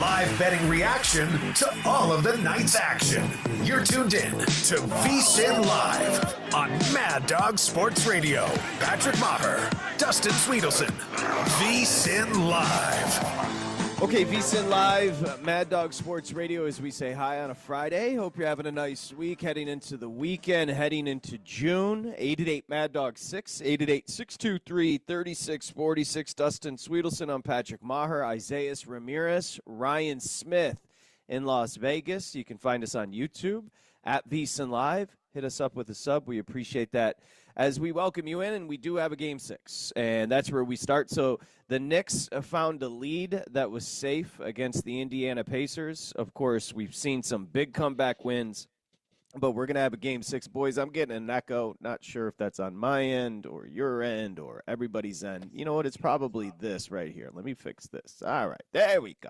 live betting reaction to all of the night's action. You're tuned in to VSiN Live on Mad Dog Sports Radio. Patrick Meagher, Dustin Swedelson, VSiN Live. Okay, VSiN Live, Mad Dog Sports Radio, as we say hi on a Friday. Hope you're having a nice week, heading into the weekend, heading into June. 888 Mad Dog 6, 888-623-3646. Dustin Swedelson, I'm Patrick Meagher, Isaiah Ramirez, Ryan Smith in Las Vegas. You can find us on YouTube at VSiN Live. Hit us up with a sub. We appreciate that as we welcome you in, and we do have a Game 6, and that's where we start. So the Knicks found a lead that was safe against the Indiana Pacers. Of course, we've seen some big comeback wins, but we're going to have a Game 6. Boys, I'm getting an echo. Not sure if that's on my end or your end or everybody's end. You know what? It's probably this right here. Let me fix this. All right, there we go.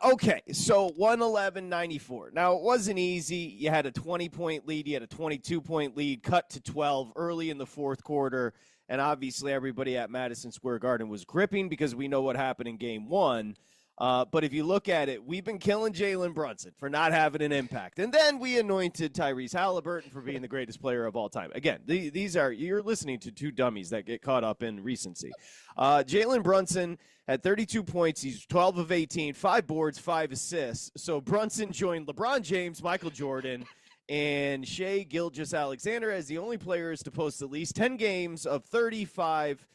Okay, so 111-94. Now, it wasn't easy. You had a 20-point lead. You had a 22-point lead, cut to 12 early in the fourth quarter, and obviously everybody at Madison Square Garden was gripping because we know what happened in Game 1. But if you look at it, we've been killing Jalen Brunson for not having an impact. And then we anointed Tyrese Halliburton for being the greatest player of all time. Again, you're listening to two dummies that get caught up in recency. Jalen Brunson had 32 points. He's 12 of 18, 5 boards, 5 assists. So Brunson joined LeBron James, Michael Jordan, and Shai Gilgeous-Alexander as the only players to post at least 10 games of 35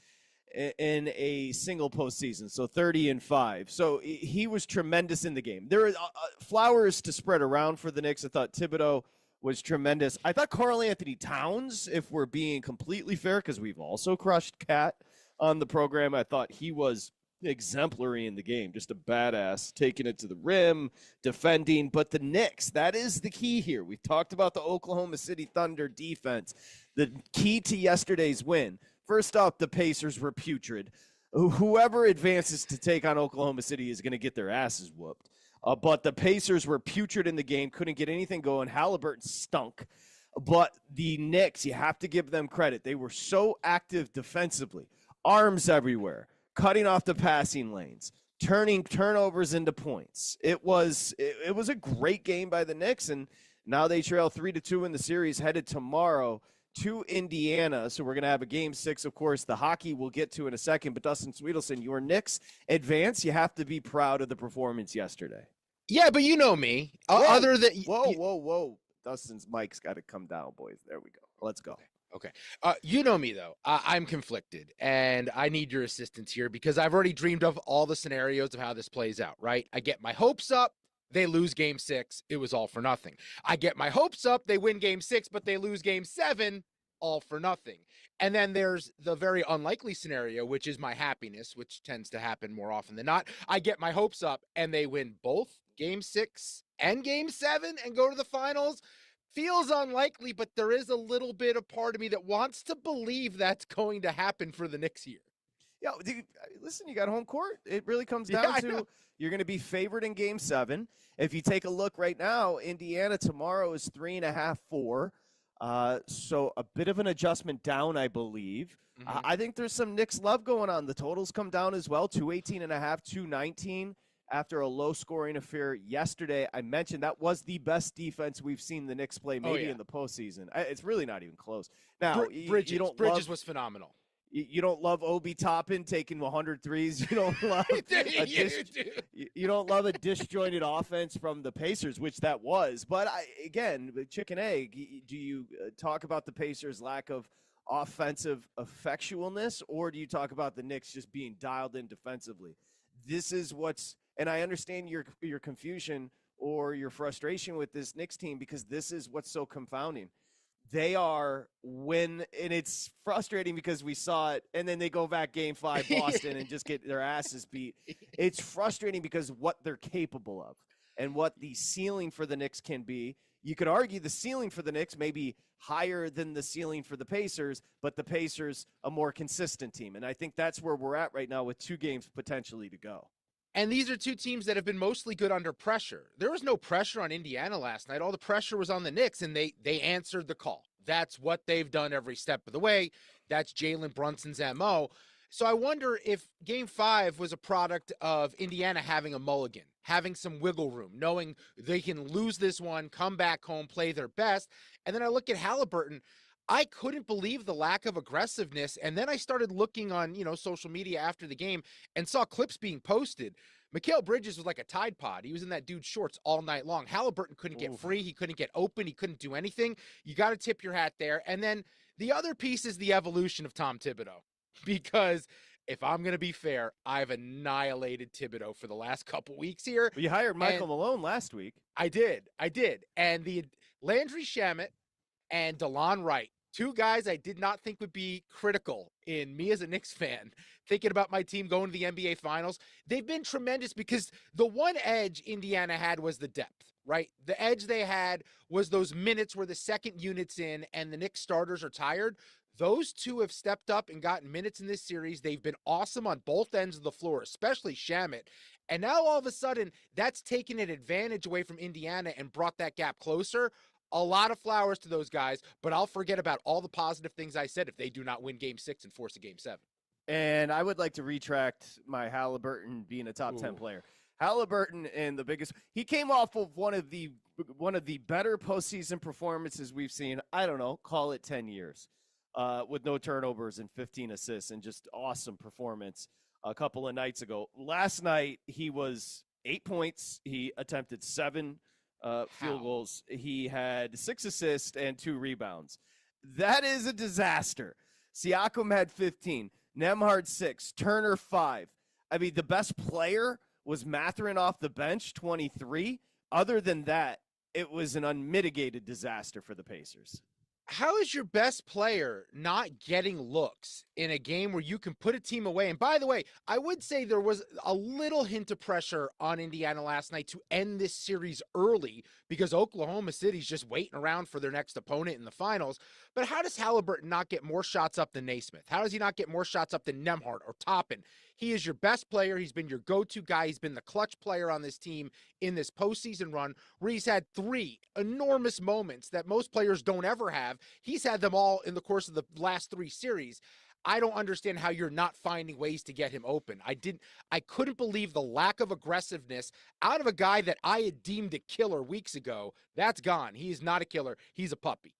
in a single postseason, so 30-5. So he was tremendous in the game. There are flowers to spread around for the Knicks. I thought Thibodeau was tremendous. I thought Karl Anthony Towns, if we're being completely fair, because we've also crushed Cat on the program, I thought he was exemplary in the game, just a badass, taking it to the rim, defending. But the Knicks, that is the key here. We've talked about the Oklahoma City Thunder defense. The key to yesterday's win. First off, the Pacers were putrid. Whoever advances to take on Oklahoma City is going to get their asses whooped. But the Pacers were putrid in the game, couldn't get anything going. Halliburton stunk. But the Knicks, you have to give them credit. They were so active defensively. Arms everywhere, cutting off the passing lanes, turning turnovers into points. It was a great game by the Knicks, and now they trail 3-2 in the series, headed tomorrow to Indiana. So we're going to have a Game 6, of course. The hockey we'll get to in a second. But Dustin Swedelson, your Knicks advance. You have to be proud of the performance yesterday. Yeah, but you know me. Other than whoa. Dustin's mic's got to come down, boys. There we go. Let's go. Okay. You know me, though. I'm conflicted, and I need your assistance here because I've already dreamed of all the scenarios of how this plays out, right? I get my hopes up. They lose Game 6. It was all for nothing. I get my hopes up. They win Game 6, but they lose Game 7. All for nothing. And then there's the very unlikely scenario, which is my happiness, which tends to happen more often than not. I get my hopes up, and they win both Game 6 and Game 7 and go to the finals. Feels unlikely, but there is a little bit of part of me that wants to believe that's going to happen for the Knicks here. Yeah, listen, you got home court. It really comes down to you're going to be favored in Game 7. If you take a look right now, Indiana tomorrow is 3.5, 4. So a bit of an adjustment down, I believe. Mm-hmm. I think there's some Knicks love going on. The totals come down as well, 218.5, 219 after a low-scoring affair yesterday. I mentioned that was the best defense we've seen the Knicks play maybe in the postseason. It's really not even close. Now, Bridges was phenomenal. You don't love Obi Toppin taking 100 threes. You don't love you don't love a disjointed offense from the Pacers, which that was. But again, chicken egg. Do you talk about the Pacers' lack of offensive effectualness, or do you talk about the Knicks just being dialed in defensively? This is what's, and I understand your confusion or your frustration with this Knicks team because this is what's so confounding. They are and it's frustrating because we saw it, and then they go back Game 5 Boston and just get their asses beat. It's frustrating because what they're capable of and what the ceiling for the Knicks can be. You could argue the ceiling for the Knicks may be higher than the ceiling for the Pacers, but the Pacers a more consistent team. And I think that's where we're at right now with 2 games potentially to go. And these are 2 teams that have been mostly good under pressure. There was no pressure on Indiana last night. All the pressure was on the Knicks, and they answered the call. That's what they've done every step of the way. That's Jalen Brunson's MO. So I wonder if game 5 was a product of Indiana having a mulligan, having some wiggle room, knowing they can lose this one, come back home, play their best. And then I look at Halliburton. I couldn't believe the lack of aggressiveness. And then I started looking on, social media after the game and saw clips being posted. Mikal Bridges was like a Tide Pod. He was in that dude's shorts all night long. Halliburton couldn't get free. He couldn't get open. He couldn't do anything. You got to tip your hat there. And then the other piece is the evolution of Tom Thibodeau. Because if I'm going to be fair, I've annihilated Thibodeau for the last couple weeks here. You hired Michael Malone last week. I did. And the Landry Shamet and DeLon Wright, two guys I did not think would be critical in me as a Knicks fan, thinking about my team going to the NBA Finals. They've been tremendous because the one edge Indiana had was the depth, right? The edge they had was those minutes where the second unit's in and the Knicks starters are tired. Those two have stepped up and gotten minutes in this series. They've been awesome on both ends of the floor, especially Shamet. And now all of a sudden, that's taken an advantage away from Indiana and brought that gap closer. A lot of flowers to those guys, but I'll forget about all the positive things I said if they do not win Game 6 and force a Game 7. And I would like to retract my Halliburton being a top 10 player. Halliburton and the biggest – he came off of one of the better postseason performances we've seen, I don't know, call it 10 years. With no turnovers and 15 assists and just awesome performance a couple of nights ago. Last night, he was 8 points. He attempted 7 field goals. He had 6 assists and 2 rebounds. That is a disaster. Siakam had 15. Nembhard 6. Turner 5. I mean, the best player was Mathurin off the bench, 23. Other than that, it was an unmitigated disaster for the Pacers. How is your best player not getting looks in a game where you can put a team away? And by the way, I would say there was a little hint of pressure on Indiana last night to end this series early because Oklahoma City's just waiting around for their next opponent in the finals. But how does Halliburton not get more shots up than Naismith? How does he not get more shots up than Nembhard or Toppin? He is your best player. He's been your go-to guy. He's been the clutch player on this team in this postseason run where he's had 3 enormous moments that most players don't ever have. He's had them all in the course of the last 3 series. I don't understand how you're not finding ways to get him open. I couldn't believe the lack of aggressiveness out of a guy that I had deemed a killer weeks ago. That's gone. He is not a killer. He's a puppy.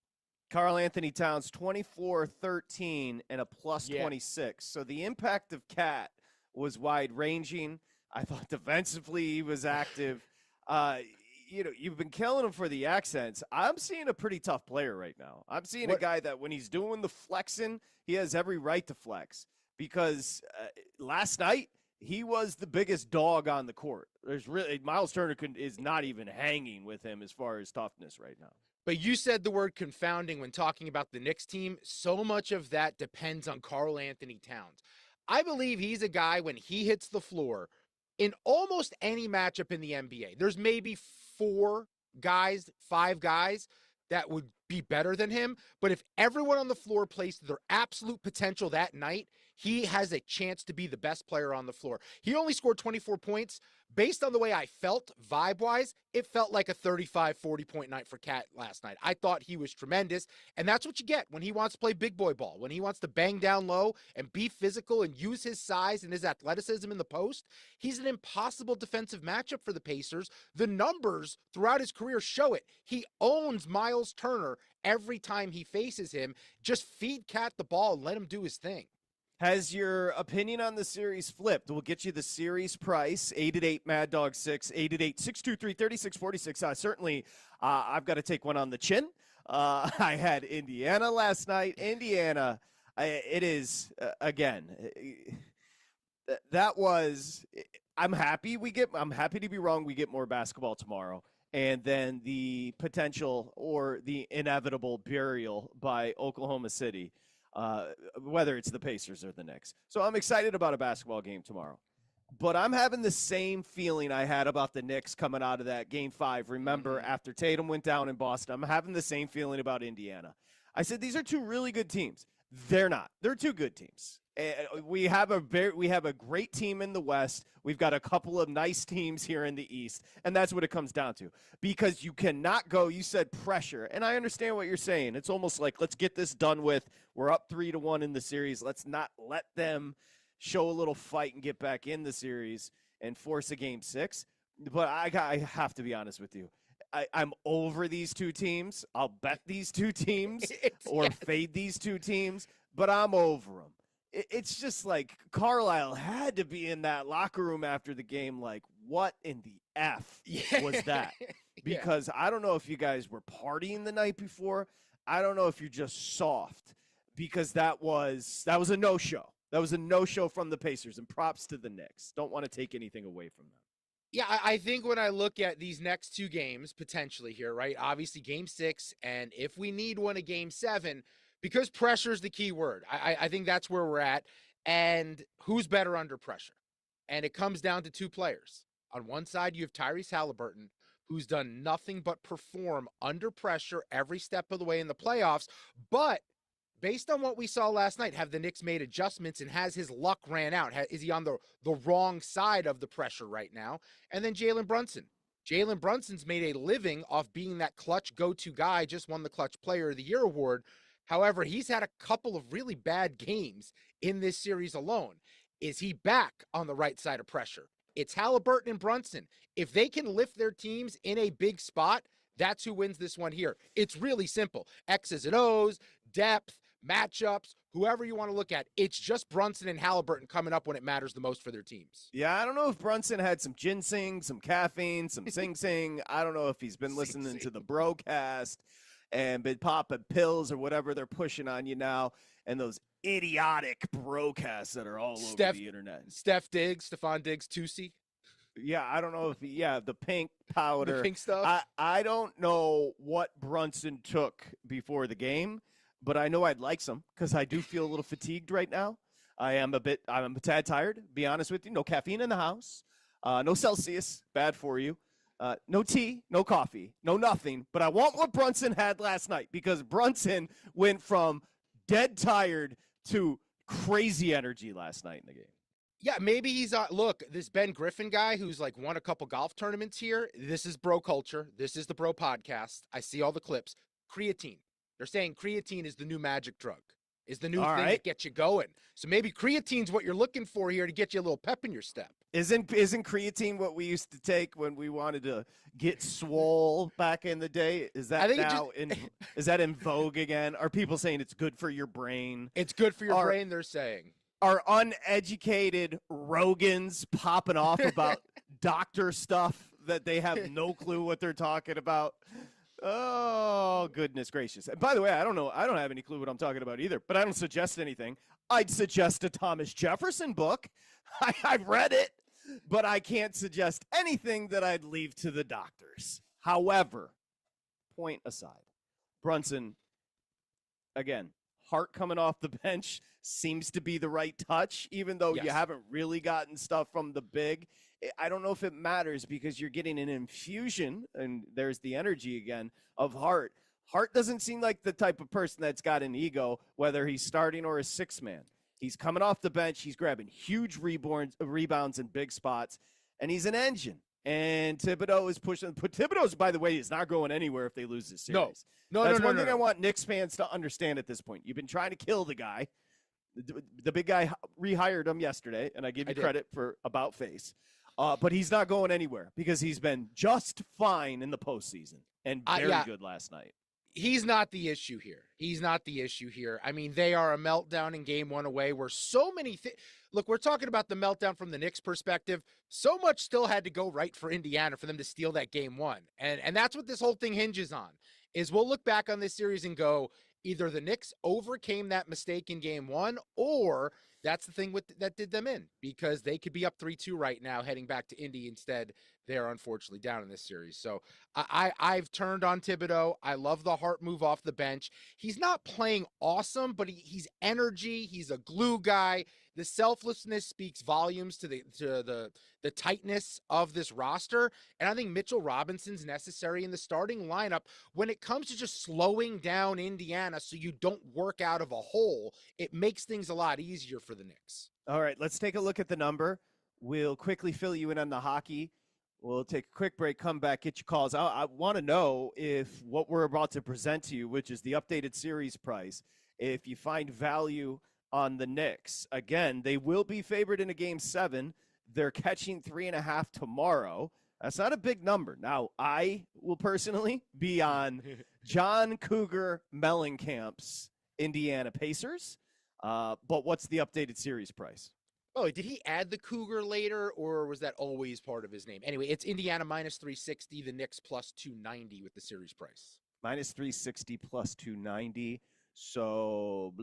Karl Anthony Towns, 24, 13, and a plus 26. So the impact of Cat was wide-ranging. I thought defensively he was active. You've been killing him for the accents. I'm seeing a pretty tough player right now. I'm seeing a guy that when he's doing the flexing, he has every right to flex because last night he was the biggest dog on the court. There's really Miles Turner is not even hanging with him as far as toughness right now. But you said the word confounding when talking about the Knicks team. So much of that depends on Karl Anthony Towns. I believe he's a guy when he hits the floor in almost any matchup in the NBA. There's maybe 5 guys that would be better than him. But if everyone on the floor plays to their absolute potential that night, he has a chance to be the best player on the floor. He only scored 24 points. Based on the way I felt vibe-wise, it felt like a 35, 40-point night for Cat last night. I thought he was tremendous, and that's what you get when he wants to play big boy ball, when he wants to bang down low and be physical and use his size and his athleticism in the post. He's an impossible defensive matchup for the Pacers. The numbers throughout his career show it. He owns Miles Turner every time he faces him. Just feed Cat the ball and let him do his thing. Has your opinion on the series flipped? We'll get you the series price, 888 Mad Dog 6, 888-623-3646. Certainly, I've got to take one on the chin. I had Indiana last night. Indiana, it is, again, that was – I'm happy to be wrong. We get more basketball tomorrow. And then the potential or the inevitable burial by Oklahoma City. Whether it's the Pacers or the Knicks. So I'm excited about a basketball game tomorrow. But I'm having the same feeling I had about the Knicks coming out of that Game 5. Remember, after Tatum went down in Boston, I'm having the same feeling about Indiana. I said these are 2 really good teams. They're not. They're 2 good teams. We have a great team in the West. We've got a couple of nice teams here in the East, and that's what it comes down to. Because you cannot go, you said pressure, and I understand what you're saying. It's almost like let's get this done with. We're up 3-1 in the series. Let's not let them show a little fight and get back in the series and force a game 6. But I have to be honest with you. I'm over these two teams. I'll bet these two teams or fade these two teams, but I'm over them. It's just like Carlisle had to be in that locker room after the game like, what in the F was that? Because I don't know if you guys were partying the night before. I don't know if you're just soft, because that was a no-show. That was a no-show from the Pacers, and props to the Knicks. Don't want to take anything away from them. Yeah, I think when I look at these next two games potentially here, right? Obviously game 6, and if we need one, a game 7, because pressure is the key word. I think that's where we're at. And who's better under pressure? And it comes down to two players. On one side, you have Tyrese Halliburton, who's done nothing but perform under pressure every step of the way in the playoffs. But based on what we saw last night, have the Knicks made adjustments and has his luck ran out? Is he on the wrong side of the pressure right now? And then Jalen Brunson. Jalen Brunson's made a living off being that clutch go-to guy, just won the Clutch Player of the Year award. However, he's had a couple of really bad games in this series alone. Is he back on the right side of pressure? It's Halliburton and Brunson. If they can lift their teams in a big spot, that's who wins this one here. It's really simple. X's and O's, depth, matchups, whoever you want to look at. It's just Brunson and Halliburton coming up when it matters the most for their teams. Yeah, I don't know if Brunson had some ginseng, some caffeine, some sing-sing. I don't know if he's been listening to the broadcast and been popping pills or whatever they're pushing on you now, and those idiotic broadcasts that are all over the internet. Stephon Diggs, Tusi. Yeah, I don't know if the pink powder. The pink stuff. I don't know what Brunson took before the game, but I know I'd like some because I do feel a little fatigued right now. I'm a tad tired, be honest with you. No caffeine in the house. No Celsius, bad for you. No tea, no coffee, no nothing. But I want what Brunson had last night, because Brunson went from dead tired to crazy energy last night in the game. Yeah, maybe he's look, this Ben Griffin guy who's like won a couple golf tournaments here. This is bro culture. This is the bro podcast. I see all the clips. Creatine. They're saying creatine is the new magic drug, is the new thing that gets you going. So maybe creatine's what you're looking for here to get you a little pep in your step. Isn't Creatine what we used to take when we wanted to get swole back in the day? Is that is that in vogue again? Are people saying it's good for your brain? It's good for your brain, they're saying. Are uneducated Rogans popping off about doctor stuff that they have no clue what they're talking about? Oh, goodness gracious. And by the way, I don't know. I don't have any clue what I'm talking about either, but I don't suggest anything. I'd suggest a Thomas Jefferson book. I've read it, but I can't suggest anything that I'd leave to the doctors. However, point aside, Brunson, again, Hart coming off the bench seems to be the right touch, even though you haven't really gotten stuff from the big. I don't know if it matters because you're getting an infusion, and there's the energy again, of Hart. Hart doesn't seem like the type of person that's got an ego, whether he's starting or a six-man. He's coming off the bench. He's grabbing huge rebounds in big spots, and he's an engine. And Thibodeau is pushing. Thibodeau, by the way, is not going anywhere if they lose this series. That's one thing I want Knicks fans to understand at this point. You've been trying to kill the guy. The big guy rehired him yesterday, and I give you credit for about face. But he's not going anywhere because he's been just fine in the postseason and very good last night. He's not the issue here. He's not the issue here. I mean, they are a meltdown in game one away where so many things. Look, we're talking about the meltdown from the Knicks perspective. So much still had to go right for Indiana for them to steal that game one. And that's what this whole thing hinges on, is we'll look back on this series and go, either the Knicks overcame that mistake in game one, or that's the thing that did them in, because they could be up 3-2 right now heading back to Indy. Instead, they're unfortunately down in this series. So I've turned on Thibodeau. I love the Hart move off the bench. He's not playing awesome, but he's energy. He's a glue guy. The selflessness speaks volumes to the tightness of this roster. And I think Mitchell Robinson's necessary in the starting lineup when it comes to just slowing down Indiana so you don't work out of a hole. It makes things a lot easier for the Knicks. All right, let's take a look at the number. We'll quickly fill you in on the hockey. We'll take a quick break, come back, get your calls. I want to know if what we're about to present to you, which is the updated series price, if you find value on the Knicks. Again, they will be favored in a game 7. They're catching 3.5 tomorrow. That's not a big number. Now, I will personally be on John Cougar Mellencamp's Indiana Pacers. But what's the updated series price? Oh, did he add the Cougar later, or was that always part of his name? Anyway, it's Indiana minus 360, the Knicks plus 290 with the series price. Minus 360 plus 290. So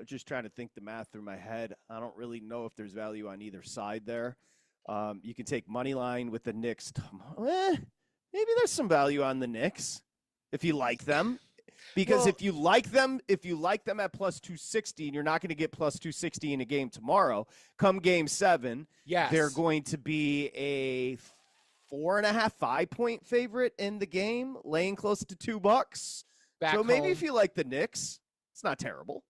just trying to think the math through my head. I don't really know if there's value on either side there. You can take money line with the Knicks. Maybe there's some value on the Knicks if you like them. Because if you like them at plus 260, and you're not going to get plus 260 in a game tomorrow, come game 7, they're going to be a 4.5, 5-point favorite in the game, laying close to $2. So maybe if you like the Knicks, it's not terrible.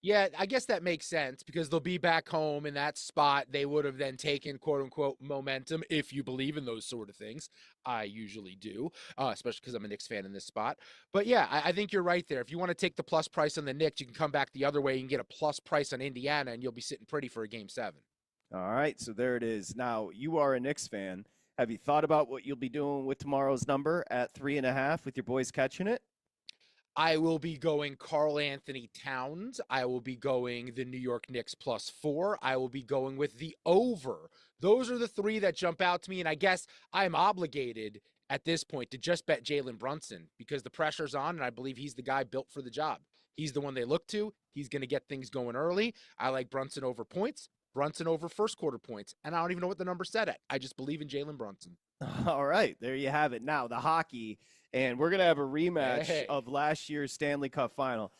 Yeah, I guess that makes sense because they'll be back home in that spot. They would have then taken quote unquote momentum if you believe in those sort of things. I usually do, especially because I'm a Knicks fan in this spot. But yeah, I think you're right there. If you want to take the plus price on the Knicks, you can come back the other way and get a plus price on Indiana, and you'll be sitting pretty for a game 7. All right, so there it is. Now, you are a Knicks fan. Have you thought about what you'll be doing with tomorrow's number at 3.5 with your boys catching it? I will be going Karl Anthony Towns. I will be going the New York Knicks plus 4. I will be going with the over. Those are the 3 that jump out to me, and I guess I'm obligated at this point to just bet Jalen Brunson because the pressure's on, and I believe he's the guy built for the job. He's the one they look to. He's going to get things going early. I like Brunson over points, Brunson over first quarter points, and I don't even know what the number's set at. I just believe in Jalen Brunson. All right, there you have it. Now, the hockey, and we're going to have a rematch of last year's Stanley Cup final.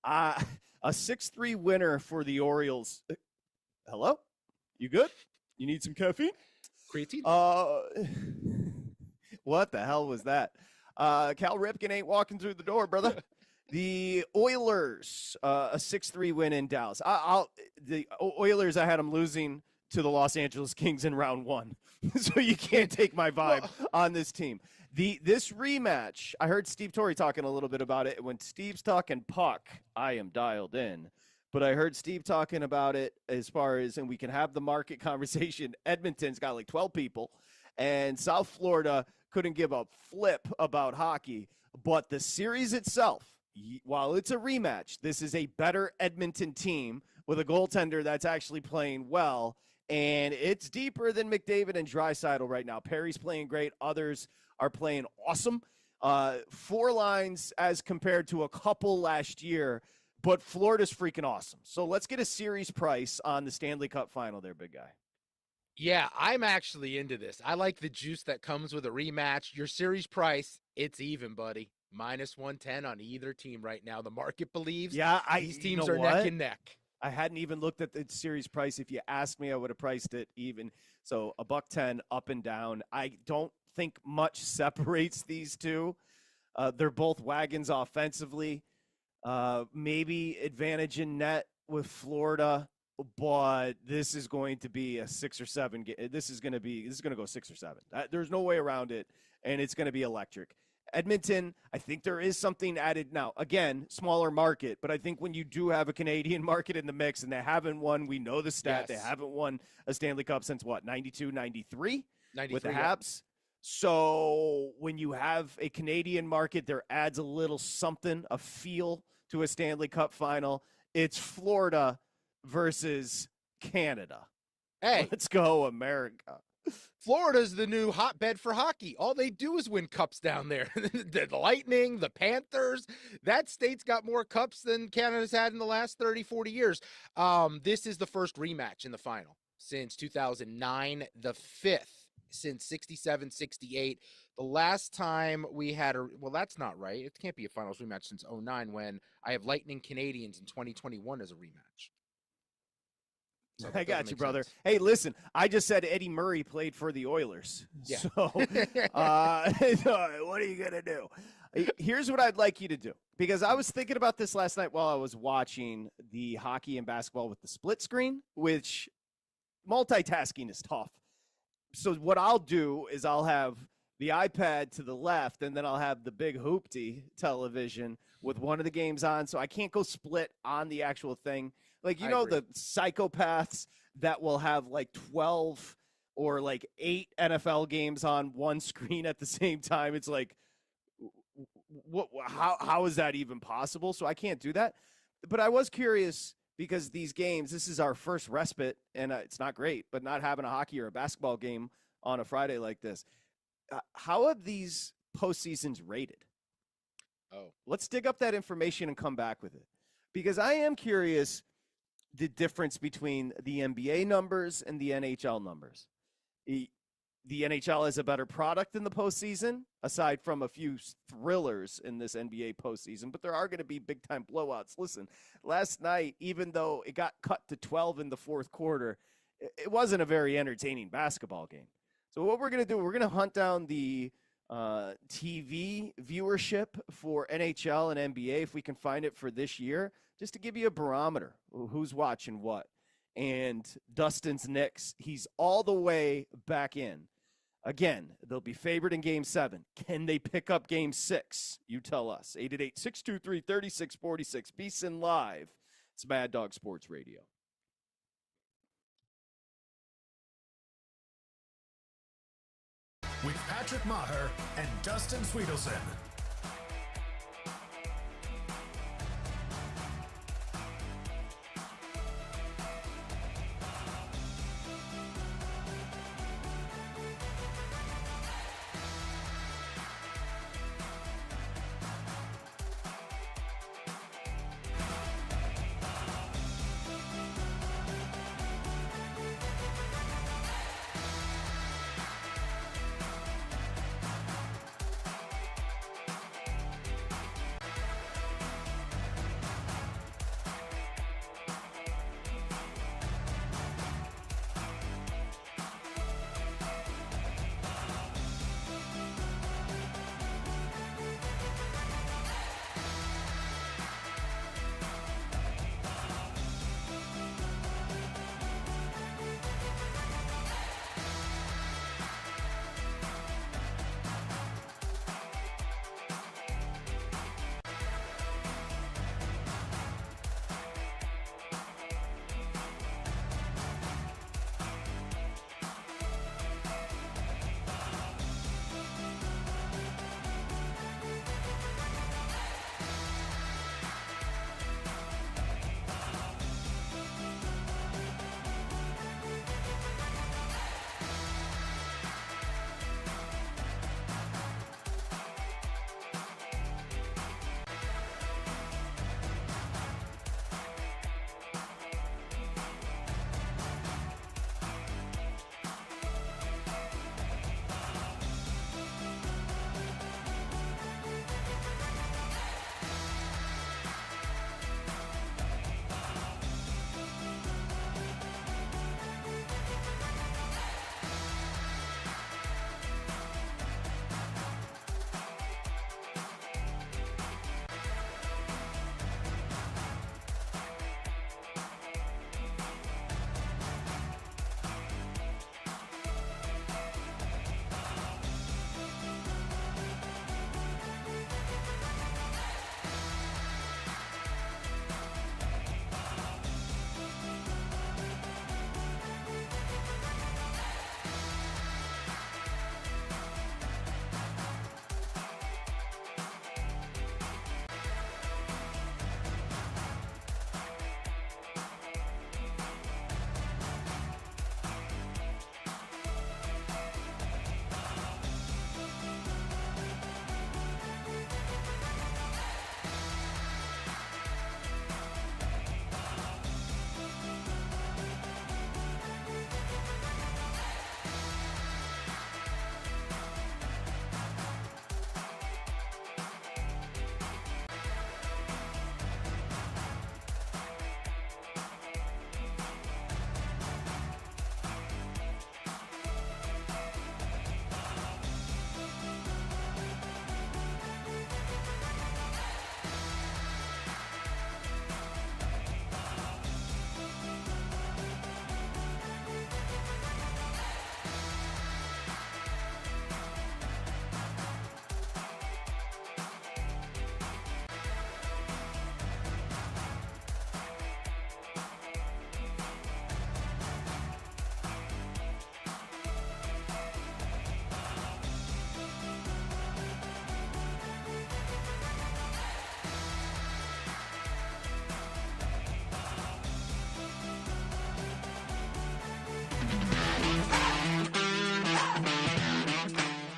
A 6-3 winner for the Orioles. Hello? You good? You need some caffeine? Creatine? What the hell was that? Cal Ripken ain't walking through the door, brother. The Oilers, a 6-3 win in Dallas. The Oilers, I had them losing to the Los Angeles Kings in round 1. So you can't take my vibe on this team. This rematch, I heard Steve Torrey talking a little bit about it. When Steve's talking puck, I am dialed in. But I heard Steve talking about it as far as, and we can have the market conversation. Edmonton's got like 12 people, and South Florida couldn't give a flip about hockey. But the series itself, while it's a rematch, this is a better Edmonton team with a goaltender that's actually playing well. And it's deeper than McDavid and Draisaitl right now. Perry's playing great. Others are playing awesome. 4 lines as compared to a couple last year, but Florida's freaking awesome. So let's get a series price on the Stanley Cup final there, big guy. Yeah, I'm actually into this. I like the juice that comes with a rematch. Your series price, it's even, buddy. Minus 110 on either team right now. The market believes these teams are neck and neck. I hadn't even looked at the series price. If you asked me, I would have priced it even. So $110 up and down. I don't think much separates these two. They're both wagons offensively. Maybe advantage in net with Florida, but this is going to be a 6 or 7. This is going to go 6 or 7. There's no way around it, and it's going to be electric. Edmonton, I think there is something added now. Again, smaller market, but I think when you do have a Canadian market in the mix, and they haven't won, we know the stat, they haven't won a Stanley Cup since what, 92, 93? With the Habs? So when you have a Canadian market, there adds a little something, a feel to a Stanley Cup final. It's Florida versus Canada. Hey, let's go, America. Florida's the new hotbed for hockey. All they do is win cups down there. The Lightning, the Panthers, that state's got more cups than Canada's had in the last 30, 40 years. This is the first rematch in the final since 2009, the 5th since 67, 68. The last time we had well, that's not right. It can't be a finals rematch since 09 when I have Lightning Canadians in 2021 as a rematch. So I got you, brother. Sense. Hey, listen, I just said Eddie Murray played for the Oilers. Yeah. So what are you going to do? Here's what I'd like you to do, because I was thinking about this last night while I was watching the hockey and basketball with the split screen, which multitasking is tough. So what I'll do is I'll have the iPad to the left, and then I'll have the big hoopty television with one of the games on. So I can't go split on the actual thing. Like, I agree. the psychopaths that will have like 12 or like 8 NFL games on one screen at the same time. It's like, how is that even possible? So I can't do that. But I was curious because these games, this is our first respite, and it's not great, but not having a hockey or a basketball game on a Friday like this. How have these postseasons rated? Oh, Let's dig up that information and come back with it, because I am curious the difference between the NBA numbers and the NHL numbers. The NHL is a better product in the postseason, aside from a few thrillers in this NBA postseason, but there are going to be big time blowouts. Listen, last night, even though it got cut to 12 in the fourth quarter, it wasn't a very entertaining basketball game. So what we're going to do, we're going to hunt down the TV viewership for NHL and NBA, if we can find it for this year, just to give you a barometer who's watching what. And Dustin's Knicks, he's all the way back in. Again, they'll be favored in Game 7. Can they pick up Game 6? You tell us. 888-623-3646. VSiN Live. It's Mad Dog Sports Radio. With Patrick Maher and Dustin Swedelson.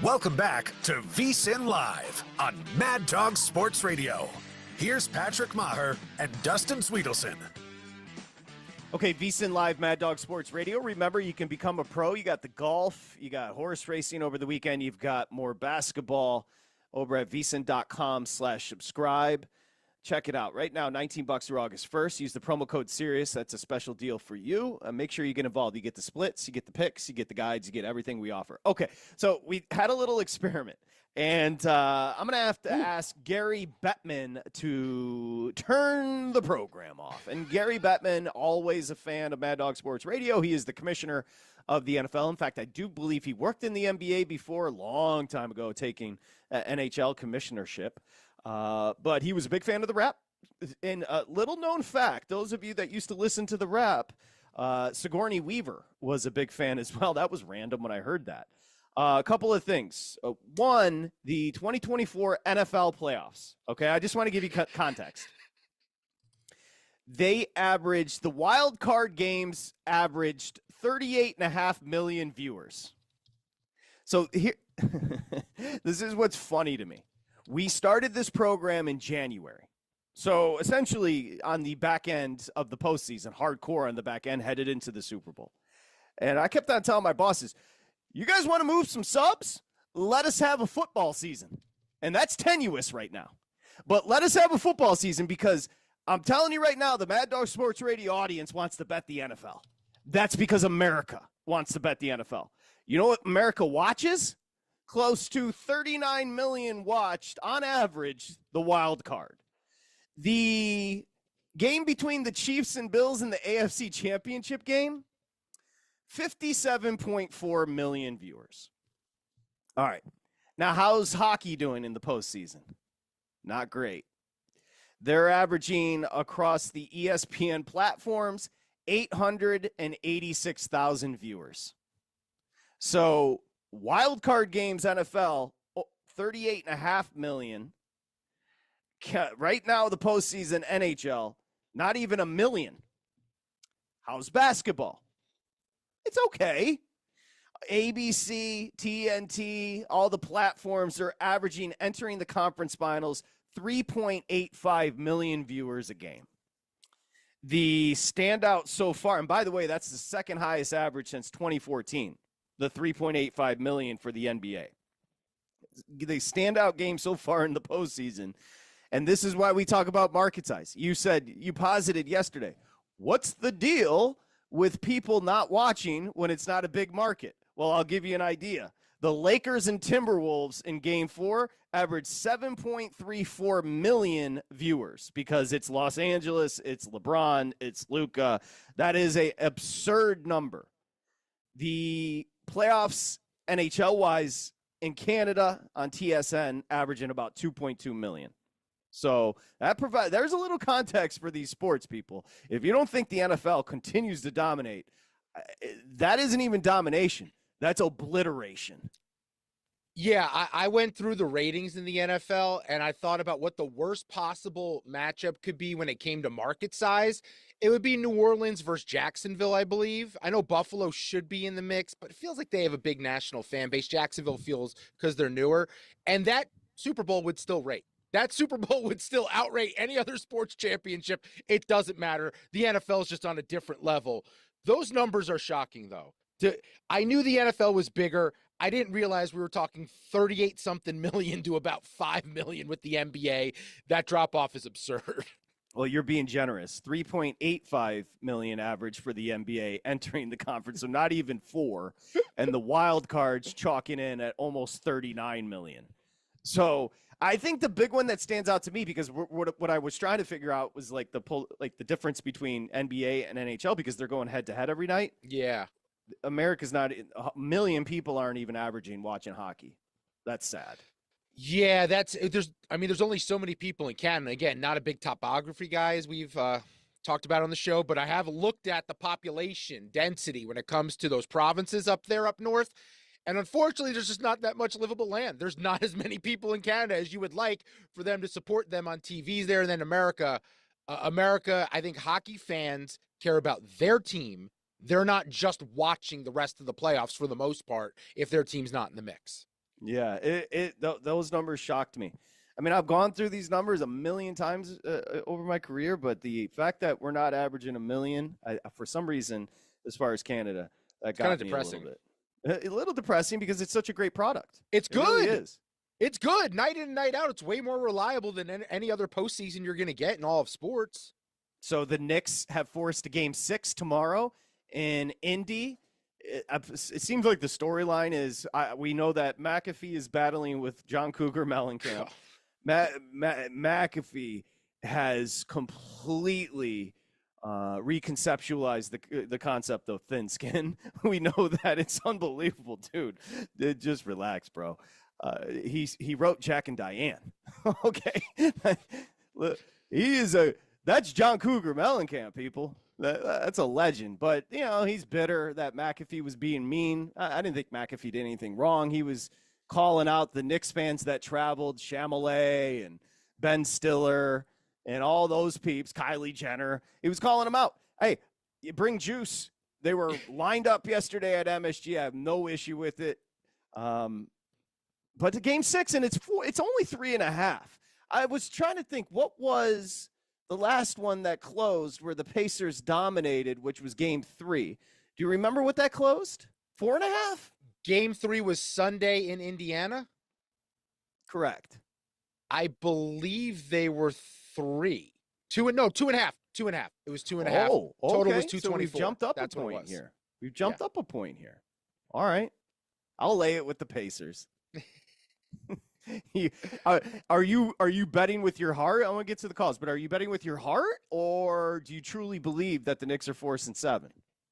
Welcome back to VSiN Live on Mad Dog Sports Radio. Here's Patrick Maher and Dustin Swedelson. Okay, VSiN Live, Mad Dog Sports Radio. Remember, you can become a pro. You got the golf, you got horse racing over the weekend. You've got more basketball over at vsin.com/subscribe. Check it out. Right now, $19 through August 1st. Use the promo code SIRIUS. That's a special deal for you. Make sure you get involved. You get the splits, you get the picks, you get the guides, you get everything we offer. Okay, so we had a little experiment. And I'm going to have to ask Gary Bettman to turn the program off. And Gary Bettman, always a fan of Mad Dog Sports Radio. He is the commissioner of the NFL. In fact, I do believe he worked in the NBA before, a long time ago, taking NHL commissionership. But he was a big fan of the rap. And a little-known fact, those of you that used to listen to the rap, Sigourney Weaver was a big fan as well. That was random when I heard that. A couple of things. One, the 2024 NFL playoffs. Okay, I just want to give you context. The wild card games averaged 38.5 million viewers. So here, this is what's funny to me. We started this program in January. So essentially on the back end of the postseason, hardcore on the back end, headed into the Super Bowl. And I kept on telling my bosses, you guys want to move some subs? Let us have a football season. And that's tenuous right now. But let us have a football season because I'm telling you right now, the Mad Dog Sports Radio audience wants to bet the NFL. That's because America wants to bet the NFL. You know what America watches? Close to 39 million watched, on average, the wild card. The game between the Chiefs and Bills in the AFC Championship game, 57.4 million viewers. All right. Now, how's hockey doing in the postseason? Not great. They're averaging across the ESPN platforms 886,000 viewers. So, wild card games, NFL, 38.5 million. Right now, the postseason, NHL, not even 1 million. How's basketball? It's okay. ABC, TNT, all the platforms are averaging, entering the conference finals, 3.85 million viewers a game. The standout so far, and by the way, that's the second highest average since 2014, the 3.85 million for the NBA. The standout game so far in the postseason, and this is why we talk about market size. You posited yesterday, what's the deal with people not watching when it's not a big market? Well, I'll give you an idea. The Lakers and Timberwolves in Game 4 averaged 7.34 million viewers because it's Los Angeles, it's LeBron, it's Luka. That is an absurd number. The playoffs, NHL-wise, in Canada on TSN, averaging about 2.2 million. So there's a little context for these sports people. If you don't think the NFL continues to dominate, that isn't even domination. That's obliteration. Yeah, I went through the ratings in the NFL, and I thought about what the worst possible matchup could be when it came to market size. It would be New Orleans versus Jacksonville, I believe. I know Buffalo should be in the mix, but it feels like they have a big national fan base. Jacksonville feels because they're newer. And that Super Bowl would still rate. That Super Bowl would still outrate any other sports championship. It doesn't matter. The NFL is just on a different level. Those numbers are shocking, though. I knew the NFL was bigger. I didn't realize we were talking 38-something million to about 5 million with the NBA. That drop-off is absurd. Well, you're being generous. 3.85 million average for the NBA entering the conference, so not even 4. And the wild cards chalking in at almost 39 million. So I think the big one that stands out to me, because what I was trying to figure out was like the difference between NBA and NHL, because they're going head-to-head every night. Yeah. America's not – 1 million people aren't even averaging watching hockey. That's sad. Yeah, there's only so many people in Canada. Again, not a big topography guy, as we've talked about on the show, but I have looked at the population density when it comes to those provinces up there up north. And unfortunately, there's just not that much livable land. There's not as many people in Canada as you would like for them to support them on TVs there. And then America, I think hockey fans care about their team. They're not just watching the rest of the playoffs for the most part if their team's not in the mix. Yeah, those numbers shocked me. I mean, I've gone through these numbers a million times over my career, but the fact that we're not averaging a million, for some reason, as far as Canada, that It's kind got of me a little depressing. bit. A little depressing because it's such a great product. It's It really good. is. It's good. Night in and night out. It's way more reliable than any other postseason you're going to get in all of sports. So the Knicks have forced a game 6 tomorrow in Indy. It seems like the storyline is we know that McAfee is battling with John Cougar Mellencamp. McAfee has completely reconceptualized the concept of thin skin. We know that it's unbelievable, dude. Just relax, bro. He wrote Jack and Diane. Okay, look, that's John Cougar Mellencamp, people. That's a legend. But, he's bitter that McAfee was being mean. I didn't think McAfee did anything wrong. He was calling out the Knicks fans that traveled, Chamelet and Ben Stiller and all those peeps, Kylie Jenner. He was calling them out. Hey, you bring juice. They were lined up yesterday at MSG. I have no issue with it. But the game 6, and it's only 3.5. I was trying to think, what was the last one that closed where the Pacers dominated, which was game 3. Do you remember what that closed? 4.5? Game 3 was Sunday in Indiana? Correct. I believe they were 3. 2.5. 2.5. It was 2.5. Oh, okay. Total was 224. So we've jumped up That's a what it point was. here. We've jumped up a point here. All right. I'll lay it with the Pacers. Are you betting with your heart? I want to get to the calls, but are you betting with your heart, or do you truly believe that the Knicks are 4-7?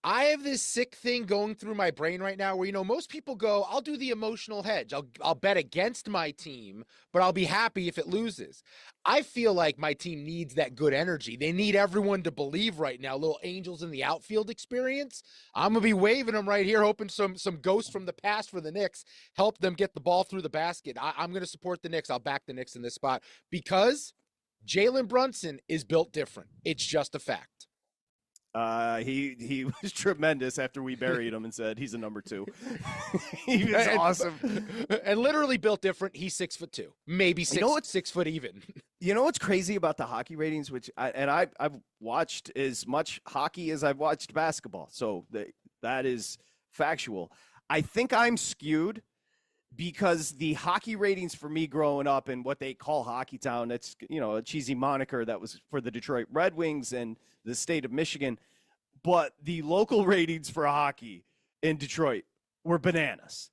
I have this sick thing going through my brain right now where, most people go, I'll do the emotional hedge. I'll bet against my team, but I'll be happy if it loses. I feel like my team needs that good energy. They need everyone to believe right now, little angels in the outfield experience. I'm going to be waving them right here, hoping some ghosts from the past for the Knicks help them get the ball through the basket. I'm going to support the Knicks. I'll back the Knicks in this spot because Jalen Brunson is built different. It's just a fact. He was tremendous after we buried him and said he's a number 2. He was awesome. And literally built different. He's 6'2", maybe 6 foot even. You know what's crazy about the hockey ratings, I've watched as much hockey as I've watched basketball, so that is factual. I think I'm skewed because the hockey ratings for me growing up in what they call Hockey Town, that's, a cheesy moniker that was for the Detroit Red Wings and the state of Michigan. But the local ratings for hockey in Detroit were bananas.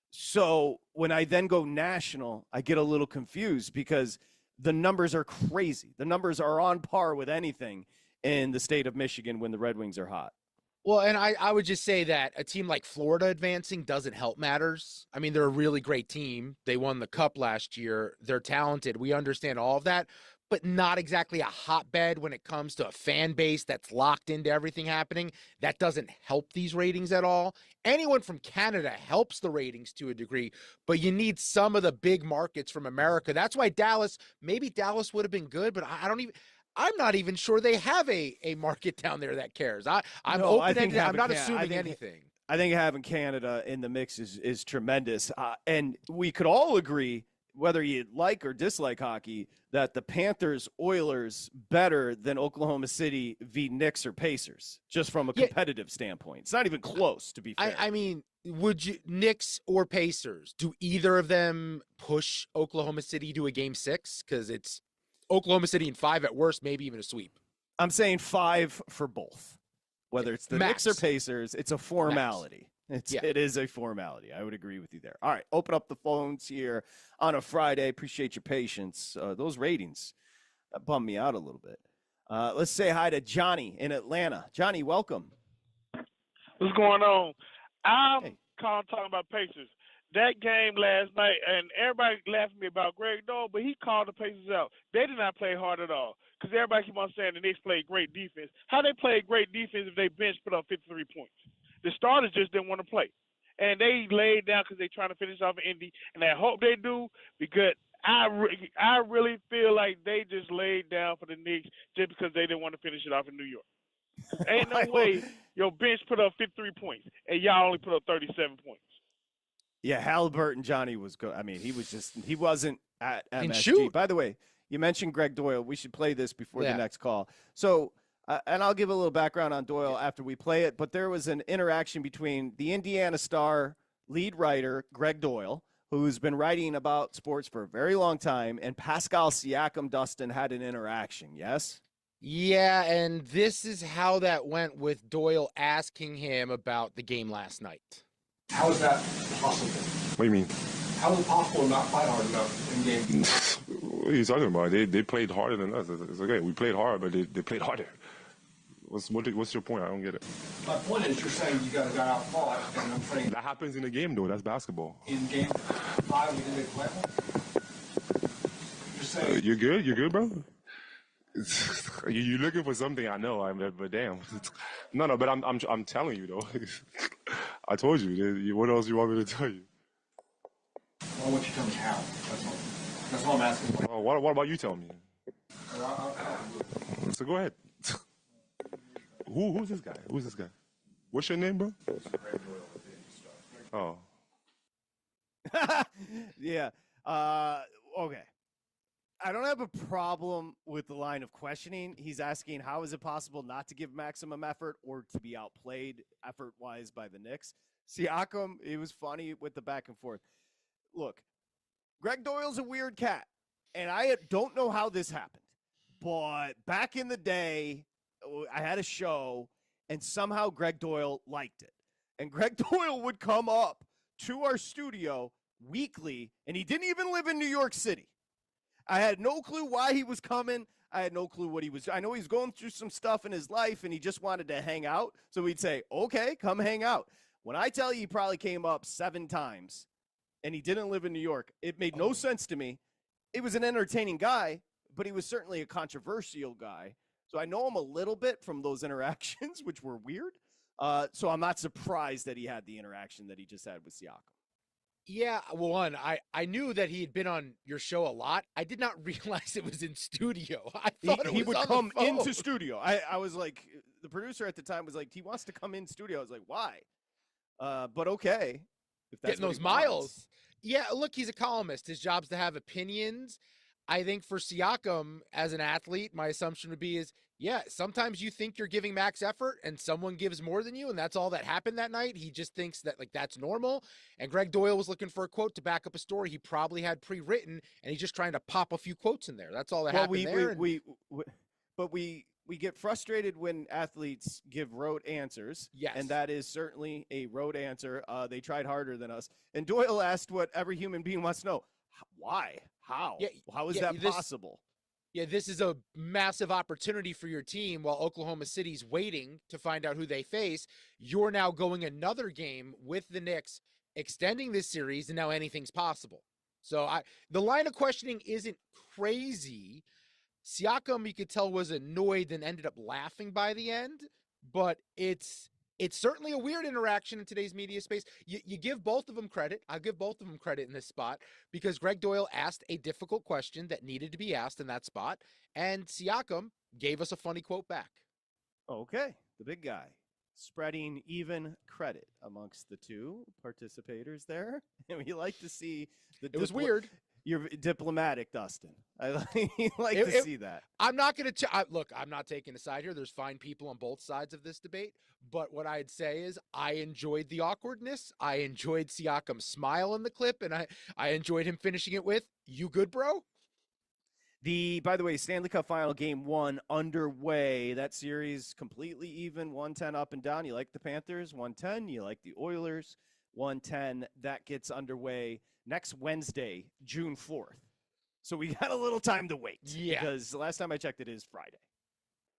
So when I then go national, I get a little confused because the numbers are crazy. The numbers are on par with anything in the state of Michigan when the Red Wings are hot. Well, and I would just say that a team like Florida advancing doesn't help matters. I mean, they're a really great team. They won the Cup last year. They're talented. We understand all of that, but not exactly a hotbed when it comes to a fan base that's locked into everything happening. That doesn't help these ratings at all. Anyone from Canada helps the ratings to a degree, but you need some of the big markets from America. That's why maybe Dallas would have been good, but I'm not even sure they have a market down there that cares. I'm open-ended. I'm not assuming anything. I think having Canada in the mix is tremendous. And we could all agree, whether you like or dislike hockey, that the Panthers-Oilers better than Oklahoma City v. Knicks or Pacers, just from a competitive standpoint. It's not even close, to be fair. I mean, would you Knicks or Pacers, do either of them push Oklahoma City to a game 6? Because it's Oklahoma City in 5 at worst, maybe even a sweep. I'm saying 5 for both. Whether it's the Max. Knicks or Pacers, it's a formality. It is a formality. I would agree with you there. All right, open up the phones here on a Friday. Appreciate your patience. Those ratings bummed me out a little bit. Let's say hi to Johnny in Atlanta. Johnny, welcome. What's going on? I'm talking about Pacers. That game last night, and everybody laughed at me about Greg Dole, but he called the Pacers out. They did not play hard at all because everybody keep on saying the Knicks played great defense. How they played great defense if they bench put up 53 points? The starters just didn't want to play. And they laid down because they're trying to finish off Indy, and I hope they do because I really feel like they just laid down for the Knicks just because they didn't want to finish it off in New York. Ain't no way your bench put up 53 points, and y'all only put up 37 points. Yeah, Halliburton Johnny was good. I mean, he wasn't at Can MSG. shoot. By the way, you mentioned Greg Doyle. We should play this before the Yeah. next call. So, and I'll give a little background on Doyle after we play it, but there was an interaction between the Indiana Star lead writer, Greg Doyle, who's been writing about sports for a very long time, and Pascal Siakam. Dustin had an interaction, yes? Yeah, and this is how that went with Doyle asking him about the game last night. How is that possible? What do you mean? How is it possible to not fight hard enough in game? What are you talking about? They played harder than us. It's okay. We played hard, but they played harder. What's your point? I don't get it. My point is, you're saying you got out-fought, and I'm saying That happens in a game, though. That's basketball. in game 5 we didn't play well. You're saying You're good? You're good, bro? You're looking for something, I know. But damn. No. But I'm telling you, though. I told you. What else you want me to tell you? well, what you tell me how. That's all I'm asking for. Oh, what about you telling me? I'll So go ahead. Who's this guy? Who's this guy? What's your name, bro? Oh. Yeah. Okay. I don't have a problem with the line of questioning. He's asking, how is it possible not to give maximum effort or to be outplayed effort-wise by the Knicks? Siakam, it was funny with the back and forth. Look, Greg Doyle's a weird cat, and I don't know how this happened. But back in the day, I had a show, and somehow Greg Doyle liked it. And Greg Doyle would come up to our studio weekly, and he didn't even live in New York City. I had no clue why he was coming. I had no clue what he was. I know he's going through some stuff in his life, and he just wanted to hang out. So we'd say, okay, come hang out. When I tell you he probably came up 7 times, and he didn't live in New York, it made no sense to me. He was an entertaining guy, but he was certainly a controversial guy. So I know him a little bit from those interactions, which were weird. So I'm not surprised that he had the interaction that he just had with Siakam. Yeah, well, one, I knew that he had been on your show a lot. I did not realize it was in studio. I thought He it was would on come the phone. into studio. I was like, the producer at the time was like, he wants to come in studio. I was like, why? But okay. If that's Getting what those he wants. miles. Yeah, look, he's a columnist. His job's to have opinions. I think for Siakam as an athlete, my assumption would be is, yeah, sometimes you think you're giving max effort and someone gives more than you, and that's all that happened that night. He just thinks that, like, that's normal. And Greg Doyle was looking for a quote to back up a story he probably had pre-written, and he's just trying to pop a few quotes in there. That's all that happened there. But we get frustrated when athletes give rote answers. Yes. And that is certainly a rote answer. They tried harder than us. And Doyle asked what every human being wants to know. Why? How? Yeah, How is yeah, that this- possible? Yeah, this is a massive opportunity for your team while Oklahoma City's waiting to find out who they face. You're now going another game with the Knicks, extending this series, and now anything's possible. So the line of questioning isn't crazy. Siakam, you could tell, was annoyed and ended up laughing by the end, but it's certainly a weird interaction in today's media space. You give both of them credit. I'll give both of them credit in this spot because Greg Doyle asked a difficult question that needed to be asked in that spot, and Siakam gave us a funny quote back. Okay, the big guy spreading even credit amongst the two participators there. And we like to see the. It was weird. You're diplomatic, Dustin. I like to see that. I'm not going to look. I'm not taking a side here. There's fine people on both sides of this debate. But what I'd say is I enjoyed the awkwardness. I enjoyed Siakam's smile in the clip, and I enjoyed him finishing it with, "You good, bro?" By the way, Stanley Cup Final Game 1 underway. That series completely even, 110 up and down. You like the Panthers, 110. You like the Oilers, 110. That gets underway next Wednesday, June 4th. So we got a little time to wait. Yeah. Because the last time I checked, it is Friday.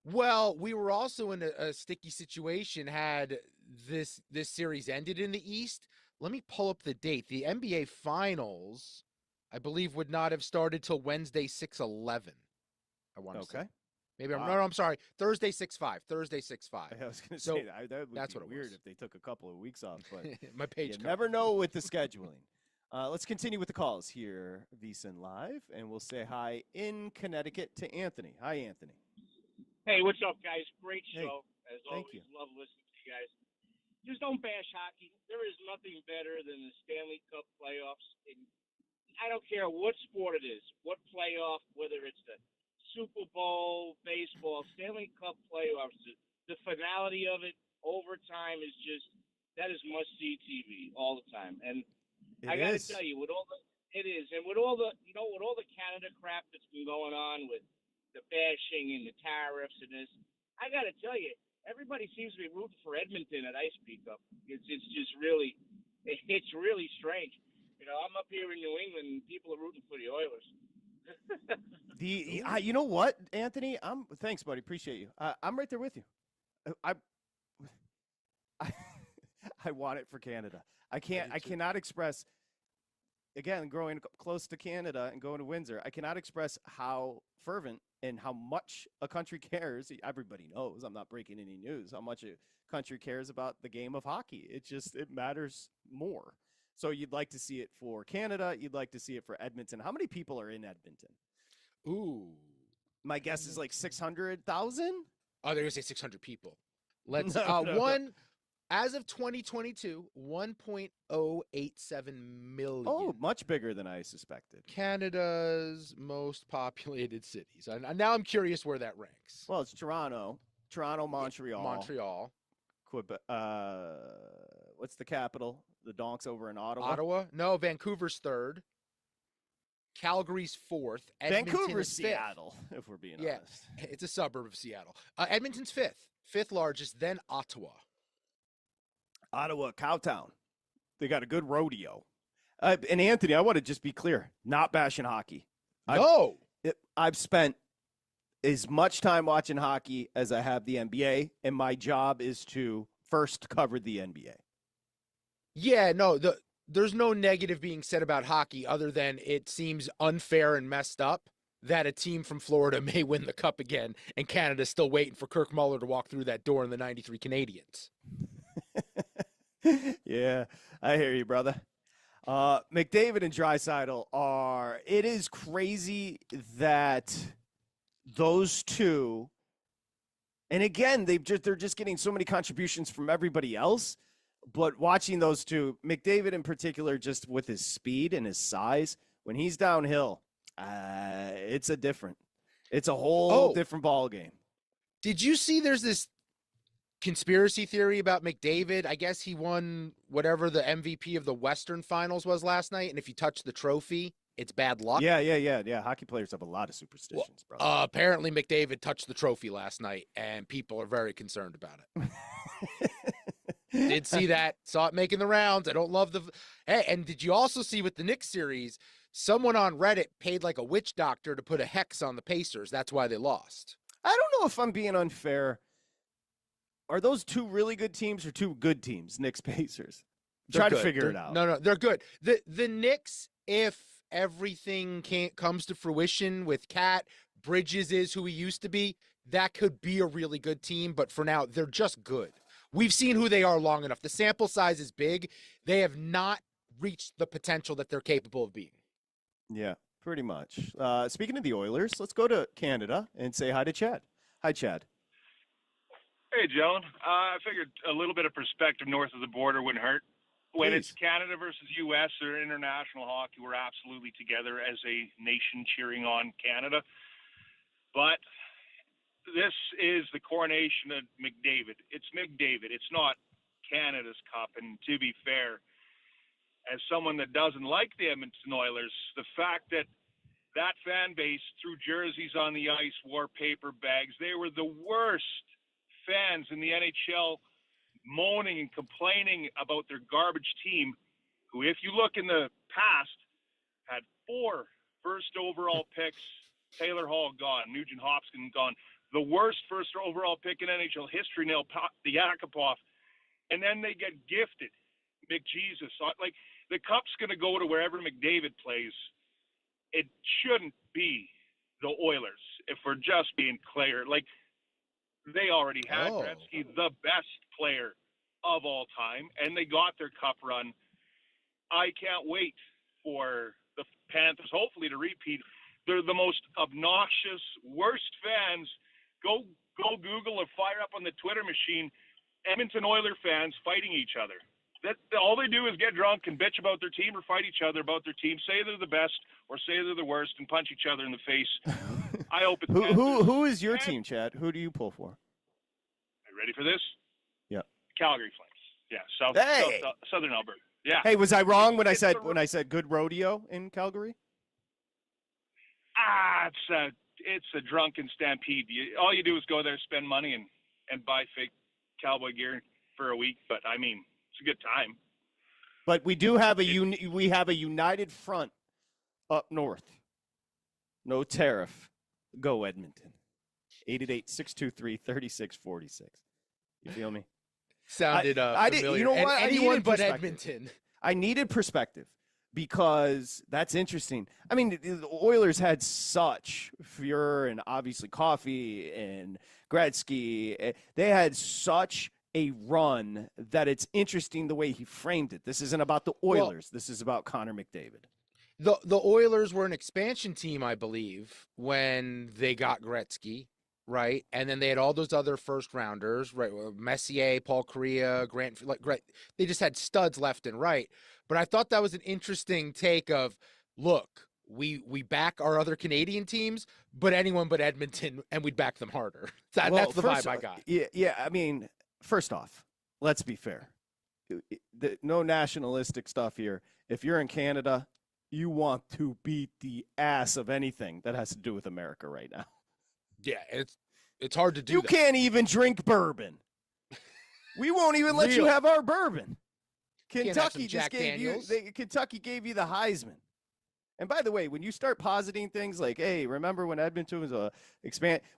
Well, we were also in a sticky situation had this series ended in the East. Let me pull up the date. The NBA Finals, I believe, would not have started till Wednesday, 6/11. I want to say. Okay. Maybe no, I'm sorry. Thursday, 6/5. Thursday, 6/5. I was going to So, say that would that's be what it weird was. if they took a couple of weeks off. But My page. you never know with the scheduling. Let's continue with the calls here, VSiN Live, and we'll say hi in Connecticut to Anthony. Hi, Anthony. Hey, what's up, guys? Great Hey, show. As thank always, you. love listening to you guys. just don't bash hockey. There is nothing better than the Stanley Cup playoffs. And I don't care what sport it is, what playoff, whether it's the Super Bowl, baseball, Stanley Cup playoffs, the finality of it, overtime is just that is must-see TV all the time. And I got to tell you, with all the Canada crap that's been going on with the bashing and the tariffs and this, I got to tell you, everybody seems to be rooting for Edmonton at Ice Peak Cup. It's just really, it's really strange. You know, I'm up here in New England, and people are rooting for the Oilers. You know what, Anthony? Thanks, buddy. Appreciate you. I'm right there with you. I want it for Canada. I cannot express. Again, growing close to Canada and going to Windsor, I cannot express how fervent and how much a country cares. Everybody knows, I'm not breaking any news, how much a country cares about the game of hockey. It matters more. So you'd like to see it for Canada. You'd like to see it for Edmonton. How many people are in Edmonton? Ooh. My guess is like 600,000? Oh, they're going to say 600 people. Let's As of 2022, 1.087 million. Oh, much bigger than I suspected. Canada's most populated cities. And now I'm curious where that ranks. Well, it's Toronto, Montreal. Quebec. What's the capital? The Donks over in Ottawa? Ottawa? No, Vancouver's third. Calgary's fourth. Vancouver's Seattle, if we're being honest. It's a suburb of Seattle. Edmonton's fifth largest, then Ottawa. Ottawa, Cowtown. They got a good rodeo. And Anthony, I want to just be clear, not bashing hockey. No. I've spent as much time watching hockey as I have the NBA, and my job is to first cover the NBA. Yeah, no, there's no negative being said about hockey other than it seems unfair and messed up that a team from Florida may win the cup again, and Canada's still waiting for Kirk Muller to walk through that door in the 93 Canadiens. Yeah, I hear you, brother. McDavid and Draisaitl it is crazy that those two, and again, they're just getting so many contributions from everybody else, but watching those two, McDavid in particular, just with his speed and his size, when he's downhill, it's a whole different ball game. Did you see there's this conspiracy theory about McDavid? I guess he won whatever the MVP of the Western Finals was last night, and if you touch the trophy, it's bad luck. Yeah. Hockey players have a lot of superstitions, bro. Apparently McDavid touched the trophy last night, and people are very concerned about it. Did see that, saw it making the rounds. I don't love Hey, and did you also see with the Knicks series, someone on Reddit paid like a witch doctor to put a hex on the Pacers? That's why they lost. I don't know if I'm being unfair. Are those two really good teams or two good teams, Knicks, Pacers? Try to figure it out. No, they're good. The Knicks, if everything comes to fruition with Cat, Bridges is who he used to be, that could be a really good team. But for now, they're just good. We've seen who they are long enough. The sample size is big. They have not reached the potential that they're capable of being. Yeah, pretty much. Speaking of the Oilers, let's go to Canada and say hi to Chad. Hi, Chad. Hey, Joan. I figured a little bit of perspective north of the border wouldn't hurt. When Please. It's Canada versus U.S. or international hockey, we're absolutely together as a nation cheering on Canada. But this is the coronation of McDavid. It's McDavid. It's not Canada's cup. And to be fair, as someone that doesn't like the Edmonton Oilers, the fact that that fan base threw jerseys on the ice, wore paper bags, they were the worst fans in the NHL, moaning and complaining about their garbage team, who, if you look in the past, had 4 first overall picks. Taylor Hall gone, Nugent Hopkins gone. The worst first overall pick in NHL history, Neil Yakupov. And then they get gifted McJesus. Like, the cup's going to go to wherever McDavid plays. It shouldn't be the Oilers, if we're just being clear. Like, they already had Gretzky, the best player of all time, and they got their cup run. I can't wait for the Panthers, hopefully, to repeat. They're the most obnoxious, worst fans. Go Google or fire up on the Twitter machine Edmonton Oiler fans fighting each other. That all they do is get drunk and bitch about their team or fight each other about their team, say they're the best or say they're the worst, and punch each other in the face. I hope it's who is your team, Chad? Who do you pull for? Are you ready for this? Yeah. Calgary Flames. Yeah, Southern Alberta. Yeah. Hey, was I wrong when I said good rodeo in Calgary? It's a drunken stampede. All you do is go there, spend money, and buy fake cowboy gear for a week. But I mean, it's a good time. But we do have a united front up north. No tariff. Go Edmonton. 888-623-3646. You feel me? Sounded familiar. You know what? Anyone but Edmonton. I needed perspective because that's interesting. I mean, the Oilers had such Fuhrer and obviously Coffey and Gretzky. They had such a run that it's interesting the way he framed it. This isn't about the Oilers. This is about Connor McDavid. The Oilers were an expansion team, I believe, when they got Gretzky, right? And then they had all those other first rounders, right? Messier, Paul Kariya, Grant. They just had studs left and right. But I thought that was an interesting take of, look, we back our other Canadian teams, but anyone but Edmonton, and we'd back them harder. That's the vibe I got. Yeah. I mean, first off, let's be fair. No nationalistic stuff here. If you're in Canada, you want to beat the ass of anything that has to do with America right now. Yeah, it's hard to do. You can't even drink bourbon. We won't even let you have our bourbon. Kentucky just gave Kentucky gave you the Heisman. And by the way, when you start positing things like, hey, remember when Edmonton was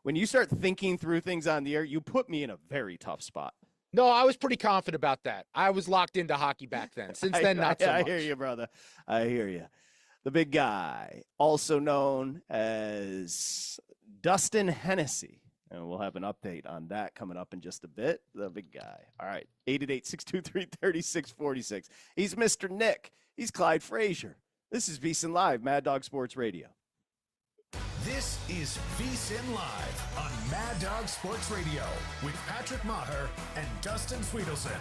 when you start thinking through things on the air, you put me in a very tough spot. No, I was pretty confident about that. I was locked into hockey back then. Since then, not so much. I hear you, brother. I hear you. The big guy, also known as Dustin Hennessy. And we'll have an update on that coming up in just a bit. The big guy. All right. 888-623-3646. He's Mr. Nick. He's Clyde Frazier. This is VSiN Live, Mad Dog Sports Radio. This is VSiN Live on Mad Dog Sports Radio with Patrick Maher and Dustin Swedelson.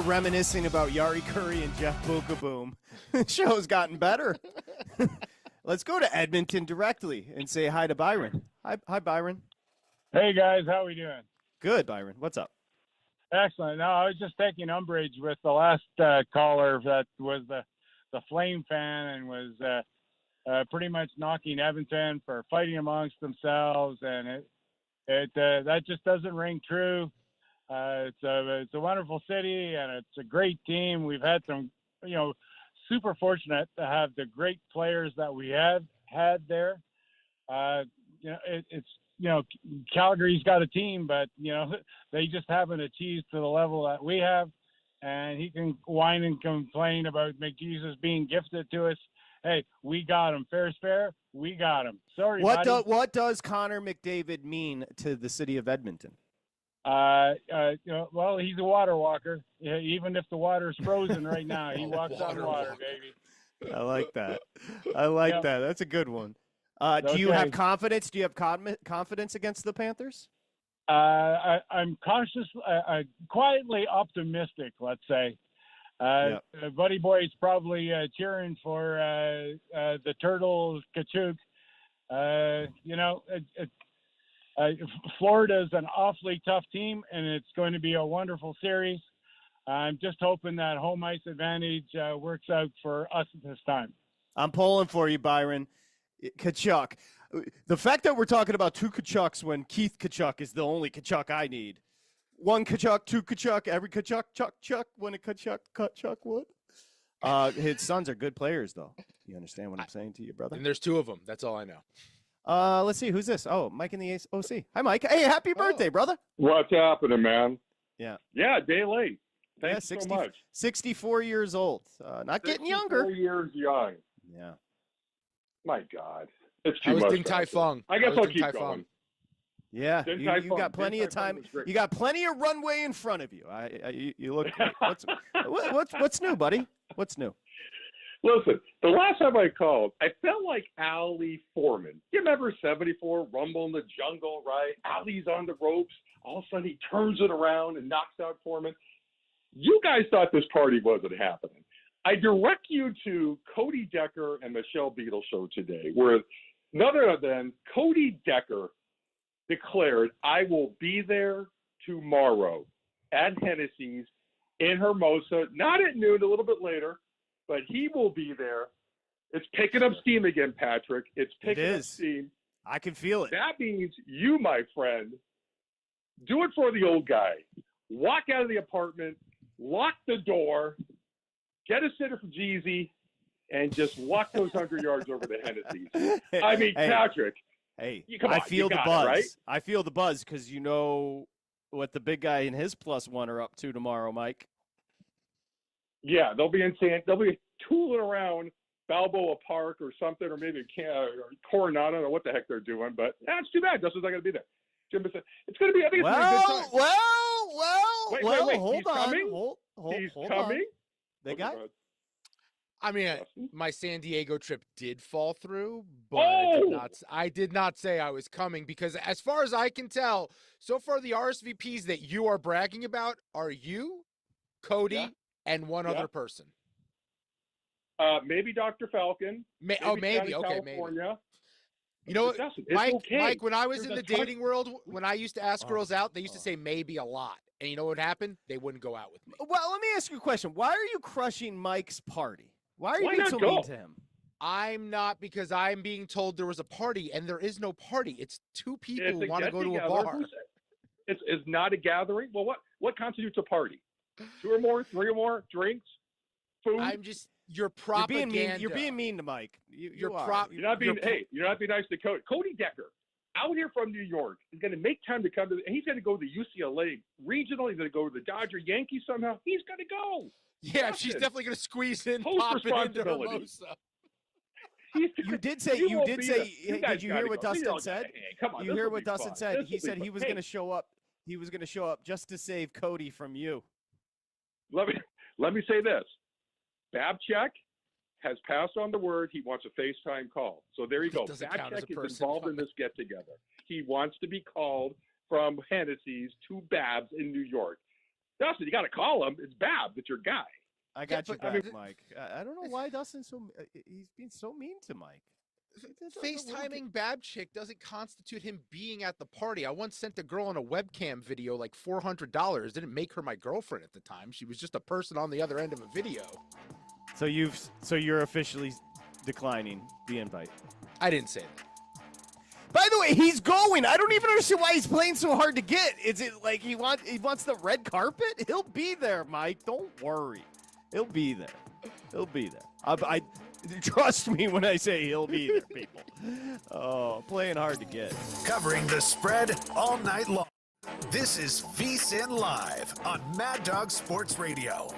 reminiscing about Yari Curry and Jeff Bookaboom. The show's gotten better. Let's go to Edmonton directly and say hi to Byron. Hi, Byron. Hey, guys. How we doing? Good, Byron. What's up? Excellent. No, I was just taking umbrage with the last caller that was the Flame fan and was pretty much knocking Edmonton for fighting amongst themselves, and it that just doesn't ring true. It's a wonderful city and it's a great team. We've had some, super fortunate to have the great players that we have had there. Calgary's got a team, but they just haven't achieved to the level that we have. And he can whine and complain about McJesus being gifted to us. Hey, we got him. Fair's fair. We got him. Sorry, What does Connor McDavid mean to the city of Edmonton? Well, he's a water walker. Even if the water's frozen right now, he walks on water, baby. I like that. That. That's a good one. Do you have confidence? Do you have confidence against the Panthers? I'm quietly optimistic, let's say. Buddy Boy's probably cheering for the Turtles, Kachuk. Florida's an awfully tough team, and it's going to be a wonderful series. I'm just hoping that home ice advantage works out for us at this time. I'm pulling for you, Byron. Kachuk. The fact that we're talking about two Kachucks when Keith Kachuk is the only Kachuk I need. One Kachuk, two Kachuk, every Kachuk, Chuck, when a Kachuk would. His sons are good players, though. You understand what I'm saying to you, brother? And there's two of them. That's all I know. Let's see. Who's this? Oh, Mike in the OC. Hi, Mike. Hey, happy birthday, brother. What's happening, man? Yeah. Yeah, day late. Thanks 60, so much. 64 years old. Not getting younger. 4 years young. Yeah. My God. It's too much. I was Ding Tai Fung. I guess I'll keep going. Yeah, you got plenty of time. You got plenty of runway in front of you. You look great. What's new, buddy? What's new? Listen, the last time I called, I felt like Ali Foreman. You remember 74, Rumble in the Jungle, right? Ali's on the ropes. All of a sudden, he turns it around and knocks out Foreman. You guys thought this party wasn't happening. I direct you to Cody Decker and Michelle Beadle show today, where none other than Cody Decker declared, I will be there tomorrow at Hennessy's in Hermosa, not at noon, a little bit later, but he will be there. It's picking up steam again, Patrick. It's picking up steam. I can feel it. That means you, my friend, do it for the old guy. Walk out of the apartment, lock the door, get a sitter for Jeezy, and just walk those 100 yards over the Hennessy's. I mean, Patrick. Hey, come on, I feel the It, buzz. right? I feel the buzz because you know what the big guy and his +1 are up to tomorrow, Mike. Yeah, they'll be tooling around Balboa Park or something, or maybe Coronado. I don't know what the heck they're doing, but that's too bad. Justin's not going to be there. Jim said it's going to be. I think it's going to be a good time. Wait. Hold He's on. Coming? He's coming. On. They got. I mean, my San Diego trip did fall through, but I did not say I was coming because as far as I can tell, so far the RSVPs that you are bragging about are you, Cody, and one other person. Maybe Dr. Falcon. Maybe. Okay, California. maybe. You know, Mike, when I was in the dating world, when I used to ask girls out, they used to say maybe a lot. And you know what happened? They wouldn't go out with me. Well, let me ask you a question. Why are you crushing Mike's party? Why are you being so mean to him? I'm not, because I'm being told there was a party, and there is no party. It's two people who want to go to a bar. It's not a gathering. Well, what constitutes a party? 2 or more, 3 or more, drinks, food. I'm just you're propaganda. You're being mean to Mike. You're not being. You're not being nice to Cody. Cody Decker, out here from New York, is going to make time to come to. He's going to go to UCLA regional. He's going to go to the Dodger Yankees somehow. He's going to go. Yeah, she's definitely going to squeeze in, pop it into Hermosa. You did say. Did you hear what Dustin said? Come on, you hear what Dustin said? He said he was going to show up. He was going to show up just to save Cody from you. Let me say this. Babchek has passed on the word he wants a FaceTime call. So there you go. Babchek is involved in this get-together. He wants to be called from Hennessy's to Babs in New York. Dustin, you got to call him. It's Bab. It's your guy. I got Yeah, you but, back, Mike. I don't know why Dustin's he's being so mean to Mike. FaceTiming Babchick doesn't constitute him being at the party. I once sent a girl on a webcam video like $400. Didn't make her my girlfriend at the time. She was just a person on the other end of a video. So you're officially declining the invite. I didn't say that. By the way, he's going. I don't even understand why he's playing so hard to get. Is it like he wants the red carpet? He'll be there, Mike. Don't worry. He'll be there. He'll be there. I trust me when I say he'll be there, people. Oh, playing hard to get. Covering the spread all night long. This is VSiN Live on Mad Dog Sports Radio.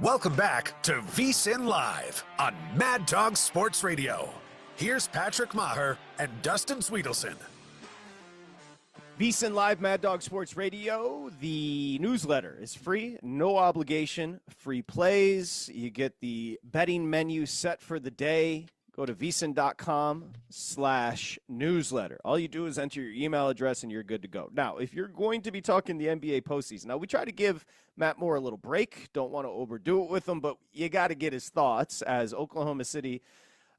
Welcome back to VSiN Live on Mad Dog Sports Radio. Here's Patrick Maher and Dustin Swedelson. VSiN Live, Mad Dog Sports Radio. The newsletter is free, no obligation, free plays. You get the betting menu set for the day. Go to vsin.com/newsletter. All you do is enter your email address and you're good to go. Now, if you're going to be talking the NBA postseason, now we try to give Matt Moore a little break. Don't want to overdo it with him, but you got to get his thoughts as Oklahoma City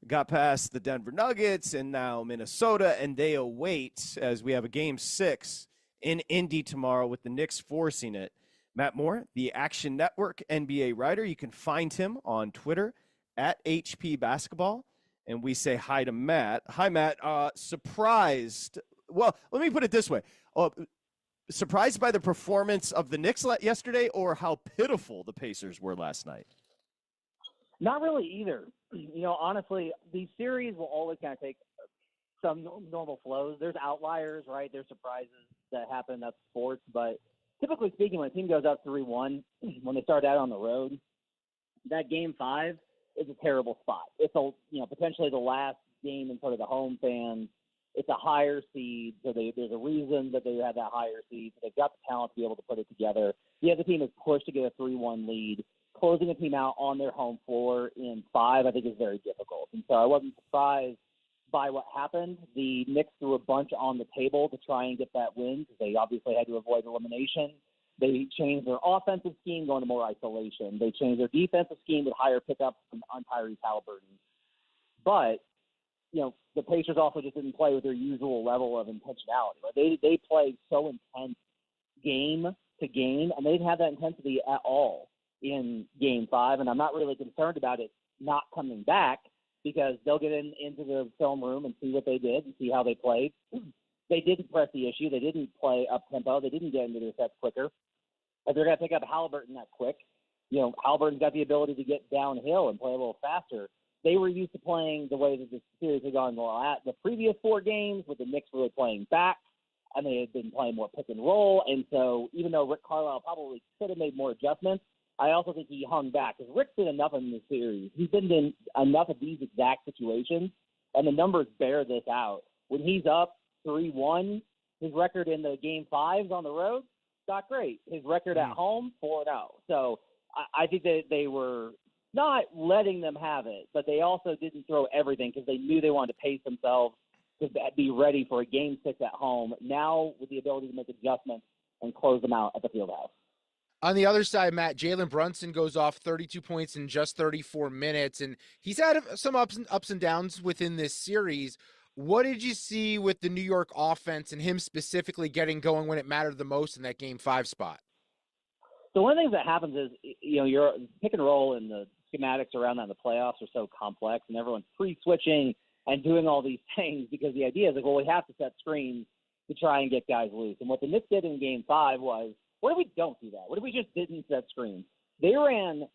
got past the Denver Nuggets and now Minnesota, and they await as we have a Game 6 in Indy tomorrow with the Knicks forcing it. Matt Moore, the Action Network NBA writer. You can find him on Twitter at HP Basketball. And we say hi to Matt. Hi, Matt. Surprised. Well, let me put it this way. Surprised by the performance of the Knicks yesterday or how pitiful the Pacers were last night? Not really either. You know, honestly, these series will always kind of take some normal flows. There's outliers, right? There's surprises that happen. That's sports. But typically speaking, when a team goes up 3-1, when they start out on the road, that Game 5 is a terrible spot. It's potentially the last game in sort of the home fans it's a higher seed, so there's a reason that they had that higher seed. So they've got the talent to be able to put it together. The other team is pushed to get a 3-1 lead. Closing a team out on their home floor in 5, I think, is very difficult. And so I wasn't surprised by what happened. The Knicks threw a bunch on the table to try and get that win because they obviously had to avoid elimination. They changed their offensive scheme, going to more isolation. They changed their defensive scheme with higher pickups on Tyrese Halliburton. But, the Pacers also just didn't play with their usual level of intentionality. Like they played so intense game to game, and they didn't have that intensity at all in Game 5, and I'm not really concerned about it not coming back because they'll get into the film room and see what they did and see how they played. They didn't press the issue. They didn't play up-tempo. They didn't get into their sets quicker. If they're going to pick up Halliburton that quick, Halliburton's got the ability to get downhill and play a little faster. They were used to playing the way that the series had gone at the previous 4 games with the Knicks really playing back, and they had been playing more pick and roll. And so even though Rick Carlisle probably could have made more adjustments, I also think he hung back because Rick did enough in this series. He's been in enough of these exact situations, and the numbers bear this out. When he's up 3-1, his record in the Game 5s on the road, not great. His record at home, 4-0. So I think that they were not letting them have it, but they also didn't throw everything because they knew they wanted to pace themselves to be ready for a Game 6 at home. Now with the ability to make adjustments and close them out at the Fieldhouse. On the other side, Matt, Jalen Brunson goes off 32 points in just 34 minutes, and he's had some ups and downs within this series. What did you see with the New York offense and him specifically getting going when it mattered the most in that Game 5 spot? So one of the things that happens is, your pick and roll and the schematics around that in the playoffs are so complex, and everyone's pre-switching and doing all these things because the idea is like, well, we have to set screens to try and get guys loose. And what the Knicks did in Game 5 was, what if we don't do that? What if we just didn't set screens? They ran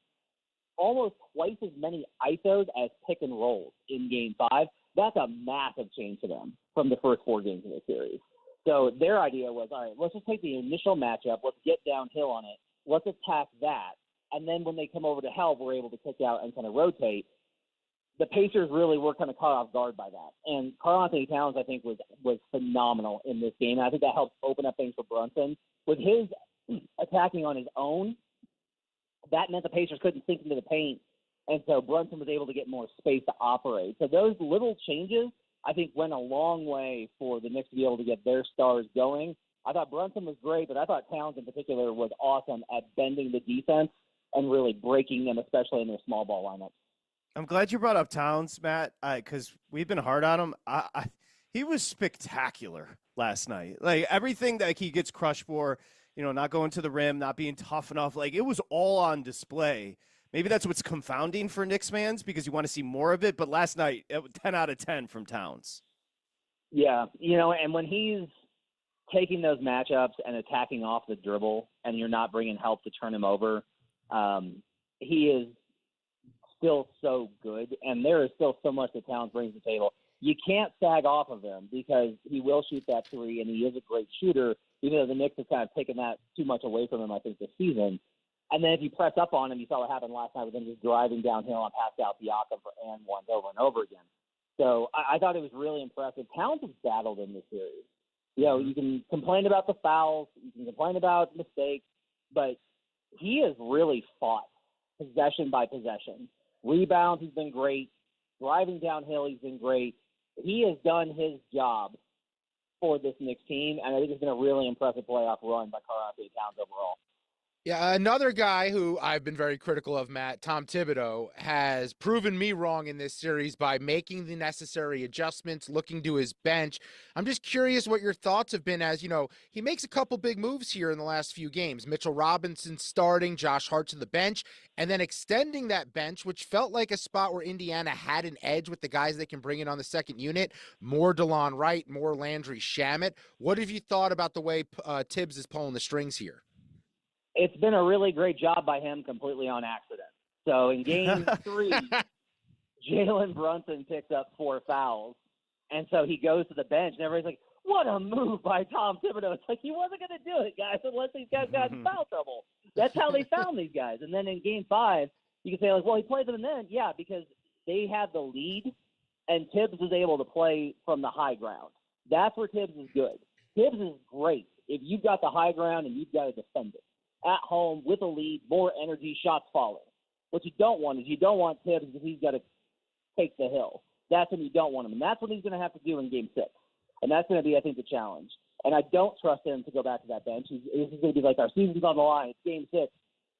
almost twice as many ISOs as pick and rolls in Game 5. That's a massive change to them from the first 4 games of the series. So their idea was, all right, let's just take the initial matchup, let's get downhill on it, let's attack that, and then when they come over to help, we're able to kick out and kind of rotate. The Pacers really were kind of caught off guard by that. And Karl-Anthony Towns, I think, was phenomenal in this game. And I think that helped open up things for Brunson. With his attacking on his own, that meant the Pacers couldn't sink into the paint, and so Brunson was able to get more space to operate. So those little changes, I think, went a long way for the Knicks to be able to get their stars going. I thought Brunson was great, but I thought Towns in particular was awesome at bending the defense and really breaking them, especially in their small ball lineups. I'm glad you brought up Towns, Matt, because we've been hard on him. He was spectacular last night. Like, everything that he gets crushed for, not going to the rim, not being tough enough, like, it was all on display. Maybe that's what's confounding for Knicks fans because you want to see more of it. But last night, 10 out of 10 from Towns. Yeah, and when he's taking those matchups and attacking off the dribble and you're not bringing help to turn him over, he is still so good, and there is still so much that Towns brings to the table. You can't sag off of him because he will shoot that 3, and he is a great shooter, even though the Knicks have kind of taken that too much away from him, I think, this season. And then if you press up on him, you saw what happened last night with him just driving downhill on Pascal Siakam for and ones over and over again. So I thought it was really impressive. Towns has battled in this series. You can complain about the fouls, you can complain about mistakes, but he has really fought possession by possession. Rebounds, he's been great. Driving downhill, he's been great. He has done his job for this Knicks team, and I think it's been a really impressive playoff run by Karl-Anthony Towns overall. Yeah, another guy who I've been very critical of, Matt, Tom Thibodeau, has proven me wrong in this series by making the necessary adjustments, looking to his bench. I'm just curious what your thoughts have been as, he makes a couple big moves here in the last few games. Mitchell Robinson starting, Josh Hart to the bench, and then extending that bench, which felt like a spot where Indiana had an edge with the guys they can bring in on the second unit. More DeLon Wright, more Landry Shamet. What have you thought about the way Tibbs is pulling the strings here? It's been a really great job by him completely on accident. So in Game 3, Jalen Brunson picks up 4 fouls, and so he goes to the bench, and everybody's like, what a move by Tom Thibodeau. It's like, he wasn't going to do it, guys, unless these guys got in foul trouble. That's how they found these guys. And then in Game 5, you can say, like, well, he played them then. Yeah, because they had the lead, and Tibbs was able to play from the high ground. That's where Tibbs is good. Tibbs is great if you've got the high ground and you've got to defend it. At home, with a lead, more energy, shots falling. What you don't want is you don't want Tibbs because he's got to take the hill. That's when you don't want him. And that's what he's going to have to do in Game 6. And that's going to be, I think, the challenge. And I don't trust him to go back to that bench. This is going to be like our season's on the line. It's Game 6.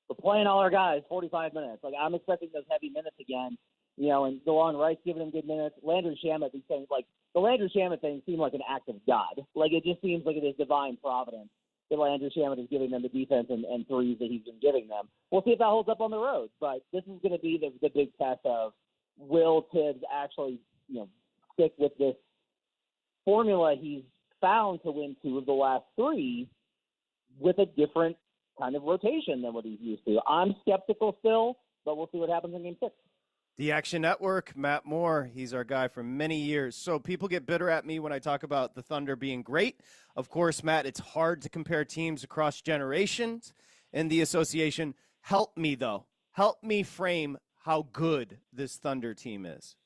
We're playing all our guys 45 minutes. Like, I'm expecting those heavy minutes again, and DeLon Wright giving him good minutes. Landry Shamet, these things, like, the Landry Shamet thing seemed like an act of God. Like, it just seems like it is divine providence that Landry Shamet is giving them the defense and threes that he's been giving them. We'll see if that holds up on the road. But this is going to be the big test of, will Tibbs actually, stick with this formula he's found to win 2 of the last 3 with a different kind of rotation than what he's used to. I'm skeptical still, but we'll see what happens in Game 6. The Action Network, Matt Moore, he's our guy for many years. So people get bitter at me when I talk about the Thunder being great. Of course, Matt, it's hard to compare teams across generations in the association. Help me, though. Help me frame how good this Thunder team is.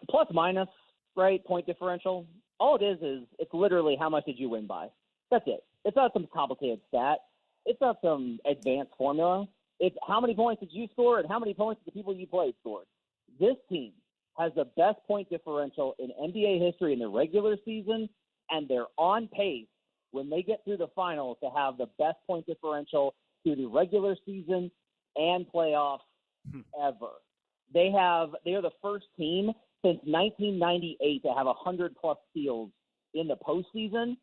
Plus minus, right, point differential. All it is it's literally how much did you win by. That's it. It's not some complicated stat. It's not some advanced formula. It's how many points did you score and how many points did the people you played scored. This team has the best point differential in NBA history in the regular season, and they're on pace when they get through the finals to have the best point differential through the regular season and playoffs ever. They are the first team since 1998 to have 100-plus steals in the postseason,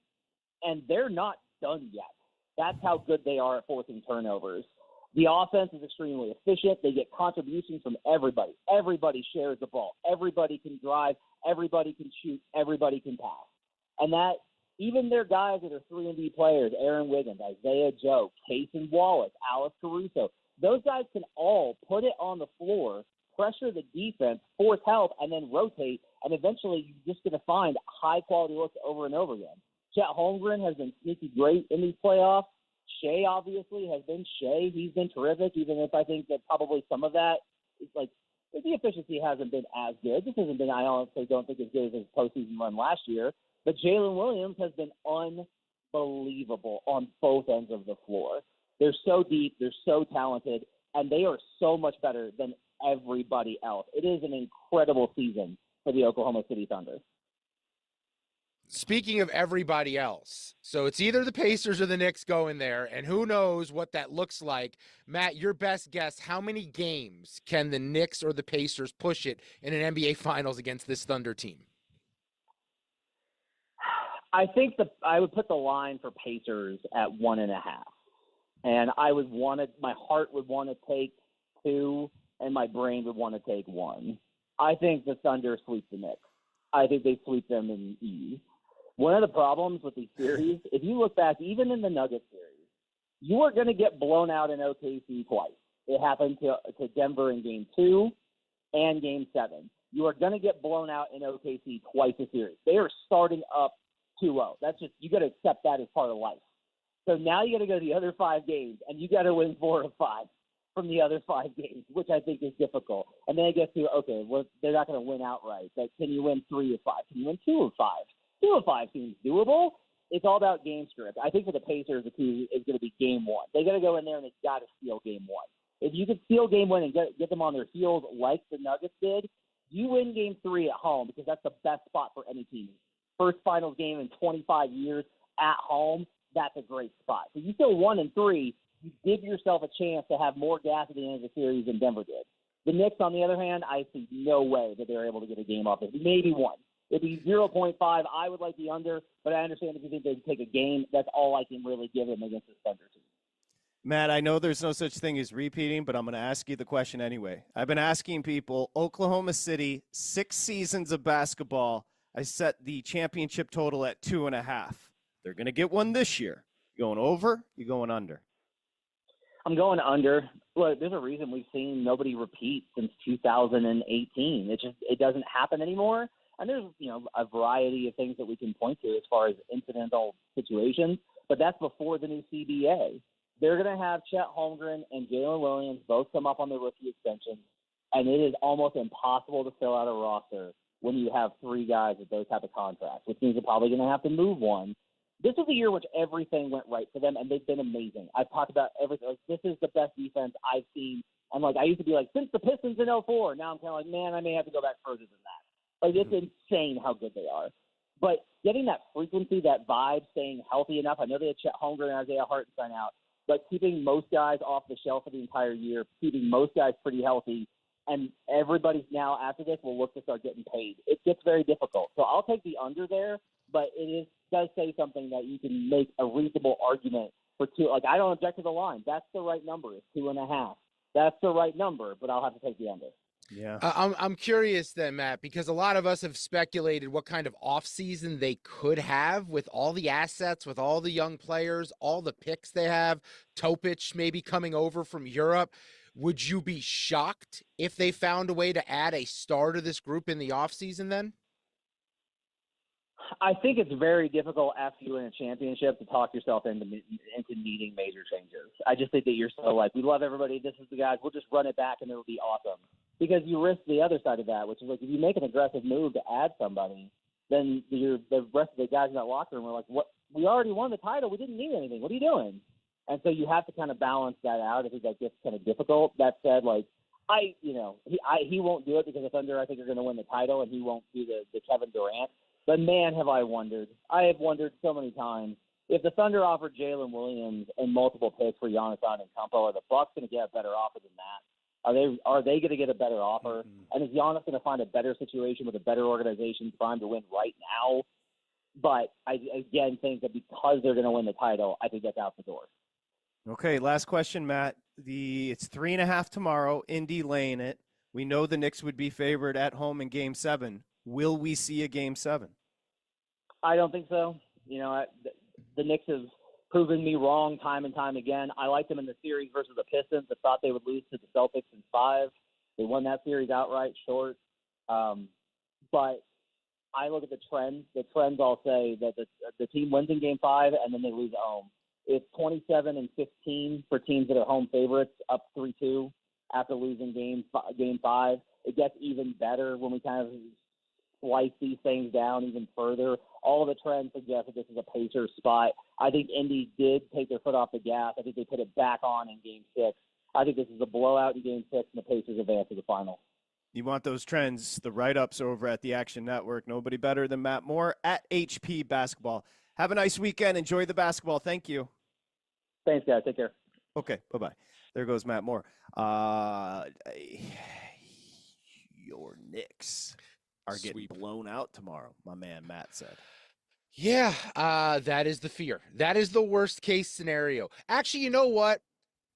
and they're not done yet. That's how good they are at forcing turnovers. The offense is extremely efficient. They get contributions from everybody. Everybody shares the ball. Everybody can drive. Everybody can shoot. Everybody can pass. And that even their guys that are 3-and-D players, Aaron Wiggins, Isaiah Joe, Cason Wallace, Alex Caruso, those guys can all put it on the floor, pressure the defense, force help, and then rotate, and eventually you're just going to find high-quality looks over and over again. Chet Holmgren has been sneaky great in these playoffs. Shea obviously has been Shea. He's been terrific, even if I think that probably some of that is like the efficiency hasn't been as good. This hasn't been, I honestly don't think, as good as his postseason run last year. But Jalen Williams has been unbelievable on both ends of the floor. They're so deep, they're so talented, and they are so much better than everybody else. It is an incredible season for the Oklahoma City Thunder. Speaking of everybody else, so it's either the Pacers or the Knicks going there, and who knows what that looks like. Matt, your best guess, how many games can the Knicks or the Pacers push it in an NBA Finals against this Thunder team? I think I would put the line for Pacers at 1.5. And my heart would want to take 2, and my brain would want to take 1. I think the Thunder sweep the Knicks. I think they sweep them in ease. One of the problems with these series, if you look back, even in the Nuggets series, you are going to get blown out in OKC twice. It happened to Denver in Game 2 and Game 7. You are going to get blown out in OKC twice a series. They are starting up 2-0. That's just, you got to accept that as part of life. So now you got to go to the other 5 games, and you got to win 4 of 5 from the other 5 games, which I think is difficult. And then it gets to, okay, well, they're not going to win outright. But can you win 3 of 5? Can you win 2 of 5? 2 of 5 seems doable. It's all about game script. I think for the Pacers, the key is going to be Game 1. They got to go in there and they got to steal Game 1. If you could steal Game 1 and get them on their heels like the Nuggets did, you win Game 3 at home because that's the best spot for any team. First finals game in 25 years at home, that's a great spot. So you still 1 and 3, you give yourself a chance to have more gas at the end of the series than Denver did. The Knicks, on the other hand, I see no way that they're able to get a game off it. Maybe 1. It'd be 0.5. I would like the under, but I understand if you think they'd take a game, that's all I can really give them against the Thunder team. Matt, I know there's no such thing as repeating, but I'm going to ask you the question anyway. I've been asking people, Oklahoma City, 6 seasons of basketball, I set the championship total at 2.5. They're going to get one this year. You going over? You going under? I'm going under. Look, there's a reason we've seen nobody repeat since 2018. It doesn't happen anymore. And there's, a variety of things that we can point to as far as incidental situations, but that's before the new CBA. They're going to have Chet Holmgren and Jalen Williams both come up on the rookie extension, and it is almost impossible to fill out a roster when you have three guys with those type of contracts, which means they're probably going to have to move one. This is a year which everything went right for them, and they've been amazing. I've talked about everything. Like, this is the best defense I've seen. And, like, I used to be like, since the Pistons in 04. Now I'm kind of like, man, I may have to go back further than that. Like, it's insane how good they are. But getting that frequency, that vibe, staying healthy enough. I know they had Chet Holmgren and Isaiah Hartenstein out, but keeping most guys off the shelf for the entire year, keeping most guys pretty healthy, and everybody's now after this will look to start getting paid. It gets very difficult. So I'll take the under there, but does say something that you can make a reasonable argument for two. Like, I don't object to the line. That's the right number. It's 2.5. That's the right number, but I'll have to take the under. Yeah. I'm curious then, Matt, because a lot of us have speculated what kind of offseason they could have with all the assets, with all the young players, all the picks they have, Topic maybe coming over from Europe. Would you be shocked if they found a way to add a star to this group in the offseason then? I think it's very difficult after you win a championship to talk yourself into needing major changes. I just think that you're so like, we love everybody. This is the guys. We'll just run it back and it'll be awesome. Because you risk the other side of that, which is like if you make an aggressive move to add somebody, then the rest of the guys in that locker room are like, "What? We already won the title. We didn't need anything. What are you doing?" And so you have to kind of balance that out. I think that gets kind of difficult. That said, like he won't do it because the Thunder, I think, are going to win the title, and he won't do the Kevin Durant. But man, have I wondered. I have wondered so many times if the Thunder offered Jalen Williams and multiple picks for Giannis Antetokounmpo, are the Bucks going to get a better offer than that? Are they going to get a better offer? Mm-hmm. And is Giannis going to find a better situation with a better organization trying to win right now? But I again think that because they're going to win the title, I think that's out the door. Okay, last question, Matt. It's 3.5 tomorrow. Indy laying it. We know the Knicks would be favored at home in Game 7. Will we see a Game 7? I don't think so. The Knicks have proven me wrong time and time again. I liked them in the series versus the Pistons. I thought they would lose to the Celtics in 5. They won that series outright, short. But I look at the trends. The trends all say that the team wins in Game 5 and then they lose at home. It's 27-15 for teams that are home favorites, up 3-2 after losing Game 5. It gets even better when we kind of slice these things down even further. All the trends suggest that this is a Pacers spot. I think Indy did take their foot off the gas. I think they put it back on in Game 6. I think this is a blowout in Game 6, and the Pacers advance to the final. You want those trends, the write-ups over at the Action Network. Nobody better than Matt Moore at HP Basketball. Have a nice weekend. Enjoy the basketball. Thank you. Thanks, guys. Take care. Okay, bye-bye. There goes Matt Moore. Your Knicks are getting blown out tomorrow, my man Matt said. Yeah, that is the fear. That is the worst-case scenario. Actually, you know what?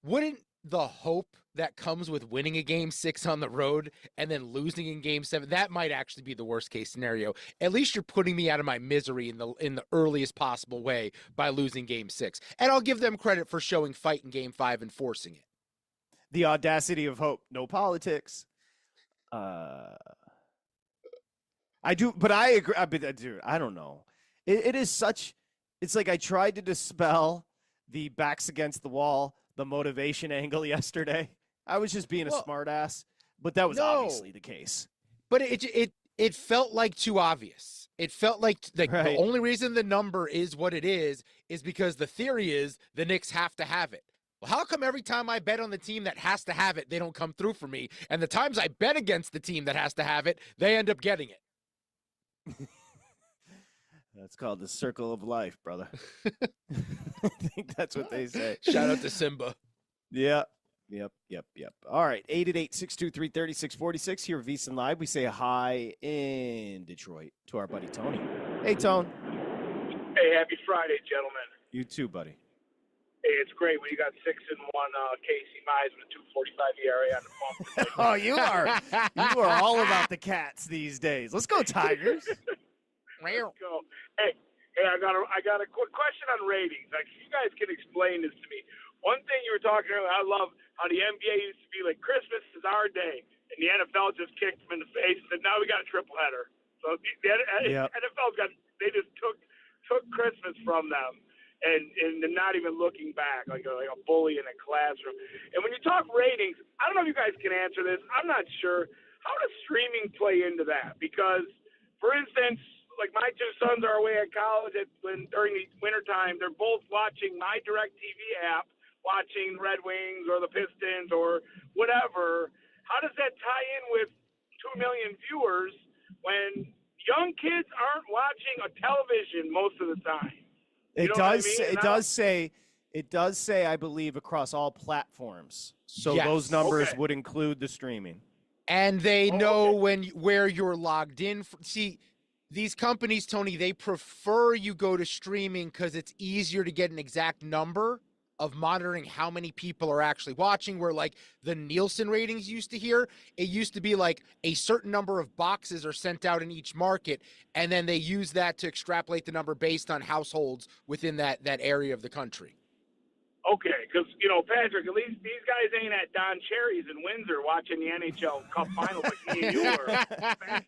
Wouldn't the hope that comes with winning a Game 6 on the road and then losing in Game 7, that might actually be the worst-case scenario. At least you're putting me out of my misery in the earliest possible way by losing Game 6. And I'll give them credit for showing fight in Game 5 and forcing it. The audacity of hope. No politics. I do, but I agree. Dude, I don't know. It is such. It's like I tried to dispel the backs against the wall, the motivation angle yesterday. I was just being a smartass, but that was obviously the case. But it felt like too obvious. It felt like right. The only reason the number is what it is because the theory is the Knicks have to have it. Well, how come every time I bet on the team that has to have it, they don't come through for me? And the times I bet against the team that has to have it, they end up getting it. That's called the circle of life, brother. I think that's what they say. Shout out to Simba. Yep. All right, 888-623-3646 here at VSiN Live. We say hi in Detroit to our buddy Tony. Hey, Tone. Hey, happy Friday, gentlemen. You too, buddy. Hey, it's great when you got 6-1 Casey Mize with a 2.45 ERA on the pump. Oh, you are all about the Cats these days. Let's go, Tigers. Let's go. Hey, I got a quick question on ratings. Like, you guys can explain this to me. One thing you were talking earlier, I love how the NBA used to be like, Christmas is our day, and the NFL just kicked them in the face and said, now we got a triple header. So the NFL's they just took Christmas from them. And they're not even looking back, like a bully in a classroom. And when you talk ratings, I don't know if you guys can answer this. I'm not sure. how does streaming play into that? Because, for instance, like my two sons are away at college during the wintertime. They're both watching my DirecTV app, watching Red Wings or the Pistons or whatever. How does that tie in with 2 million viewers when young kids aren't watching a television most of the time? It does say, I believe, across all platforms. So Yes. those numbers would include the streaming. And they know where you're logged in. See, these companies, Tony, they prefer you go to streaming because it's easier to get an exact number of monitoring how many people are actually watching, where like the Nielsen ratings used to hear, it used to be like a certain number of boxes are sent out in each market, and then they use that to extrapolate the number based on households within that area of the country. Okay, because, Patrick, at least these guys ain't at Don Cherry's in Windsor watching the NHL Cup Finals like me and you were. Back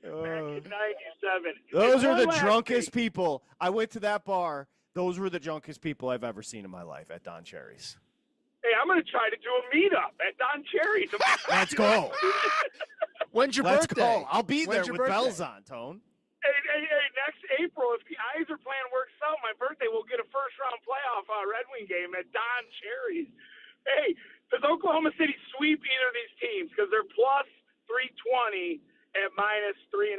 in 97. Those are the drunkest people. I went to that bar. Those were the drunkest people I've ever seen in my life at Don Cherry's. Hey, I'm going to try to do a meetup at Don Cherry's. Let's go. When's your Let's birthday? Go. I'll be there with birthday? bells on, Tone. Hey, next April, if the Iser plan works out, my birthday, we'll get a first-round playoff Red Wing game at Don Cherry's. Hey, does Oklahoma City sweep either of these teams? Because they're plus 320 at minus 3.5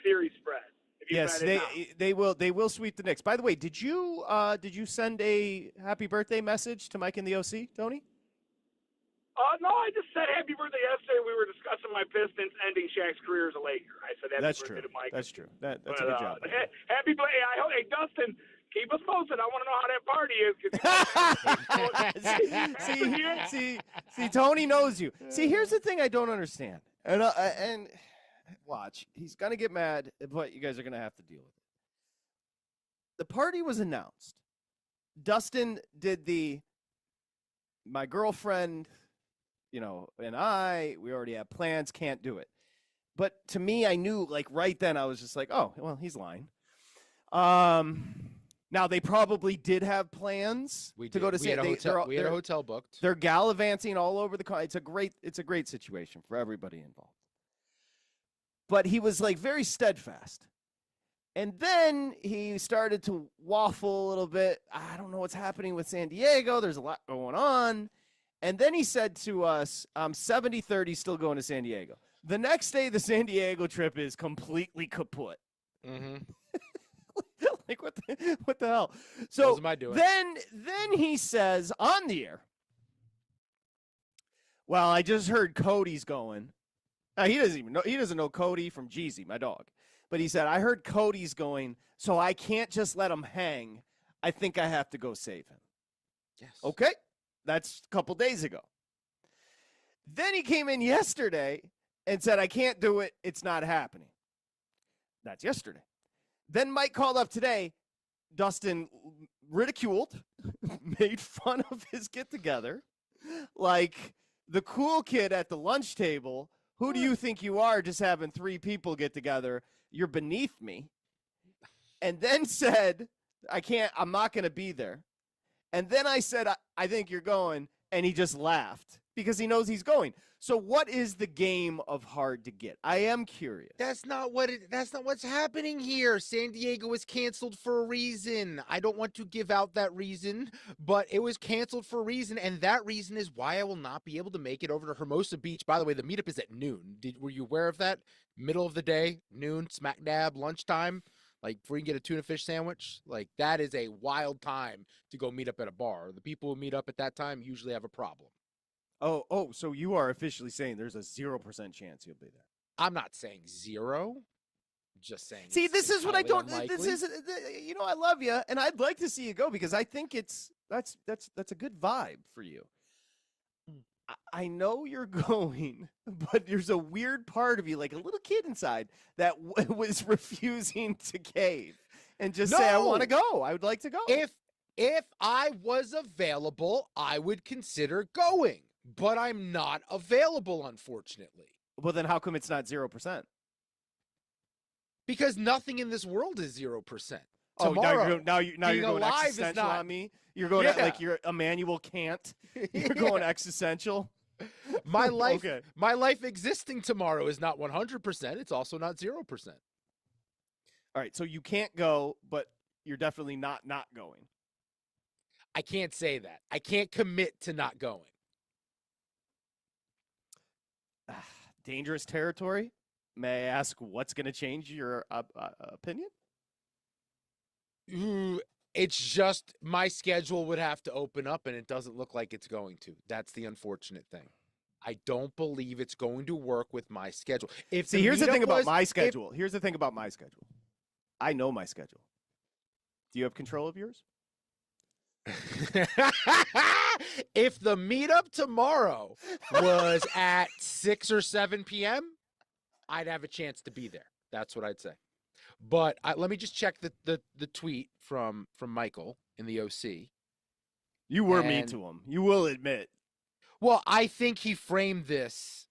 series spread. Yes, they will sweep the Knicks. By the way, did you send a happy birthday message to Mike and the OC, Tony? No, I just said happy birthday yesterday. We were discussing my Pistons ending Shaq's career as a Laker. I said happy birthday to Mike. That's true. That's a good job. Happy birthday. Hey, Dustin, keep us posted. I want to know how that party is. See, Tony knows you. See, here's the thing I don't understand. And watch, he's going to get mad, but you guys are going to have to deal with it. The party was announced. Dustin did my girlfriend, and we already have plans, can't do it. But to me, I knew, like, right then, I was just like, oh, well, he's lying. Now, they probably did have plans to go to San Diego. We had a hotel booked. They're gallivanting all over the country. It's a great situation for everybody involved. But he was, like, very steadfast. And then he started to waffle a little bit. I don't know what's happening with San Diego. There's a lot going on. And then he said to us, I'm 70-30 still going to San Diego. The next day, the San Diego trip is completely kaput. Mm-hmm. Like, what the hell? So what am I doing? Then he says on the air, well, I just heard Cody's going. He doesn't even know. He doesn't know Cody from Jeezy, my dog. But he said, I heard Cody's going, so I can't just let him hang. I think I have to go save him. Yes. Okay. That's a couple days ago. Then he came in yesterday and said, I can't do it. It's not happening. That's yesterday. Then Mike called up today. Dustin ridiculed, made fun of his get-together. Like the cool kid at the lunch table. Who do you think you are just having 3 people get together? You're beneath me. And then said, I'm not going to be there. And then I said, I think you're going. And he just laughed because he knows he's going. So what is the game of hard to get? I am curious. That's not what's happening here. San Diego was canceled for a reason. I don't want to give out that reason, but it was canceled for a reason, and that reason is why I will not be able to make it over to Hermosa Beach. By the way, the meetup is at noon. Were you aware of that? Middle of the day, noon, smack dab, lunchtime, like where you can get a tuna fish sandwich. Like that is a wild time to go meet up at a bar. The people who meet up at that time usually have a problem. Oh, so you are officially saying there's a 0% chance you'll be there. I'm not saying 0. Just saying. See, this is what I don't. Unlikely. This is, I love you, and I'd like to see you go because I think that's a good vibe for you. I know you're going, but there's a weird part of you, like a little kid inside, that was refusing to cave and just say, "I want to go. I would like to go." If I was available, I would consider going. But I'm not available, unfortunately. Well, then how come it's not 0%? Because nothing in this world is 0%. Oh, Tomorrow, now you're going existential on me? You're going like you're Immanuel Kant. You're going existential? My life, Okay. my life existing tomorrow is not 100%. It's also not 0%. All right, so you can't go, but you're definitely not going. I can't say that. I can't commit to not going. Dangerous territory. May I ask what's going to change your opinion? Ooh, it's just my schedule would have to open up, and it doesn't look like it's going to. That's the unfortunate thing. I don't believe it's going to work with my schedule. Here's the thing about my schedule. Here's the thing about my schedule. I know my schedule. Do you have control of yours? If the meetup tomorrow was at 6 or 7 p.m., I'd have a chance to be there. That's what I'd say. But let me just check the tweet from Michael in the OC. You were mean to him. You will admit. Well, I think he framed this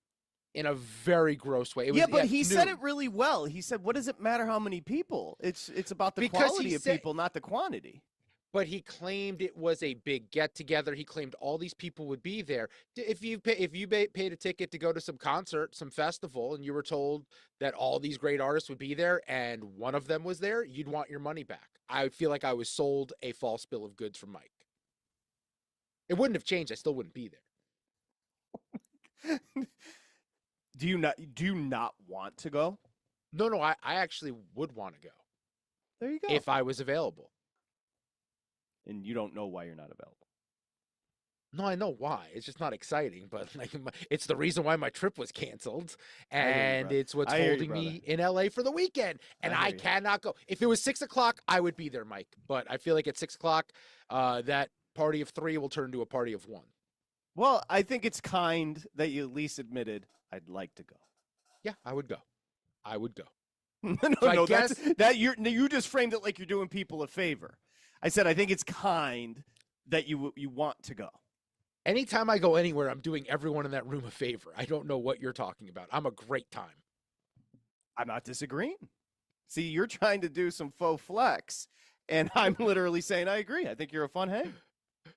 in a very gross way. But he said it really well. He said, "What does it matter how many people? It's about the quality of people, not the quantity." But he claimed it was a big get-together. He claimed all these people would be there. If you paid a ticket to go to some concert, some festival, and you were told that all these great artists would be there and one of them was there, you'd want your money back. I feel like I was sold a false bill of goods from Mike. It wouldn't have changed. I still wouldn't be there. Do you not want to go? No, I actually would want to go. There you go. If I was available. And you don't know why you're not available. No, I know why. It's just not exciting, but like it's the reason why my trip was canceled, and it's what's holding me in LA for the weekend. And I cannot go. If it was 6 o'clock, I would be there, Mike. But I feel like at 6 o'clock, that party of 3 will turn into a party of 1. Well, I think it's kind that you at least admitted I'd like to go. Yeah, I would go. I would go. No, you just framed it like you're doing people a favor. I said I think it's kind that you want to go. Anytime I go anywhere, I'm doing everyone in that room a favor. I don't know what you're talking about. I'm a great time. I'm not disagreeing. See, you're trying to do some faux flex, and I'm literally saying I agree. I think you're a fun hang.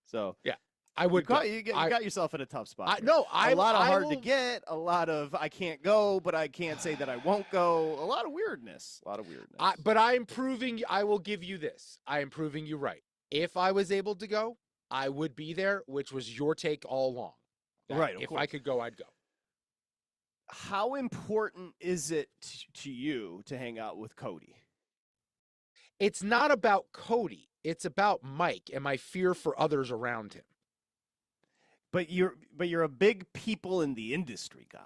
So yeah, I would. You got yourself in a tough spot. A lot of hard to get. A lot of I can't go, but I can't say that I won't go. A lot of weirdness. But I'm proving. I will give you this. I am proving you right. If I was able to go, I would be there, which was your take all along. Right. If I could go, I'd go. How important is it to you to hang out with Cody? It's not about Cody. It's about Mike and my fear for others around him. But you're a big people in the industry guy.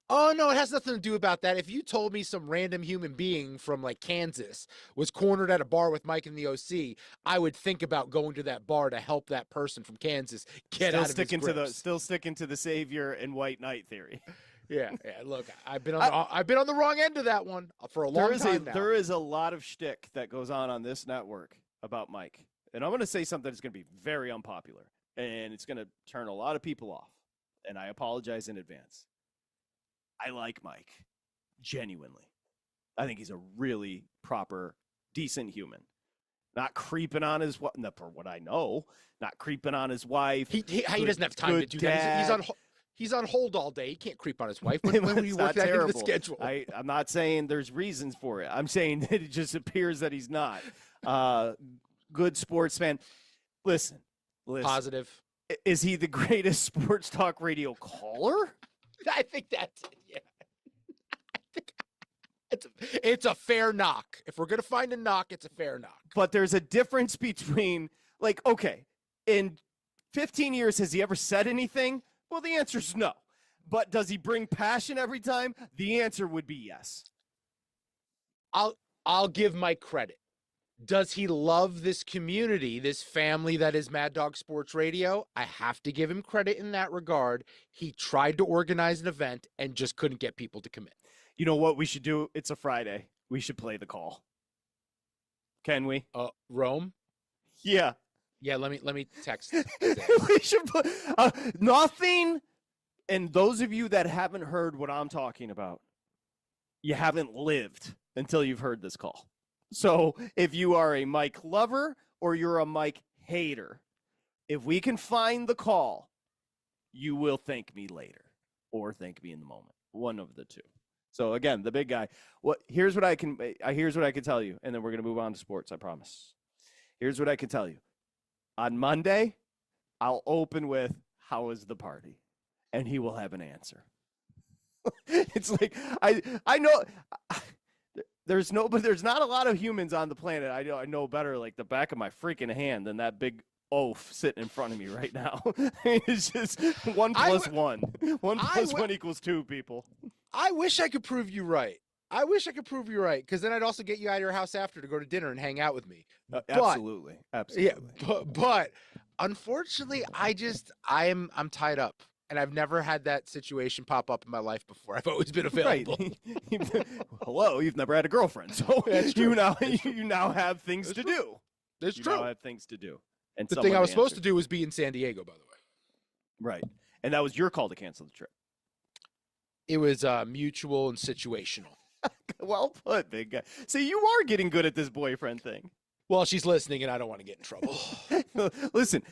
Oh, no, it has nothing to do about that. If you told me some random human being from like Kansas was cornered at a bar with Mike and the OC, I would think about going to that bar to help that person from Kansas get out of his grips. Still sticking to the savior and white knight theory. Yeah. Look, I've been on the wrong end of that one for a long time now. There is a lot of shtick that goes on this network about Mike, and I'm going to say something that's going to be very unpopular, and it's going to turn a lot of people off. And I apologize in advance. I like Mike, genuinely. I think he's a really proper, decent human. Not creeping on his wife, for what I know. Not creeping on his wife. He doesn't have time to do that. He's on hold all day. He can't creep on his wife. When will you work that into the schedule? I'm not saying there's reasons for it. I'm saying that it just appears that he's not. Good sportsman. Listen. Positive. Is he the greatest sports talk radio caller? I think that's it, yeah. I think it's a fair knock. If we're going to find a knock, it's a fair knock. But there's a difference between, okay, in 15 years, has he ever said anything? Well, the answer is no. But does he bring passion every time? The answer would be yes. I'll give Mike credit. Does he love this community, this family that is Mad Dog Sports Radio? I have to give him credit in that regard. He tried to organize an event and just couldn't get people to commit. You know what we should do? It's a Friday. We should play the call. Can we? Rome? Yeah. Yeah, let me text. We should put nothing. And those of you that haven't heard what I'm talking about, you haven't lived until you've heard this call. So if you are a Mike lover or you're a Mike hater, if we can find the call you will thank me later or thank me in the moment. One of the two. So again, the big guy. Here's what I can tell you, and then we're gonna move on to sports. I promise. Here's what I can tell you. On Monday, I'll open with, "How was the party?" And he will have an answer. It's like I know there's not a lot of humans on the planet I know better like the back of my freaking hand than that big oaf sitting in front of me right now. It's just 1 + 1. 1 + 1 equals 2, people. I wish I could prove you right. Because then I'd also get you out of your house after to go to dinner and hang out with me. Absolutely. Yeah, but unfortunately, I'm tied up. And I've never had that situation pop up in my life before. I've always been available. Right. Hello, you've never had a girlfriend, so you now have things to do. That's true. true. You now have things to do. And the thing I was supposed to do was be in San Diego, by the way. Right. And that was your call to cancel the trip. It was mutual and situational. Well put, big guy. See, you are getting good at this boyfriend thing. Well, she's listening, and I don't want to get in trouble. Listen.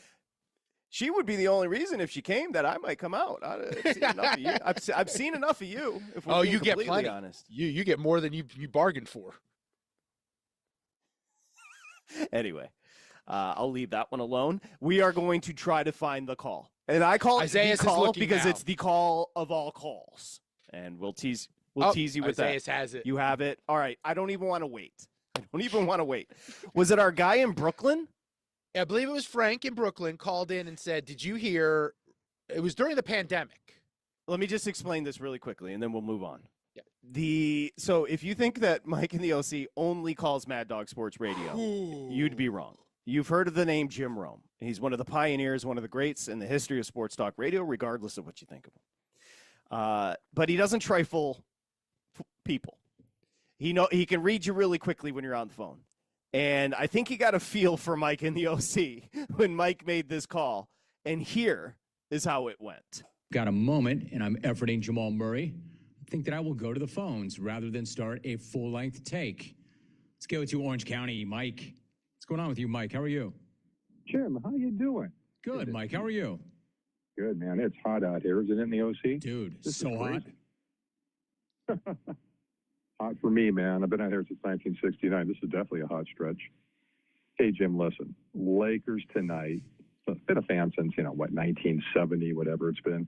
She would be the only reason if she came that I might come out. I've seen enough of you. I've seen enough of you. If we're being you get completely plenty. Honest. You get more than you bargained for. Anyway, I'll leave that one alone. We are going to try to find the call, and I call it the call because it's the call of all calls. And we'll tease you with Isaias that. has it. You have it. All right. I don't even want to wait. Was it our guy in Brooklyn? I believe it was Frank in Brooklyn called in and said, "Did you hear?" It was during the pandemic. Let me just explain this really quickly, and then we'll move on. Yeah. So if you think that Mike in the OC only calls Mad Dog Sports Radio, you'd be wrong. You've heard of the name Jim Rome. He's one of the pioneers, one of the greats in the history of sports talk radio, regardless of what you think of him. But he doesn't trifle people. He can read you really quickly when you're on the phone. And I think he got a feel for Mike in the OC when Mike made this call. And here is how it went. Got a moment, and I'm efforting Jamal Murray. I think that I will go to the phones rather than start a full-length take. Let's go to Orange County. Mike. What's going on with you, Mike? How are you? Jim, how you doing? Good, Mike. How are you? Good, man. It's hot out here. Is it in the OC? Dude, so hot. Hot for me, man. I've been out here since 1969. This is definitely a hot stretch. Hey, Jim, listen. Lakers tonight. I've been a fan since, 1970, whatever it's been.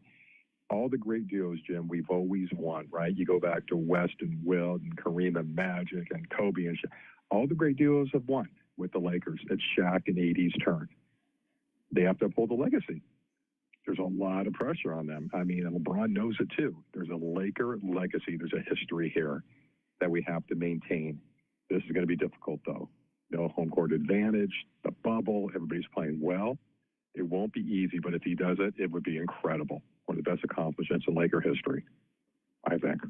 All the great duos, Jim, we've always won, right? You go back to West and Wilt and Kareem and Magic and Kobe and all the great duos have won with the Lakers. It's Shaq and AD's turn. They have to uphold the legacy. There's a lot of pressure on them. I mean, and LeBron knows it too. There's a Laker legacy. There's a history here that we have to maintain. This is going to be difficult, though. No home court advantage, the bubble, everybody's playing well. It won't be easy, but if he does it, it would be incredible. One of the best accomplishments in Laker history, I think.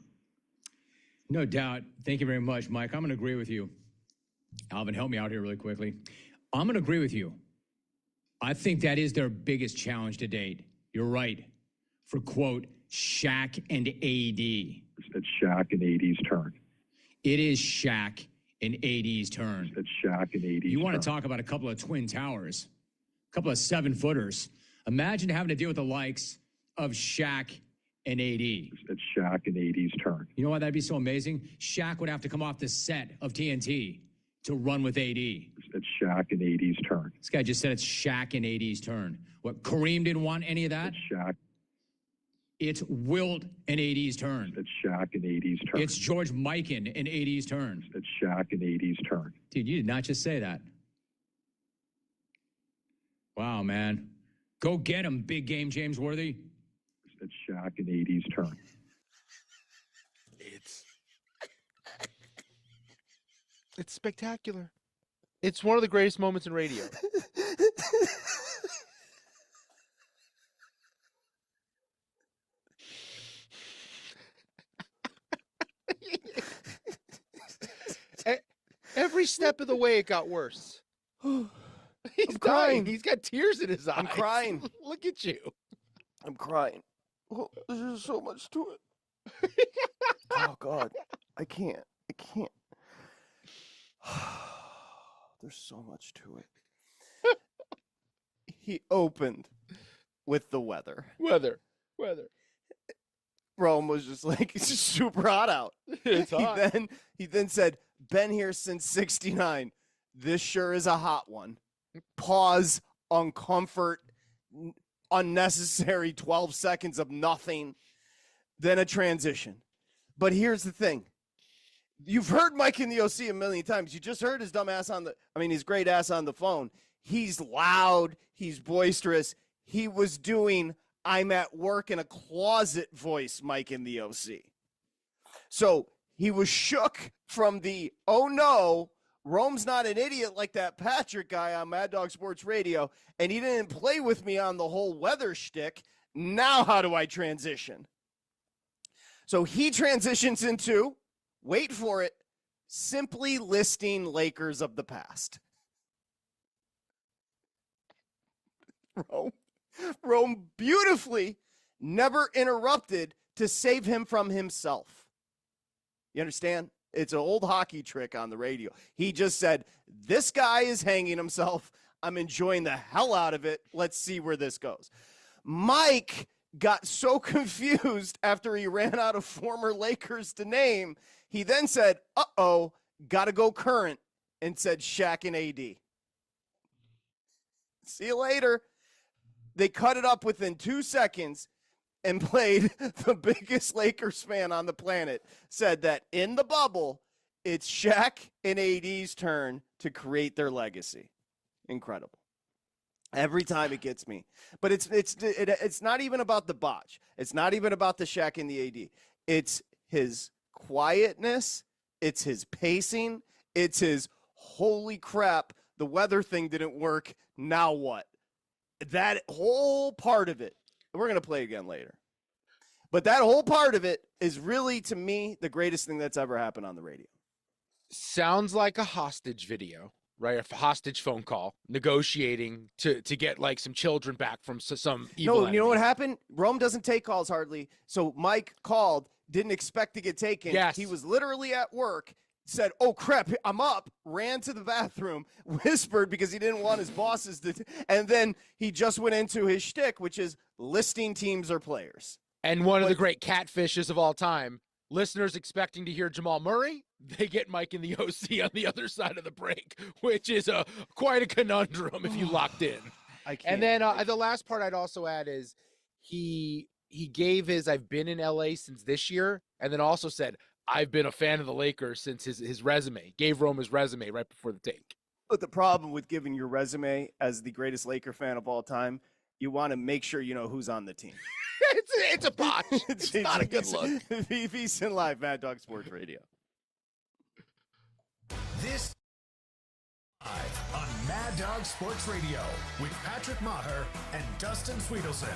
No doubt. Thank you very much, Mike. I'm going to agree with you. Alvin, help me out here really quickly. I'm going to agree with you. I think that is their biggest challenge to date. You're right. For, quote, Shaq and AD. It's Shaq and AD's turn. It is Shaq and AD's turn. It's Shaq and AD's turn. You want to talk about a couple of twin towers, a couple of 7-footers. Imagine having to deal with the likes of Shaq and AD. It's Shaq and AD's turn. You know why that'd be so amazing? Shaq would have to come off the set of TNT to run with AD. It's Shaq and AD's turn. This guy just said it's Shaq and AD's turn. What, Kareem didn't want any of that? It's Shaq. It's Wilt and AD's turn. It's Shaq and AD's turn. It's George Mikan and AD's turn. It's Shaq and AD's turn. Dude, you did not just say that. Wow, man. Go get him, big game James Worthy. It's Shaq and AD's turn. It's spectacular. It's one of the greatest moments in radio. Every step of the way, it got worse. He's dying. He's got tears in his eyes. I'm crying. Look at you. I'm crying. Oh, there's so much to it. Oh, God. I can't. There's so much to it. He opened with the weather. Weather. Rome was just like, it's just super hot out. It's hot. He then said, been here since 69. This sure is a hot one. Pause, uncomfort, unnecessary 12 seconds of nothing, then a transition. But here's the thing. You've heard Mike in the OC a million times. You just heard his his great ass on the phone. He's loud. He's boisterous. He was doing I'm at work in a closet voice, Mike in the OC. So he was shook from the, oh no, Rome's not an idiot like that Patrick guy on Mad Dog Sports Radio, and he didn't play with me on the whole weather shtick. Now how do I transition? So he transitions into, wait for it, simply listing Lakers of the past. Rome beautifully never interrupted to save him from himself. You understand? It's an old hockey trick on the radio. He just said, this guy is hanging himself. I'm enjoying the hell out of it. Let's see where this goes. Mike got so confused after he ran out of former Lakers to name. He then said, uh-oh, got to go current, and said Shaq and AD. See you later. They cut it up within 2 seconds and played the biggest Lakers fan on the planet, said that in the bubble, it's Shaq and AD's turn to create their legacy. Incredible. Every time it gets me. But it's not even about the botch. It's not even about the Shaq and the AD. It's his quietness. It's his pacing. It's his, holy crap, the weather thing didn't work. Now what? That whole part of it, we're going to play again later. But that whole part of it is really, to me, the greatest thing that's ever happened on the radio. Sounds like a hostage video, right? A hostage phone call, negotiating to get like some children back from some evil enemy. You know what happened? Rome doesn't take calls hardly. So Mike called, didn't expect to get taken. Yes. He was literally at work. Said, oh, crap, I'm up, ran to the bathroom, whispered because he didn't want his bosses to, and then he just went into his shtick, which is listing teams or players. And one of the great catfishes of all time, listeners expecting to hear Jamal Murray, they get Mike in the OC on the other side of the break, which is quite a conundrum if you locked in. I can't. And then the last part I'd also add is he gave his I've been in LA since this year, and then also said, I've been a fan of the Lakers since his resume. Gave Rome his resume right before the take. But the problem with giving your resume as the greatest Laker fan of all time, you want to make sure you know who's on the team. It's a botch. It's not a good look. VSiN Live, Mad Dog Sports Radio. This live on Mad Dog Sports Radio with Patrick Meagher and Dustin Swedelson.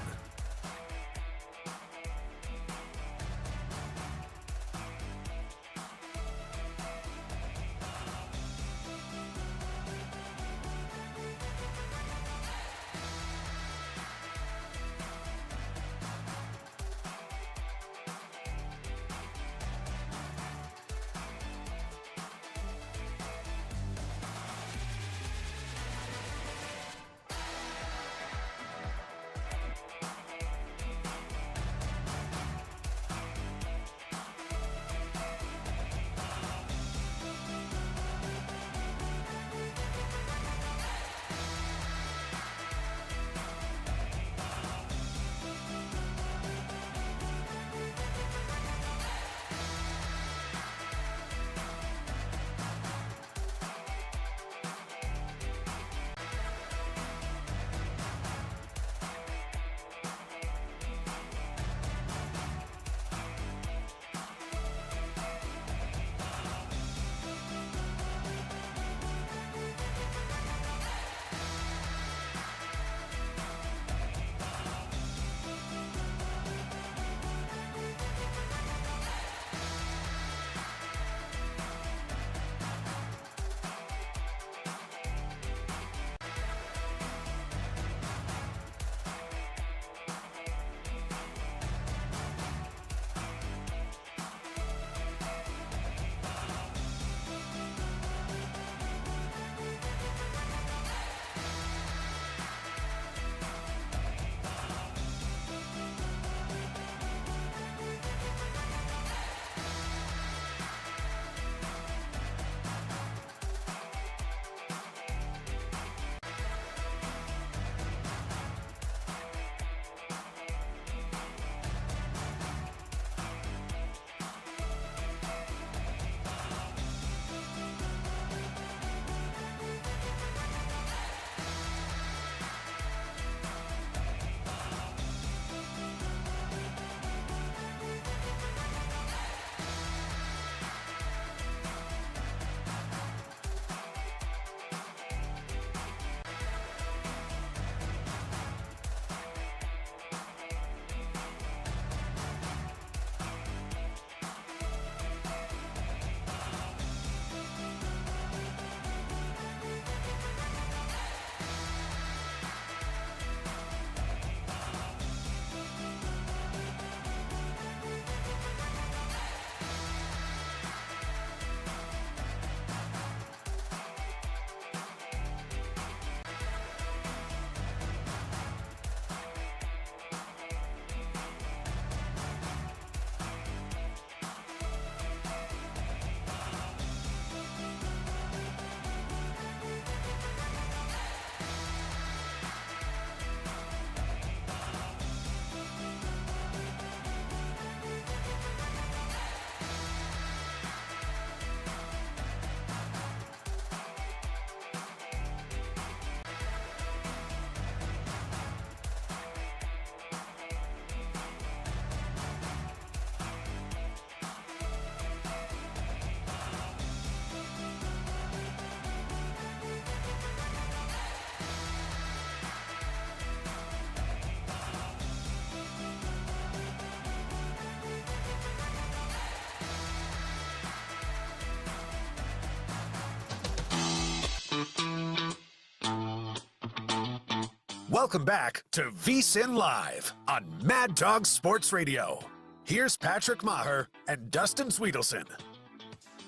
Welcome back to VSiN Live on Mad Dog Sports Radio. Here's Patrick Maher and Dustin Swedelson.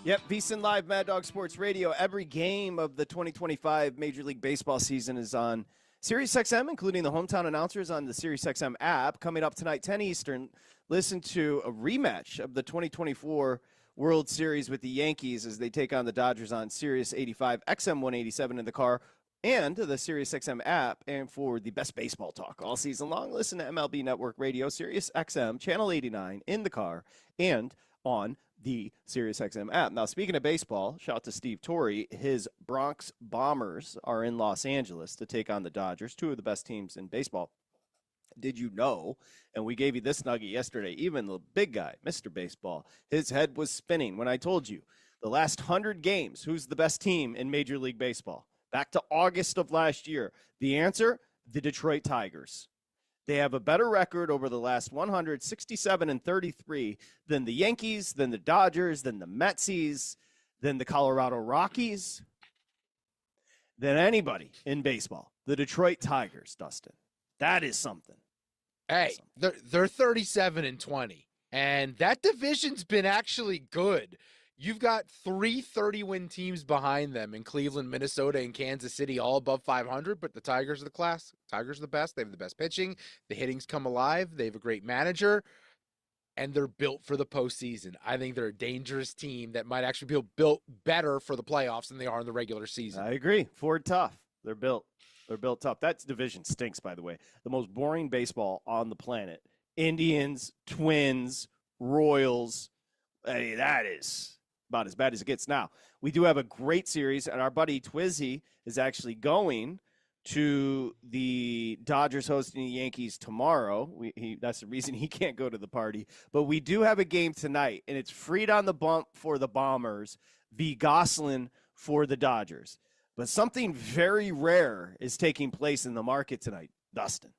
Yep, VSiN Live, Mad Dog Sports Radio. Every game of the 2025 Major League Baseball season is on SiriusXM, including the hometown announcers on the SiriusXM app. Coming up tonight, 10 Eastern, listen to a rematch of the 2024 World Series with the Yankees as they take on the Dodgers on Sirius 85, XM 187 in the car, and the SiriusXM app. And for the best baseball talk all season long, listen to MLB Network Radio, SiriusXM, Channel 89 in the car, and on the SiriusXM app. Now, speaking of baseball, shout out to Steve Torrey. His Bronx Bombers are in Los Angeles to take on the Dodgers, two of the best teams in baseball. Did you know, and we gave you this nugget yesterday, even the big guy, Mr. Baseball, his head was spinning when I told you the last 100 games, who's the best team in Major League Baseball? Back to August of last year. The answer, the Detroit Tigers. They have a better record over the last 167-33 than the Yankees, than the Dodgers, than the Metsies, than the Colorado Rockies, than anybody in baseball. The Detroit Tigers, Dustin. That is something. Hey, they're 37-20, and that division's been actually good. You've got 3 30-win teams behind them in Cleveland, Minnesota, and Kansas City, all above 500, but the Tigers are the class. Tigers are the best. They have the best pitching. The hitting's come alive. They have a great manager, and they're built for the postseason. I think they're a dangerous team that might actually be built better for the playoffs than they are in the regular season. I agree. Ford tough. They're built tough. That division stinks, by the way. The most boring baseball on the planet. Indians, Twins, Royals. Hey, that is about as bad as it gets. Now, we do have a great series, and our buddy Twizzy is actually going to the Dodgers hosting the Yankees tomorrow. That's the reason he can't go to the party. But we do have a game tonight, and it's Freed on the bump for the Bombers v. Goslin for the Dodgers. But something very rare is taking place in the market tonight, Dustin.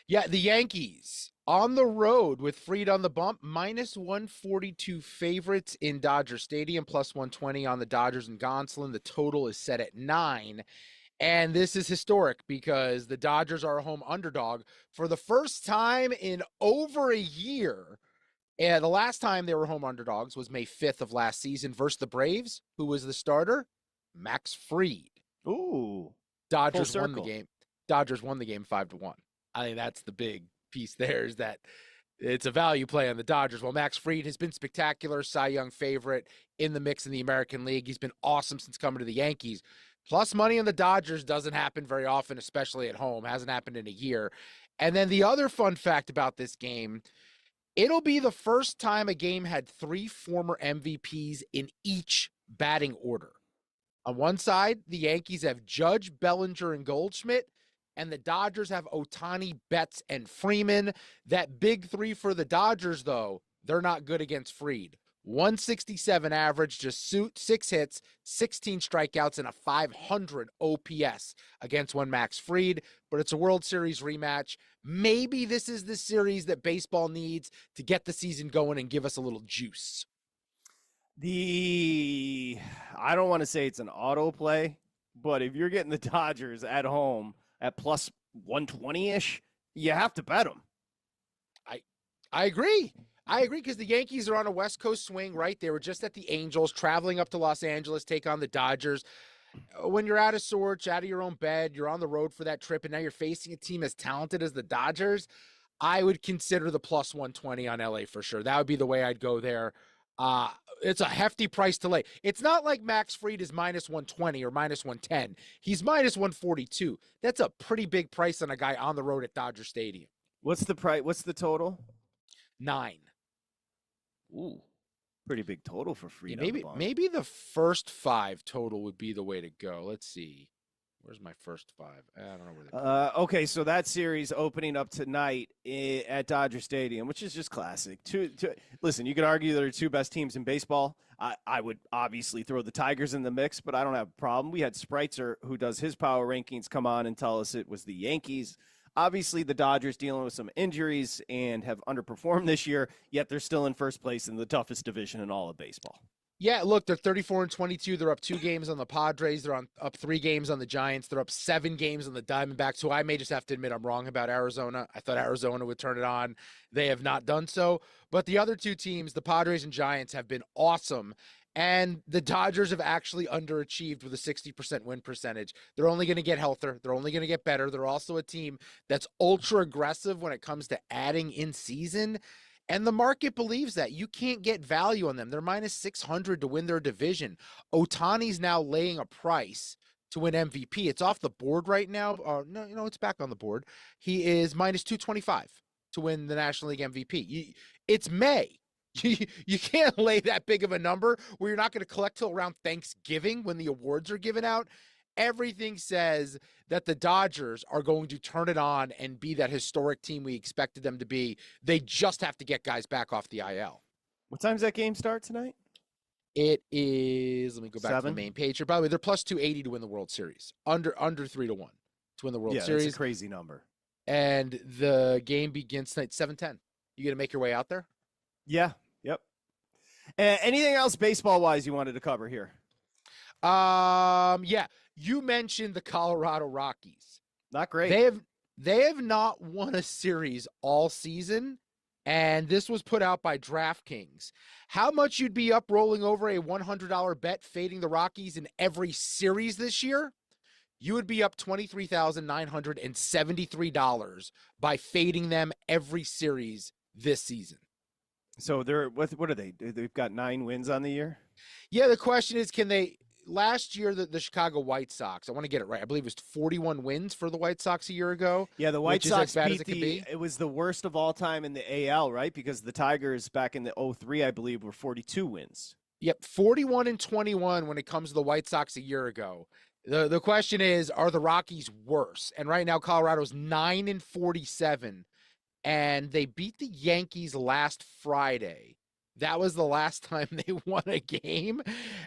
Yeah, the Yankees on the road with Freed on the bump, minus 142 favorites in Dodger Stadium, plus 120 on the Dodgers and Gonsolin. The total is set at 9. And this is historic because the Dodgers are a home underdog for the first time in over a year. And the last time they were home underdogs was May 5th of last season versus the Braves. Who was the starter? Max Fried. Ooh. Dodgers won the game. Dodgers won the game 5-1. I think that's the big piece there, is that it's a value play on the Dodgers. Well, Max Fried has been spectacular, Cy Young favorite in the mix in the American League. He's been awesome since coming to the Yankees. Plus money on the Dodgers doesn't happen very often, especially at home. Hasn't happened in a year. And then the other fun fact about this game, it'll be the first time a game had 3 former MVPs in each batting order. On one side, the Yankees have Judge, Bellinger, and Goldschmidt, and the Dodgers have Ohtani, Betts, and Freeman. That big 3 for the Dodgers, though, they're not good against Fried. 167 average, just 6 hits, 16 strikeouts, and a 500 OPS against one Max Fried. But it's a World Series rematch. Maybe this is the series that baseball needs to get the season going and give us a little juice. I don't want to say it's an auto play, but if you're getting the Dodgers at home at plus 120-ish, you have to bet them. I agree. Because the Yankees are on a West Coast swing, right? They were just at the Angels, traveling up to Los Angeles, take on the Dodgers. When you're out of sorts, out of your own bed, you're on the road for that trip, and now you're facing a team as talented as the Dodgers, I would consider the plus 120 on LA for sure. That would be the way I'd go there. It's a hefty price to lay. It's not like Max Fried is minus 120 or minus 110. He's minus 142. That's a pretty big price on a guy on the road at Dodger Stadium. What's the price? What's the total? 9. Ooh, pretty big total for Fried. Yeah, maybe the first 5 total would be the way to go. Let's see. Where's my first 5? I don't know where they go. Okay, so that series opening up tonight at Dodger Stadium, which is just classic. Listen, you could argue they're 2 best teams in baseball. I would obviously throw the Tigers in the mix, but I don't have a problem. We had Spreitzer, who does his power rankings, come on and tell us it was the Yankees. Obviously, the Dodgers dealing with some injuries and have underperformed this year, yet they're still in first place in the toughest division in all of baseball. Yeah, look, they're 34-22. They're up 2 games on the Padres. They're up 3 games on the Giants. They're up 7 games on the Diamondbacks, who I may just have to admit I'm wrong about Arizona. I thought Arizona would turn it on. They have not done so. But the other 2 teams, the Padres and Giants, have been awesome. And the Dodgers have actually underachieved with a 60% win percentage. They're only going to get healthier. They're only going to get better. They're also a team that's ultra aggressive when it comes to adding in season. And the market believes that. You can't get value on them. They're minus 600 to win their division. Ohtani's now laying a price to win MVP. It's off the board right now. No, it's back on the board. He is minus 225 to win the National League MVP. It's May. You can't lay that big of a number where you're not going to collect till around Thanksgiving when the awards are given out. Everything says that the Dodgers are going to turn it on and be that historic team we expected them to be. They just have to get guys back off the IL. What time's that game start tonight? It is, let me go back 7? to the main page here. By the way, they're plus 280 to win the World Series. Under 3-1 to win the World Series. That's a crazy number. And the game begins tonight, 7:10. You going to make your way out there? Yeah. Yep. Anything else baseball-wise you wanted to cover here? Yeah. You mentioned the Colorado Rockies. Not great. They have not won a series all season, and this was put out by DraftKings. How much you'd be up rolling over a $100 bet fading the Rockies in every series this year? You would be up $23,973 by fading them every series this season. So they're what are they? They've got 9 wins on the year? Yeah, the question is, can they last year the Chicago White Sox, I want to get it right. I believe it was 41 wins for the White Sox a year ago. Yeah, the White Sox beat it was the worst of all time in the AL, right? Because the Tigers back in the 03, I believe, were 42 wins. Yep, 41-21 when it comes to the White Sox a year ago. The question is, are the Rockies worse? And right now Colorado's 9-47, and they beat the Yankees last Friday. That was the last time they won a game.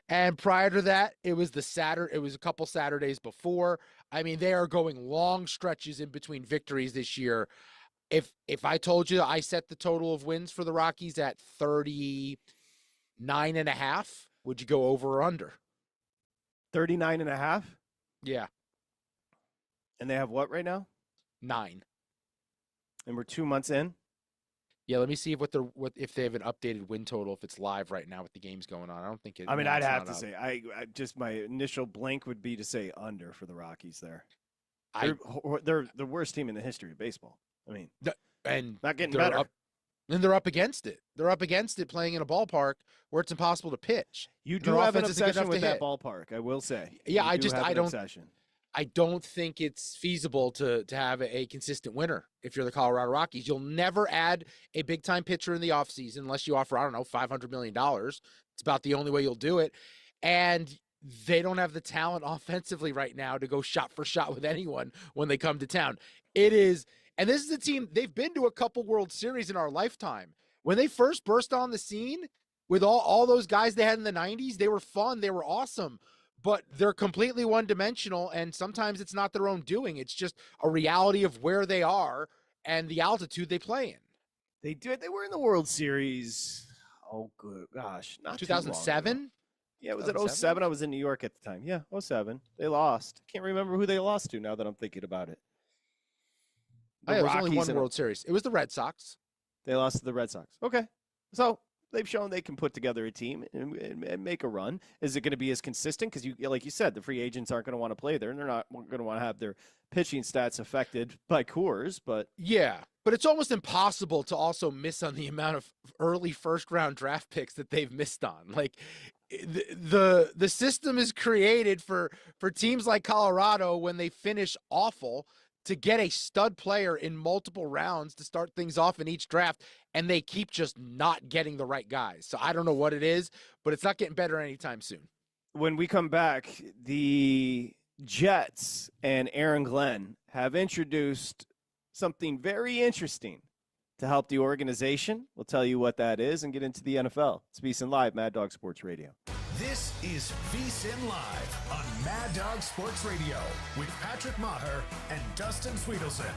And prior to that, it was a couple Saturdays before. I mean, they are going long stretches in between victories this year. If I told you I set the total of wins for the Rockies at 39.5, would you go over or under? 39.5? Yeah. And they have what right now? 9. And we're 2 months in? Yeah, let me see if they have an updated win total, if it's live right now with the games going on. I don't think it. I mean, I'd have to say, I just my initial blank would be to say under for the Rockies there. They're the worst team in the history of baseball. I mean, and not getting better. They're up against it. They're up against it playing in a ballpark where it's impossible to pitch. You do have an obsession with that ballpark, I will say. Yeah, I don't think it's feasible to have a consistent winner if you're the Colorado Rockies. You'll never add a big-time pitcher in the offseason unless you offer, I don't know, $500 million. It's about the only way you'll do it. And they don't have the talent offensively right now to go shot for shot with anyone when they come to town. It is, and this is a team, they've been to a couple World Series in our lifetime. When they first burst on the scene with all those guys they had in the 90s, they were fun, they were awesome. But they're completely one-dimensional, and sometimes it's not their own doing. It's just a reality of where they are and the altitude they play in. They were in the World Series. Oh, good gosh, not 2007. Yeah, was it 07? I was in New York at the time. Yeah, 07. They lost. Can't remember who they lost to now that I'm thinking about it. It was only one World Series. It was the Red Sox. They lost to the Red Sox. Okay, so they've shown they can put together a team and make a run. Is it going to be as consistent? Because like you said, the free agents aren't going to want to play there, and they're not going to want to have their pitching stats affected by Coors. But yeah, but it's almost impossible to also miss on the amount of early first-round draft picks that they've missed on. Like the system is created for teams like Colorado when they finish awful to get a stud player in multiple rounds to start things off in each draft, and they keep just not getting the right guys. So I don't know what it is, but it's not getting better anytime soon. When we come back, the Jets and Aaron Glenn have introduced something very interesting to help the organization. We'll tell you what that is and get into the NFL. It's VSiN Live, Mad Dog Sports Radio. This is VSiN Live on Mad Dog Sports Radio with Patrick Meagher and Dustin Swedelson.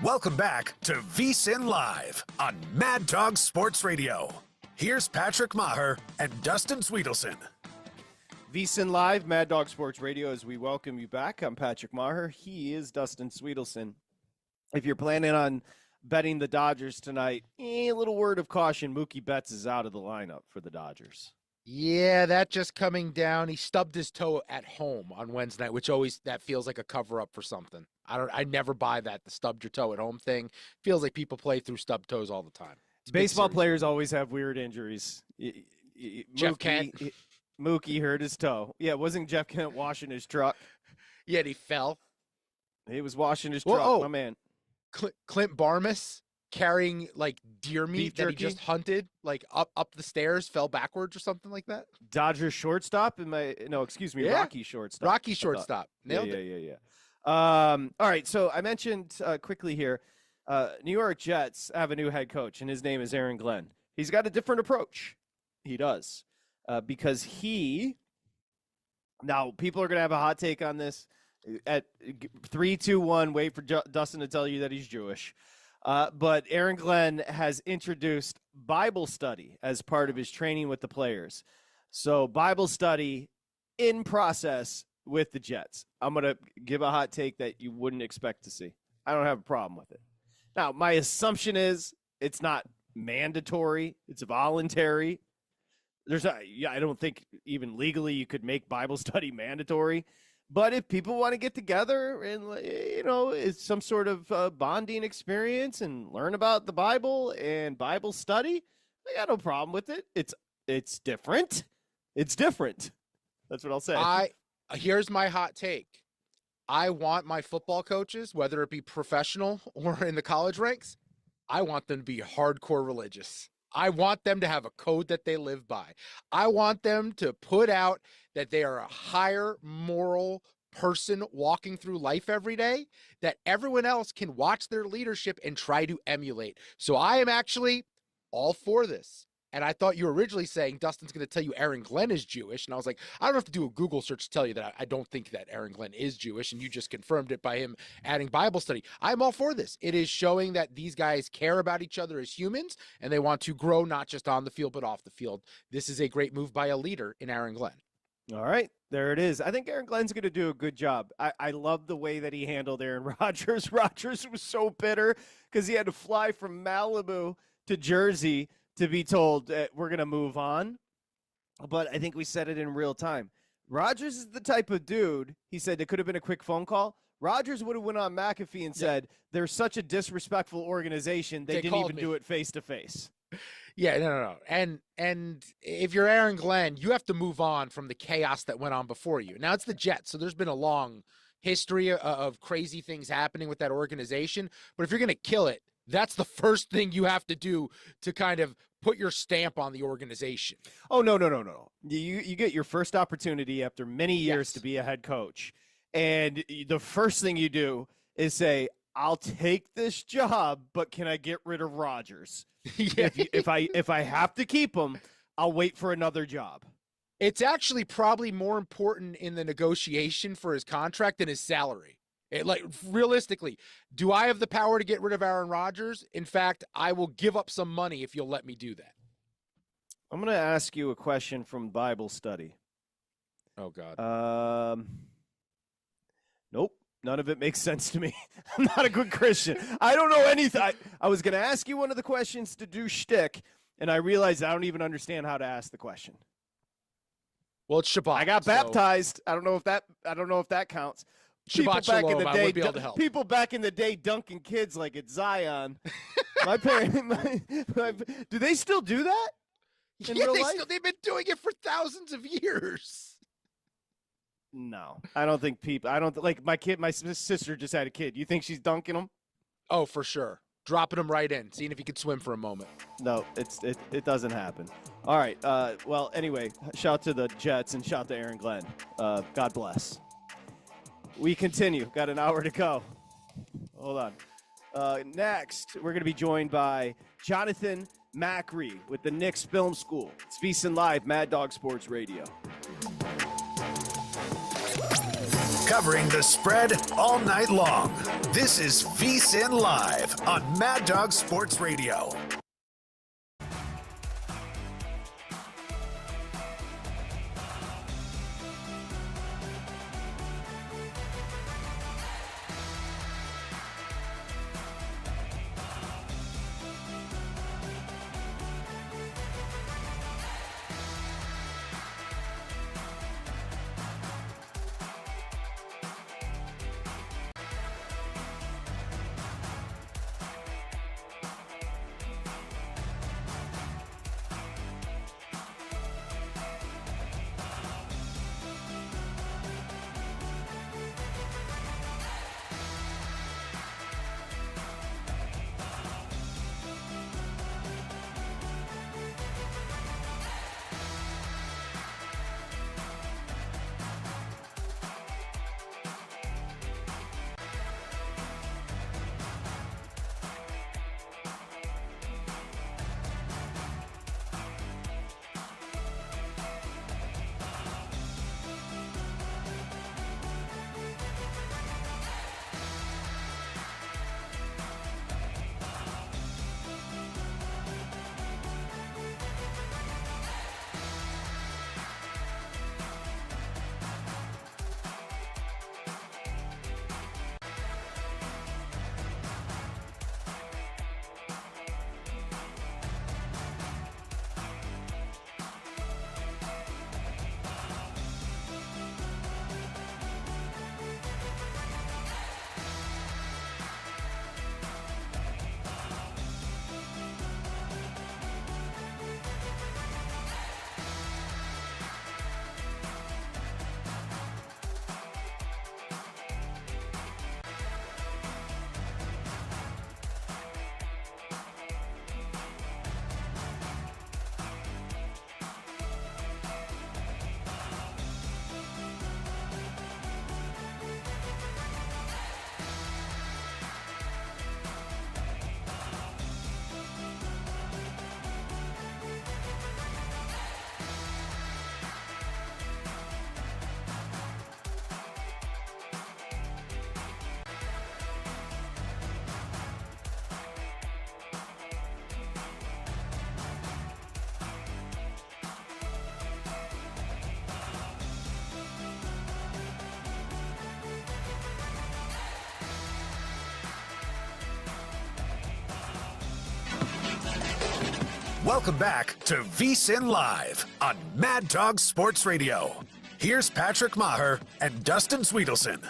Welcome back to VSiN Live on Mad Dog Sports Radio. Here's Patrick Maher and Dustin Swedelson. VSiN Live, Mad Dog Sports Radio, as we welcome you back. I'm Patrick Maher. He is Dustin Swedelson. If you're planning on betting the Dodgers tonight, a little word of caution. Mookie Betts is out of the lineup for the Dodgers. Yeah, that just coming down. He stubbed his toe at home on Wednesday night, which always that feels like a cover up for something. I never buy that, the stubbed your toe at home thing. Feels like people play through stubbed toes all the time. Baseball players always have weird injuries. Jeff Kent. Mookie hurt his toe. Yeah, wasn't Jeff Kent washing his truck? Yeah, and he fell. He was washing his truck, my man. Clint Barmas carrying like deer meat Beef that he jerky? just hunted, like up the stairs, fell backwards or something like that. Dodgers shortstop? Rocky shortstop. Rocky shortstop. Nailed it. Yeah. All right, so I mentioned quickly here, New York Jets have a new head coach, and his name is Aaron Glenn. He's got a different approach. He does. Because now people are going to have a hot take on this. At 3, 2, 1, wait for Dustin to tell you that he's Jewish. But Aaron Glenn has introduced Bible study as part of his training with the players. So Bible study in process with the Jets. I'm going to give a hot take that you wouldn't expect to see. I don't have a problem with it. Now, my assumption is it's not mandatory. It's voluntary. I don't think even legally you could make Bible study mandatory. But if people want to get together and, it's some sort of bonding experience and learn about the Bible and Bible study, I got no problem with it. It's different. It's different. That's what I'll say. Here's my hot take. I want my football coaches, whether it be professional or in the college ranks, I want them to be hardcore religious. I want them to have a code that they live by. I want them to put out that they are a higher moral person walking through life every day, that everyone else can watch their leadership and try to emulate. So I am actually all for this. And I thought you were originally saying Dustin's going to tell you Aaron Glenn is Jewish. And I was like, I don't have to do a Google search to tell you that I don't think that Aaron Glenn is Jewish. And you just confirmed it by him adding Bible study. I'm all for this. It is showing that these guys care about each other as humans and they want to grow not just on the field, but off the field. This is a great move by a leader in Aaron Glenn. All right, there it is. I think Aaron Glenn's going to do a good job. I love the way that he handled Aaron Rodgers. Rodgers was so bitter because he had to fly from Malibu to Jersey to be told we're going to move on. But I think we said it in real time. Rodgers is the type of dude, he said it could have been a quick phone call. Rodgers would have went on McAfee and said, they're such a disrespectful organization, they didn't even do it face-to-face. Yeah, no. And if you're Aaron Glenn, you have to move on from the chaos that went on before you. Now it's the Jets, so there's been a long history of crazy things happening with that organization. But if you're going to kill it, that's the first thing you have to do to kind of put your stamp on the organization. Oh, no. You get your first opportunity after many years to be a head coach. And the first thing you do is say, I'll take this job, but can I get rid of Rodgers? If I have to keep him, I'll wait for another job. It's actually probably more important in the negotiation for his contract than his salary. Realistically, do I have the power to get rid of Aaron Rodgers? In fact, I will give up some money if you'll let me do that. I'm going to ask you a question from Bible study. Oh, God. Nope. None of it makes sense to me. I'm not a good Christian. I don't know anything. I was going to ask you one of the questions to do shtick, and I realized I don't even understand how to ask the question. Well, it's Shabbat. I got baptized. I don't know if that counts. Shabbat Shalom, I would be able to help. People back in the day dunking kids like it's Zion. My parents, do they still do that? They've been doing it for thousands of years. No, I don't think my sister just had a kid. You think she's dunking him? Oh, for sure. Dropping him right in, seeing if he could swim for a moment. No, it doesn't happen. All right. Well, anyway, shout to the Jets and shout to Aaron Glenn. God bless. We continue. Got an hour to go. Hold on. Next, we're going to be joined by Jonathan Macri with the Knicks Film School. It's VSiN Live, Mad Dog Sports Radio. covering the spread all night long. This is VSiN Live on Mad Dog Sports Radio. Welcome back to VSiN Live on Mad Dog Sports Radio. Here's Patrick Maher and Dustin Swedelson.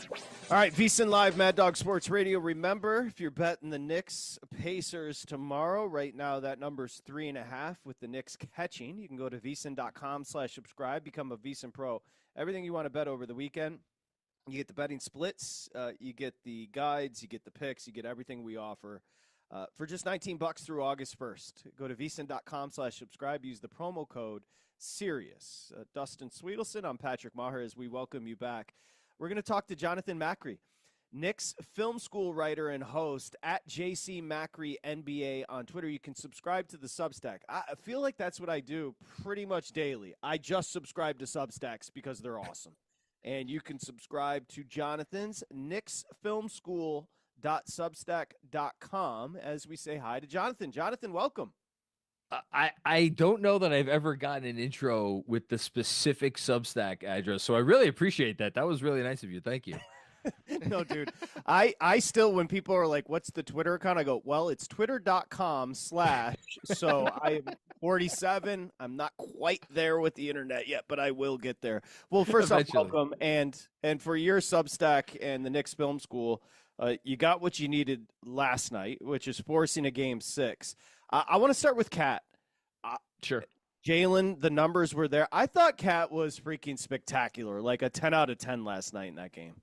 All right, VSiN Live, Mad Dog Sports Radio. Remember, if you're betting the Knicks Pacers tomorrow, right now that number's 3.5 with the Knicks catching. You can go to VSiN.com/subscribe, become a VSiN Pro. Everything you want to bet over the weekend. You get the betting splits, you get the guides, you get the picks, you get everything we offer. For just $19 through August 1st. Go to VSiN.com/subscribe. Use the promo code SIRIUS. Dustin Swedelson, I'm Patrick Maher as we welcome you back. We're going to talk to Jonathan Macri, Knicks film school writer and host at JC Macri NBA on Twitter. You can subscribe to the Substack. I feel like that's what I do pretty much daily. I just subscribe to Substacks because they're awesome. And you can subscribe to Jonathan's Knicks Film School .substack.com as we say hi to Jonathan. Jonathan, welcome. I don't know that I've ever gotten an intro with the specific Substack address, so I really appreciate that. That was really nice of you. Thank you. No, dude. I still, when people are like, what's the Twitter account? I go, well, it's twitter.com/ so I am 47. I'm not quite there with the internet yet, but I will get there. Well, first off, welcome. And for your Substack and the Knicks Film School, you got what you needed last night, which is forcing a game 6. I want to start with Cat. Sure. Jalen, the numbers were there. I thought Cat was freaking spectacular, like a 10 out of 10 last night in that game.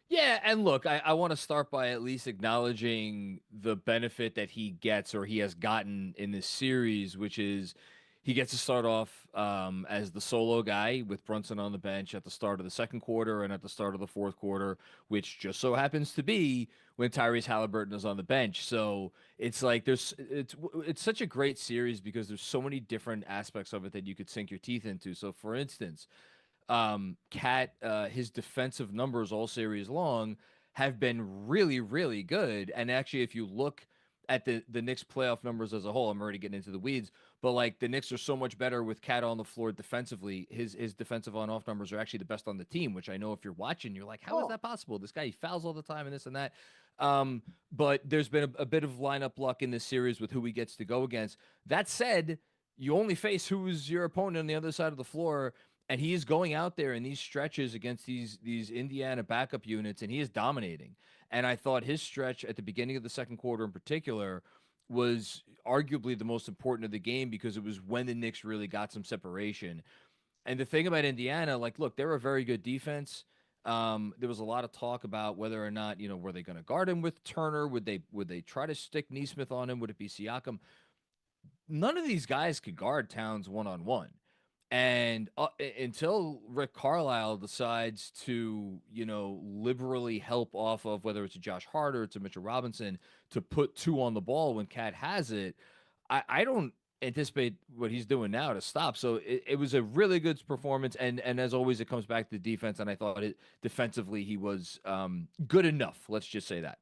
Yeah, and look, I want to start by at least acknowledging the benefit that he gets or he has gotten in this series, which is he gets to start off as the solo guy with Brunson on the bench at the start of the second quarter and at the start of the fourth quarter, which just so happens to be when Tyrese Halliburton is on the bench. So it's like it's such a great series because there's so many different aspects of it that you could sink your teeth into. So for instance, Cat, his defensive numbers all series long have been really, really good. And actually, if you look at the Knicks playoff numbers as a whole, I'm already getting into the weeds, but like the Knicks are so much better with Cat on the floor defensively. His defensive on off numbers are actually the best on the team, which I know if you're watching, you're like, how is that possible? This guy, he fouls all the time and this and that. But there's been a bit of lineup luck in this series with who he gets to go against. That said, you only face who's your opponent on the other side of the floor, and he is going out there in these stretches against these Indiana backup units, and he is dominating. And I thought his stretch at the beginning of the second quarter in particular was arguably the most important of the game because it was when the Knicks really got some separation. And the thing about Indiana, like, look, they're a very good defense. There was a lot of talk about whether or not, were they going to guard him with Turner? Would they try to stick Neesmith on him? Would it be Siakam? None of these guys could guard Towns one-on-one. And until Rick Carlisle decides to, liberally help off of whether it's a Josh Hart or it's a Mitchell Robinson to put two on the ball when Cat has it, I don't anticipate what he's doing now to stop. So it was a really good performance. And as always, it comes back to defense. And I thought defensively, he was good enough. Let's just say that.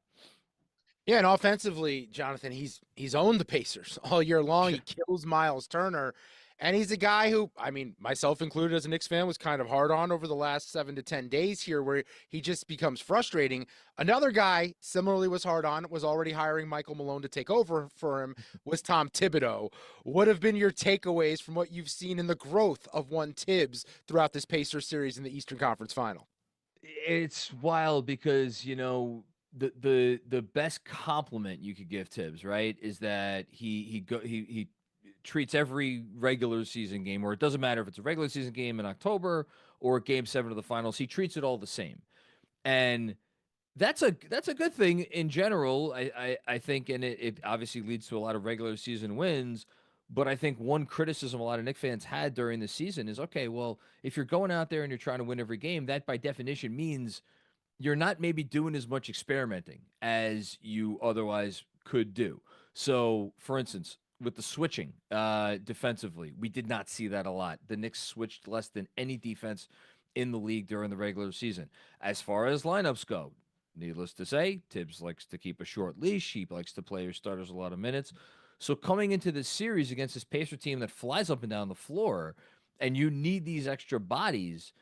Yeah, and offensively, Jonathan, he's owned the Pacers all year long. He kills Miles Turner. And he's a guy who, I mean, myself included as a Knicks fan, was kind of hard on over the last 7 to 10 days here where he just becomes frustrating. Another guy similarly was hard on, was already hiring Michael Malone to take over for him, was Tom Thibodeau. What have been your takeaways from what you've seen in the growth of one Tibbs throughout this Pacers series in the Eastern Conference Final? It's wild because, the best compliment you could give Tibbs, right, is that he treats every regular season game, or it doesn't matter if it's a regular season game in October or game 7 of the finals, he treats it all the same. And that's a good thing in general, I think, and it obviously leads to a lot of regular season wins. But I think one criticism a lot of Knicks fans had during the season is, okay, well, if you're going out there and you're trying to win every game, that by definition means you're not maybe doing as much experimenting as you otherwise could do. So, for instance, with the switching defensively, we did not see that a lot. The Knicks switched less than any defense in the league during the regular season. As far as lineups go, needless to say, Tibbs likes to keep a short leash. He likes to play his starters a lot of minutes. So coming into this series against this Pacer team that flies up and down the floor, and you need these extra bodies,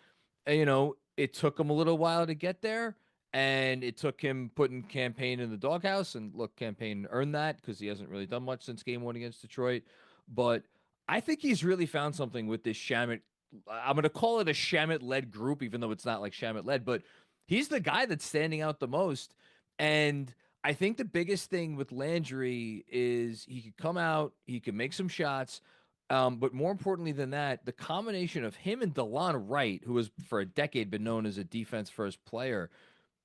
it took him a little while to get there. And it took him putting Campaign in the doghouse. And look, Campaign earned that because he hasn't really done much since game 1 against Detroit. But I think he's really found something with this Shamet. I'm going to call it a Shamet-led group, even though it's not like Shamet-led. But he's the guy that's standing out the most. And I think the biggest thing with Landry is he could come out, he could make some shots. But more importantly than that, the combination of him and DeLon Wright, who has for a decade been known as a defense-first player,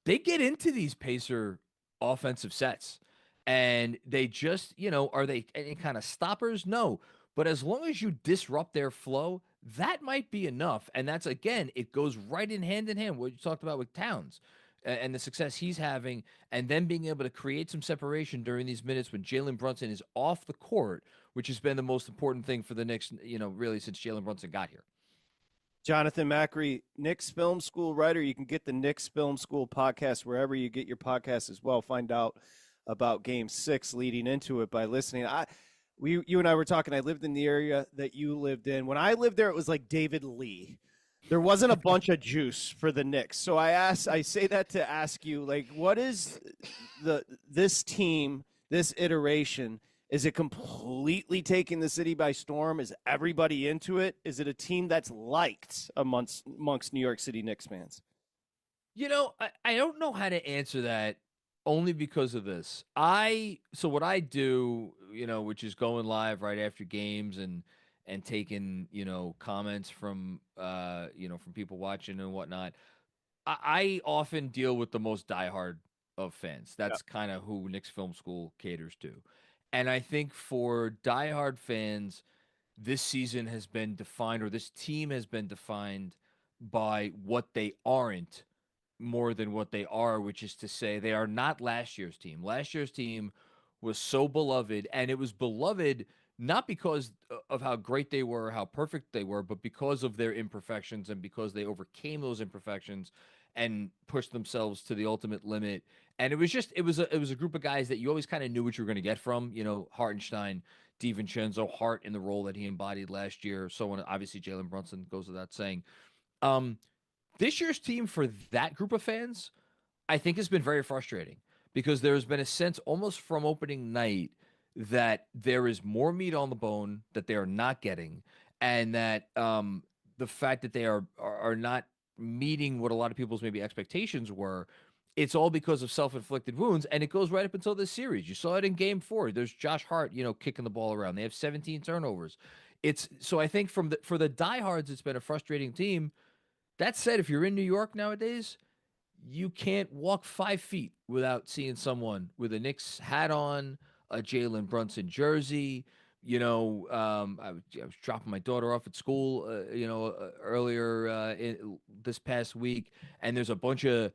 they get into these Pacer offensive sets, and they just, are they any kind of stoppers? No. But as long as you disrupt their flow, that might be enough. And that's, again, it goes right in hand, what you talked about with Towns and the success he's having, and then being able to create some separation during these minutes when Jalen Brunson is off the court, which has been the most important thing for the Knicks, really since Jalen Brunson got here. Jonathan Macri, Knicks Film School writer. You can get the Knicks Film School podcast wherever you get your podcasts as well. Find out about Game 6 leading into it by listening. You and I were talking. I lived in the area that you lived in. When I lived there, it was like David Lee. There wasn't a bunch of juice for the Knicks. So I say that to ask you, like, what is this team, this iteration? Is it completely taking the city by storm? Is everybody into it? Is it a team that's liked amongst New York City Knicks fans? I don't know how to answer that only because of this. So what I do, which is going live right after games and taking, comments from, from people watching and whatnot. I often deal with the most diehard of fans. That's kind of who Knicks Film School caters to. And I think for diehard fans, this season has been defined, or this team has been defined by what they aren't more than what they are, which is to say they are not last year's team. Last year's team was so beloved, and it was beloved not because of how great they were, how perfect they were, but because of their imperfections and because they overcame those imperfections and pushed themselves to the ultimate limit. And it was a group of guys that you always kind of knew what you were going to get from, Hartenstein, DiVincenzo, Hart in the role that he embodied last year. So on, obviously Jalen Brunson goes without saying. Um, this year's team for that group of fans, I think has been very frustrating because there's been a sense almost from opening night that there is more meat on the bone that they are not getting, and that the fact that they are not meeting what a lot of people's maybe expectations were. It's all because of self-inflicted wounds, and it goes right up until this series. You saw it in Game 4. There's Josh Hart, kicking the ball around. They have 17 turnovers. It's so I think for the diehards, it's been a frustrating team. That said, if you're in New York nowadays, you can't walk 5 feet without seeing someone with a Knicks hat on, a Jalen Brunson jersey. I was dropping my daughter off at school, earlier this past week, and there's a bunch of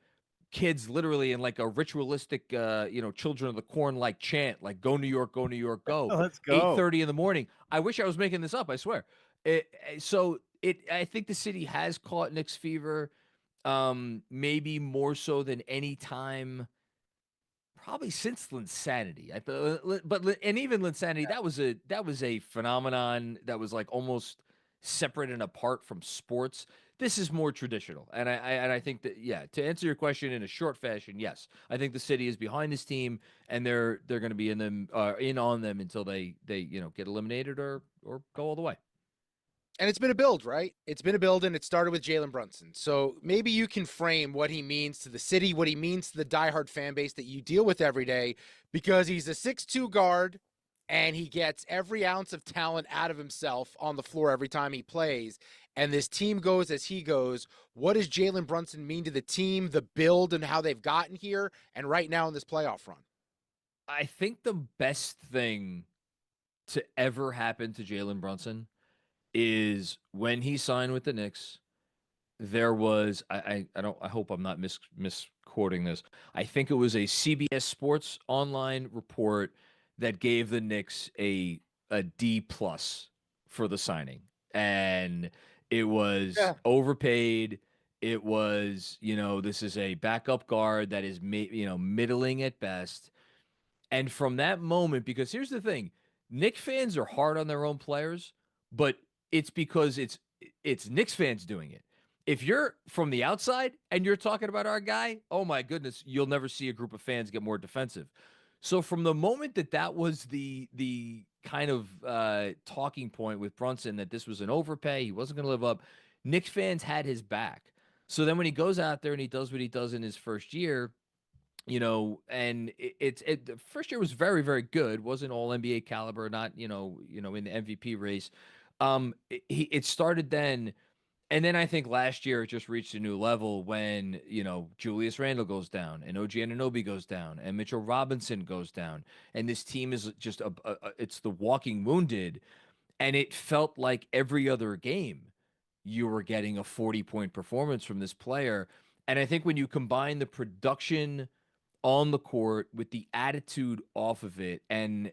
kids literally in like a ritualistic, Children of the Corn like chant, like "Go New York, go New York, go." Let's go. 8:30 in the morning. I wish I was making this up. I swear. I think the city has caught Knicks fever. Maybe more so than any time, probably since Linsanity. And even Linsanity, that was a phenomenon that was like almost separate and apart from sports. This is more traditional, and I think that, yeah. To answer your question in a short fashion, yes, I think the city is behind this team, and they're going to be in on them until they get eliminated or go all the way. And it's been a build, right? It's been a build, and it started with Jalen Brunson. So maybe you can frame what he means to the city, what he means to the diehard fan base that you deal with every day, because he's a 6'2" guard, and he gets every ounce of talent out of himself on the floor every time he plays. And this team goes as he goes. What does Jalen Brunson mean to the team, the build, and how they've gotten here, and right now in this playoff run? I think the best thing to ever happen to Jalen Brunson is when he signed with the Knicks. There was I hope I'm not misquoting this. I think it was a CBS Sports Online report that gave the Knicks a D+ for the signing, and it was overpaid. It was, this is a backup guard that is middling at best. And from that moment, because here's the thing, Knicks fans are hard on their own players, but it's because it's Knicks fans doing it. If you're from the outside and you're talking about our guy, oh my goodness, you'll never see a group of fans get more defensive. So from the moment that was the kind of talking point with Brunson, that this was an overpay, he wasn't going to live up, Knicks fans had his back. So then when he goes out there and he does what he does in his first year, and the first year was very, very good. Wasn't all NBA caliber, not in the MVP race. It started then, and then I think last year it just reached a new level when Julius Randle goes down, and OG Anunoby goes down, and Mitchell Robinson goes down, and this team is just it's the walking wounded, and it felt like every other game you were getting a 40-point performance from this player. And I think when you combine the production on the court with the attitude off of it, and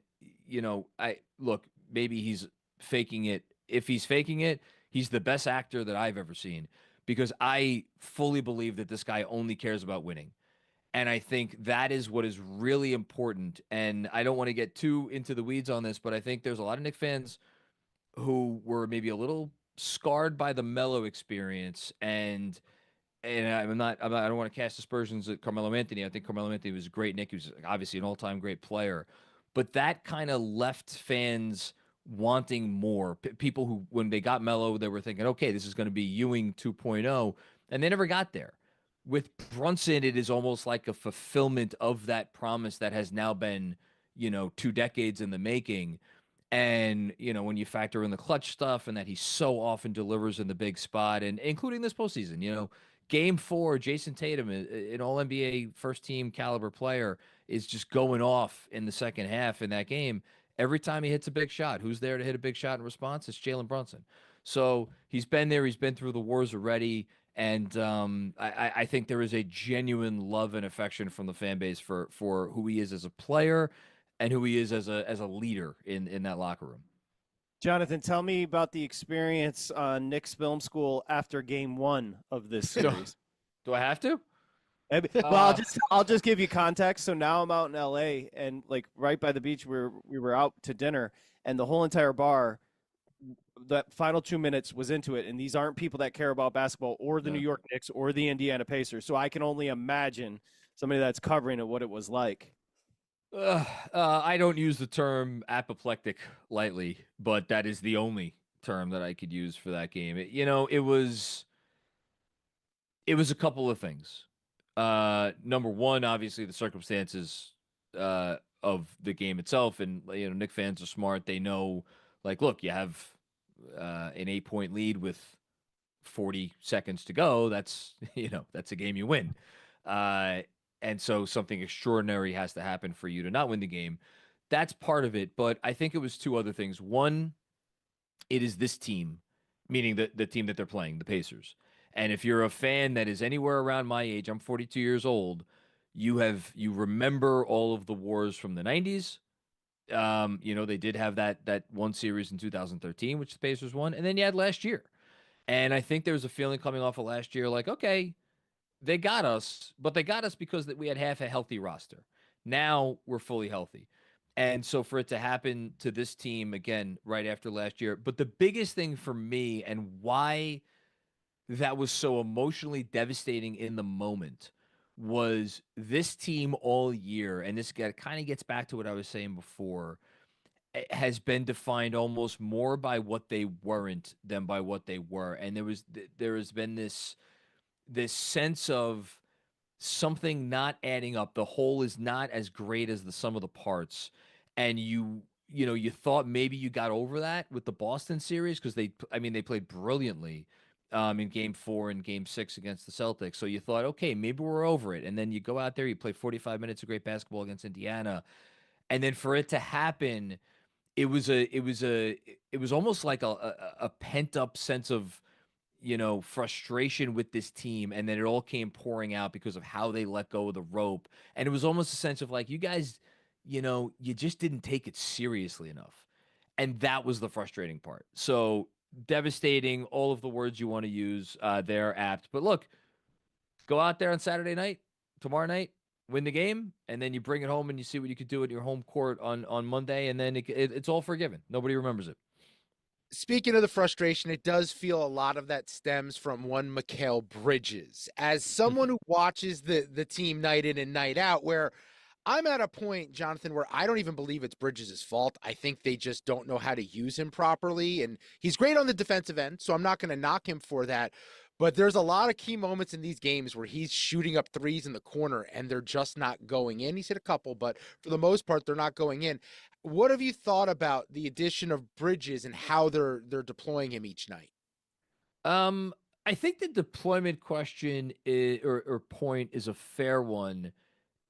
I look, maybe he's faking it. If he's faking it, he's the best actor that I've ever seen, because I fully believe that this guy only cares about winning. And I think that is what is really important. And I don't want to get too into the weeds on this, but I think there's a lot of Knicks fans who were maybe a little scarred by the Melo experience, and I don't want to cast aspersions at Carmelo Anthony. I think Carmelo Anthony was a great Nick. He was obviously an all-time great player, but that kind of left fans wanting more. People who, when they got Melo, they were thinking, okay, this is going to be Ewing 2.0, and they never got there. With Brunson, it is almost like a fulfillment of that promise that has now been, 2 decades in the making. And, when you factor in the clutch stuff and that he so often delivers in the big spot, and including this postseason, Game 4, Jason Tatum, an All-NBA first-team caliber player, is just going off in the second half in that game. Every time he hits a big shot, who's there to hit a big shot in response? It's Jalen Brunson. So he's been there. He's been through the wars already. And I think there is a genuine love and affection from the fan base for who he is as a player and who he is as a leader in that locker room. Jonathan, tell me about the experience on Knicks Film School after Game 1 of this series. Do I have to? Well, I'll just give you context. So now I'm out in LA, and like right by the beach, we were out to dinner, and the whole entire bar, the final 2 minutes was into it. And these aren't people that care about basketball or the New York Knicks or the Indiana Pacers. So I can only imagine somebody that's covering it what it was like. I don't use the term apoplectic lightly, but that is the only term that I could use for that game. It was a couple of things. Number one, obviously the circumstances of the game itself, and Knick fans are smart. They know, like, look, you have an 8-point lead with 40 seconds to go. That's that's a game you win. And so something extraordinary has to happen for you to not win the game. That's part of it. But I think it was two other things. One, it is this team, meaning the team that they're playing, the Pacers. And if you're a fan that is anywhere around my age, I'm 42 years old, you remember all of the wars from the 90s. They did have that one series in 2013, which the Pacers won. And then you had last year. And I think there was a feeling coming off of last year like, okay, they got us, but they got us because we had half a healthy roster. Now we're fully healthy. And so for it to happen to this team again right after last year, but the biggest thing for me and why that was so emotionally devastating in the moment was this team all year, and this kind of gets back to what I was saying before, has been defined almost more by what they weren't than by what they were. And there has been this sense of something not adding up. The whole is not as great as the sum of the parts. And you thought maybe you got over that with the Boston series because they played brilliantly in Game 4 and Game 6 against the Celtics. So you thought, okay, maybe we're over it. And then you go out there, you play 45 minutes of great basketball against Indiana, and then for it to happen, it was almost like a pent up sense of frustration with this team, and then it all came pouring out because of how they let go of the rope. And it was almost a sense of like, you guys, you just didn't take it seriously enough. And that was the frustrating part. So devastating, all of the words you want to use, they're apt. But look, go out there on Saturday night, tomorrow night, win the game, and then you bring it home and you see what you could do at your home court on Monday, and then it's all forgiven. Nobody remembers it. Speaking of the frustration, it does feel a lot of that stems from one Mikal Bridges. As someone who watches the team night in and night out, where I'm at a point, Jonathan, where I don't even believe it's Bridges' fault. I think they just don't know how to use him properly. And he's great on the defensive end, so I'm not going to knock him for that. But there's a lot of key moments in these games where he's shooting up threes in the corner and they're just not going in. He's hit a couple, but for the most part, they're not going in. What have you thought about the addition of Bridges and how they're deploying him each night? I think the deployment question or point is a fair one,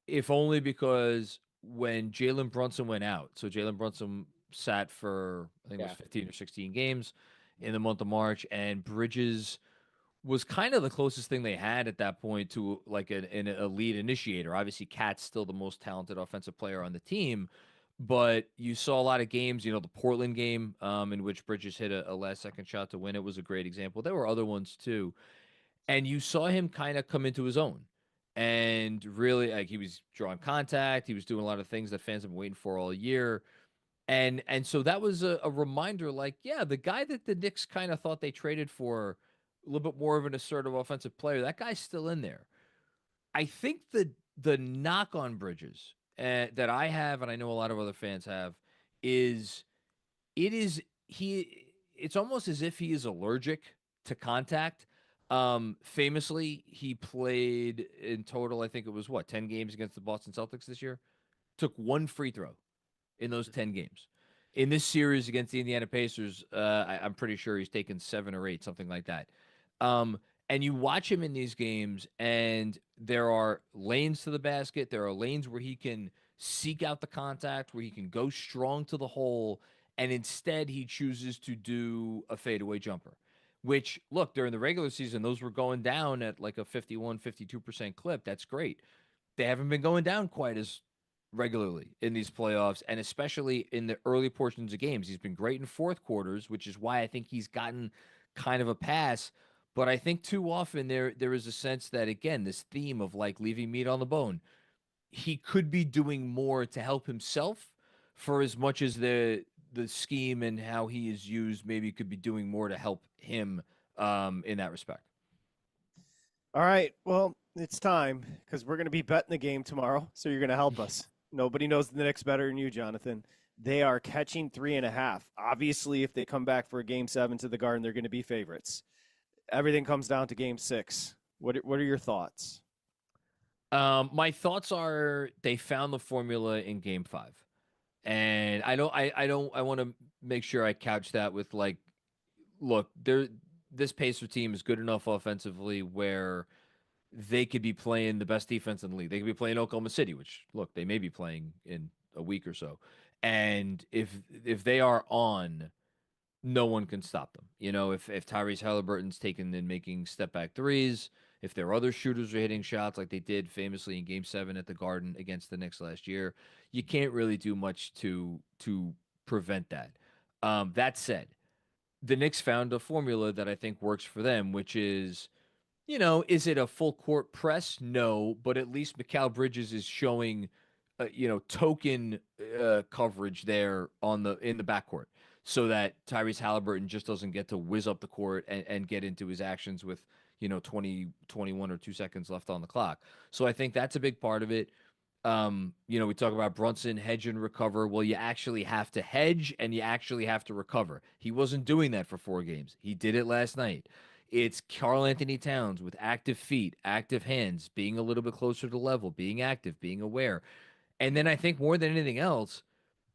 if only because when Jalen Brunson went out, so Jalen Brunson sat for, I think it was 15 or 16 games in the month of March, and Bridges was kind of the closest thing they had at that point to like an elite initiator. Obviously, Cat's still the most talented offensive player on the team, but you saw a lot of games, the Portland game in which Bridges hit a last-second shot to win. It was a great example. There were other ones too. And you saw him kind of come into his own. And really, like, he was drawing contact. He was doing a lot of things that fans have been waiting for all year. And so that was a reminder, like, yeah, the guy that the Knicks kind of thought they traded for, a little bit more of an assertive offensive player, that guy's still in there. I think the knock on Bridges that I have, and I know a lot of other fans have, is it's almost as if he is allergic to contact. Famously, he played in total, I think it was 10 games against the Boston Celtics this year. Took one free throw in those 10 games. In this series against the Indiana Pacers, I'm pretty sure he's taken 7 or 8, something like that. And you watch him in these games, and there are lanes to the basket. There are lanes where he can seek out the contact, where he can go strong to the hole, and instead he chooses to do a fadeaway jumper, which, look, during the regular season, those were going down at like a 51, 52% clip. That's great. They haven't been going down quite as regularly in these playoffs, and especially in the early portions of games. He's been great in fourth quarters, which is why I think he's gotten kind of a pass. But I think too often there is a sense that, again, this theme of like leaving meat on the bone, he could be doing more to help himself for as much as the scheme and how he is used maybe could be doing more to help him in that respect. All right. Well, it's time because we're going to be betting the game tomorrow. So you're going to help us. Nobody knows the Knicks better than you, Jonathan. They are catching 3.5. Obviously, if they come back for a game 7 to the Garden, they're going to be favorites. Everything comes down to game 6. What are your thoughts? My thoughts are they found the formula in game 5. And I want to make sure I couch that with like, look, this Pacer team is good enough offensively where they could be playing the best defense in the league. They could be playing Oklahoma City, which look, they may be playing in a week or so. And if they are on, no one can stop them. You know, if Tyrese Halliburton's taking and making step back threes, if their other shooters are hitting shots like they did famously in Game 7 at the Garden against the Knicks last year, you can't really do much to prevent that. That said, the Knicks found a formula that I think works for them, which is, you know, is it a full court press? No, but at least Mikal Bridges is showing, token coverage there in the backcourt, so that Tyrese Halliburton just doesn't get to whiz up the court and get into his actions with 20, 21 or 2 seconds left on the clock. So I think that's a big part of it. We talk about Brunson, hedge and recover. Well, you actually have to hedge and you actually have to recover. He wasn't doing that for 4 games. He did it last night. It's Karl-Anthony Towns with active feet, active hands, being a little bit closer to level, being active, being aware. And then I think more than anything else,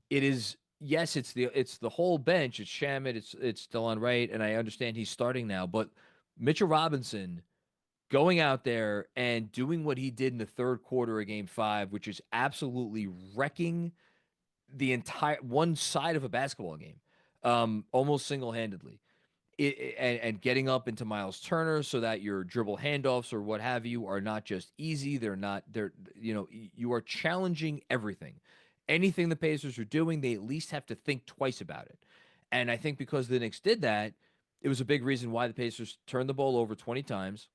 it is, yes, it's the whole bench. It's Shamet, it's Delon Wright, and I understand he's starting now, but Mitchell Robinson going out there and doing what he did in the third quarter of Game 5, which is absolutely wrecking the entire one side of a basketball game, almost single-handedly. And getting up into Miles Turner so that your dribble handoffs or what have you are not just easy. You are challenging everything. Anything the Pacers are doing, they at least have to think twice about it. And I think because the Knicks did that, it was a big reason why the Pacers turned the ball over 20 times.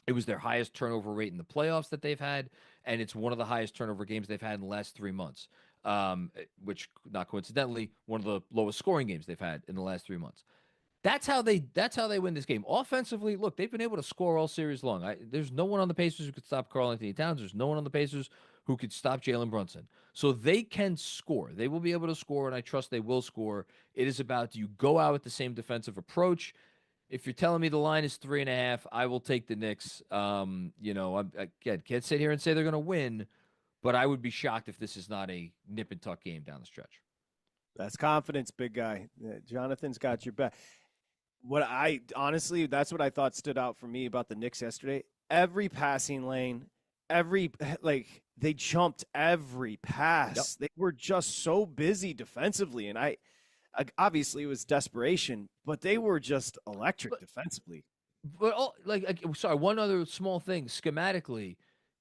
It was their highest turnover rate in the playoffs that they've had, and it's one of the highest turnover games they've had in the last 3 months, which, not coincidentally, one of the lowest scoring games they've had in the last 3 months. That's how they win this game. Offensively, look, they've been able to score all series long. There's no one on the Pacers who could stop Karl-Anthony Towns. There's no one on the Pacers who could stop Jalen Brunson. So they can score. They will be able to score, and I trust they will score. It is about, do you go out with the same defensive approach? If you're telling me the line is 3.5, I will take the Knicks. I can't sit here and say they're going to win, but I would be shocked if this is not a nip and tuck game down the stretch. That's confidence, big guy. Jonathan's got your back. That's what I thought stood out for me about the Knicks yesterday. Every passing lane, they jumped every pass. Yep. They were just so busy defensively, and obviously it was desperation, but they were just electric defensively. But one other small thing schematically.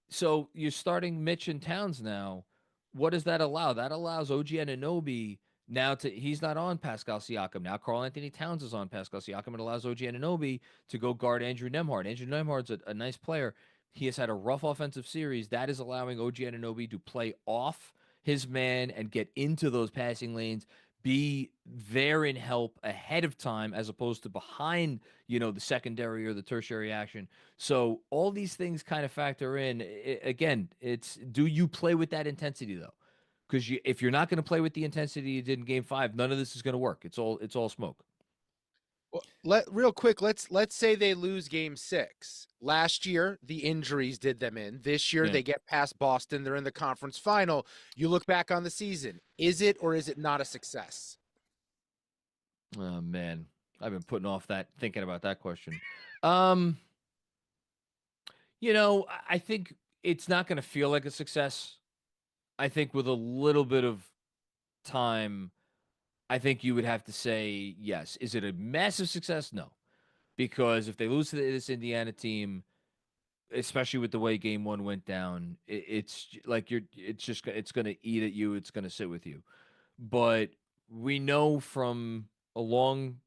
So you're starting Mitch and Towns now. What does that allow? That allows OG Anunoby now he's not on Pascal Siakam. Now Karl-Anthony Towns is on Pascal Siakam. It allows OG Anunoby to go guard Andrew Nembhard. Andrew Nembhard's a nice player. He has had a rough offensive series. That is allowing OG Anunoby to play off his man and get into those passing lanes, be there in help ahead of time as opposed to behind, the secondary or the tertiary action. So all these things kind of factor in. It's, do you play with that intensity though? Because if you're not going to play with the intensity you did in Game 5, none of this is going to work. It's all smoke. Well, real quick, let's say they lose Game 6. Last year, the injuries did them in. This year, they get past Boston. They're in the conference final. You look back on the season. Is it or is it not a success? Oh, man. I've been putting off thinking about that question. I think it's not going to feel like a success. I think with a little bit of time, I think you would have to say yes. Is it a massive success? No. Because if they lose to this Indiana team, especially with the way Game 1 went down, it's like it's going to eat at you. It's going to sit with you. But we know from a long,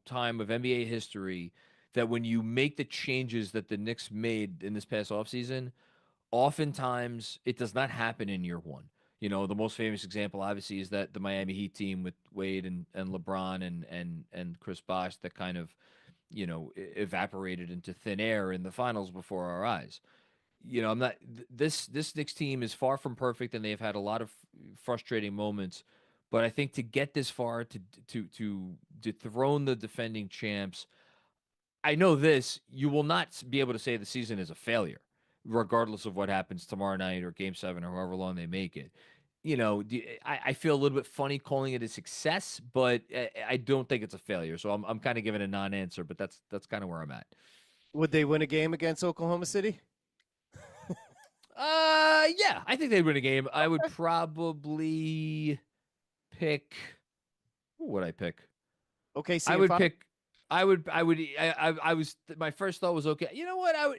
time of NBA history that when you make the changes that the Knicks made in this past offseason, oftentimes it does not happen in year one. The most famous example, obviously, is that the Miami Heat team with Wade and LeBron and Chris Bosh that kind of, evaporated into thin air in the finals before our eyes. I'm not this Knicks team is far from perfect, and they've had a lot of frustrating moments. But I think to get this far, to dethrone the defending champs, I know this: you will not be able to say the season is a failure, regardless of what happens tomorrow night or Game 7 or however long they make it. I feel a little bit funny calling it a success, but I don't think it's a failure. So I'm kind of giving a non-answer, but that's kind of where I'm at. Would they win a game against Oklahoma City? Yeah, I think they'd win a game. I would probably pick. Who would I pick? Okay, I would pick. I was. My first thought was okay. You know what? I would.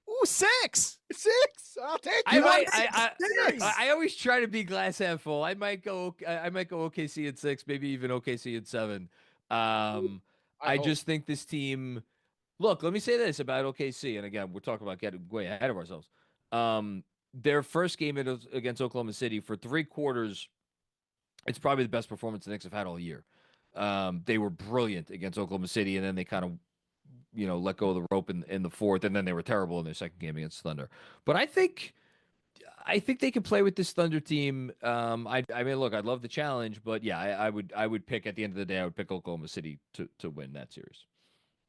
Ooh, 6. I'll take it. I always try to be glass half full. I might go OKC at 6, maybe even OKC at 7. I just think this team. Look, let me say this about OKC, and again, we're talking about getting way ahead of ourselves. Their first game against Oklahoma City for 3 quarters, it's probably the best performance the Knicks have had all year. They were brilliant against Oklahoma City, and then they kind of, let go of the rope in the fourth, and then they were terrible in their second game against Thunder. But I think they can play with this Thunder team. I mean, look, I'd love the challenge, but yeah, I would pick at the end of the day, I would pick Oklahoma City to win that series.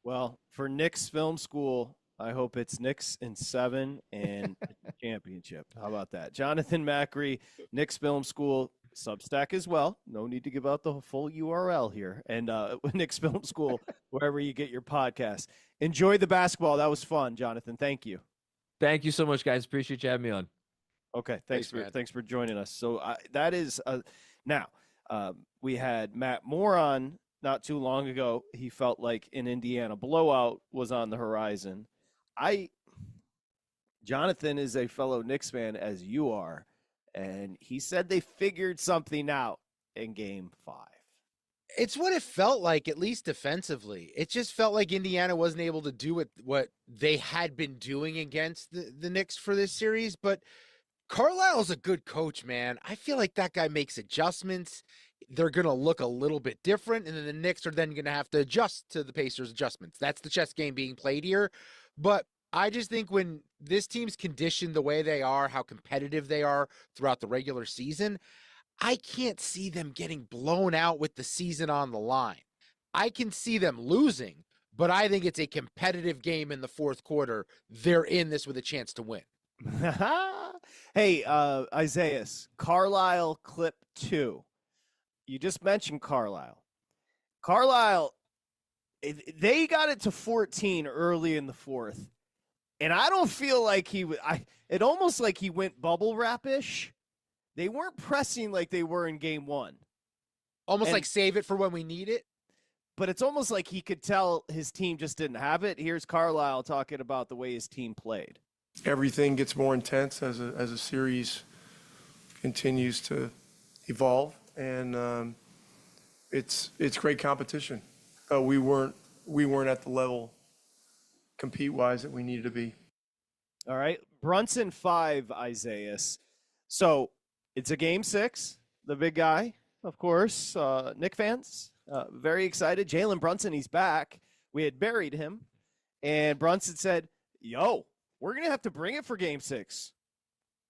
Well, for Knicks Film School, I hope it's Knicks in 7 and championship. How about that? Jonathan Macri, Knicks Film School, Substack as well. No need to give out the full URL here. And Knicks Film School, wherever you get your podcast. Enjoy the basketball. That was fun, Jonathan. Thank you. Thank you so much, guys. Appreciate you having me on. Okay, thanks for joining us. So that is now we had Matt Moore on not too long ago. He felt like an Indiana blowout was on the horizon. Jonathan is a fellow Knicks fan, as you are, and he said they figured something out in Game 5. It's what it felt like, at least defensively. It just felt like Indiana wasn't able to do what they had been doing against the Knicks for this series. But Carlisle's a good coach, man. I feel like that guy makes adjustments. They're going to look a little bit different, and then the Knicks are then going to have to adjust to the Pacers' adjustments. That's the chess game being played here. But I just think when this team's conditioned the way they are, how competitive they are throughout the regular season, I can't see them getting blown out with the season on the line. I can see them losing, but I think it's a competitive game in the fourth quarter. They're in this with a chance to win. Hey, Isaiah, Carlisle clip 2. You just mentioned Carlisle. Carlisle, they got it to 14 early in the fourth, and I don't feel like it almost like he went bubble wrap-ish. They weren't pressing like they were in Game 1. Almost like save it for when we need it. But it's almost like he could tell his team just didn't have it. Here's Carlisle talking about the way his team played. Everything gets more intense as a series continues to evolve, and it's great competition. We weren't at the level compete-wise that we needed to be. All right, Brunson 5, Isaiah. So it's a Game 6. The big guy, of course. Knick fans, very excited. Jalen Brunson, he's back. We had buried him, and Brunson said, "Yo, we're gonna have to bring it for Game 6."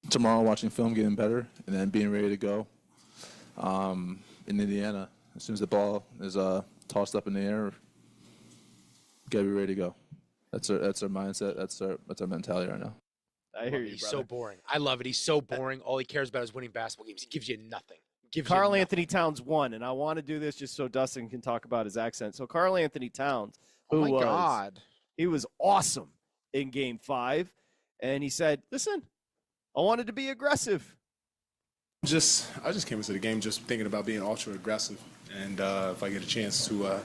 Tomorrow, watching film, getting better, and then being ready to go in Indiana. As soon as the ball is tossed up in the air, gotta be ready to go. That's our mindset. That's our mentality right now. I hear you, He's brother. so boring. I love it. He's so boring. All he cares about is winning basketball games. He gives you nothing. Karl Anthony Towns won, and I want to do this just so Dustin can talk about his accent. So Karl Anthony Towns, he was awesome in Game 5, and he said, "Listen, I wanted to be aggressive." I just came into the game just thinking about being ultra aggressive, and if I get a chance to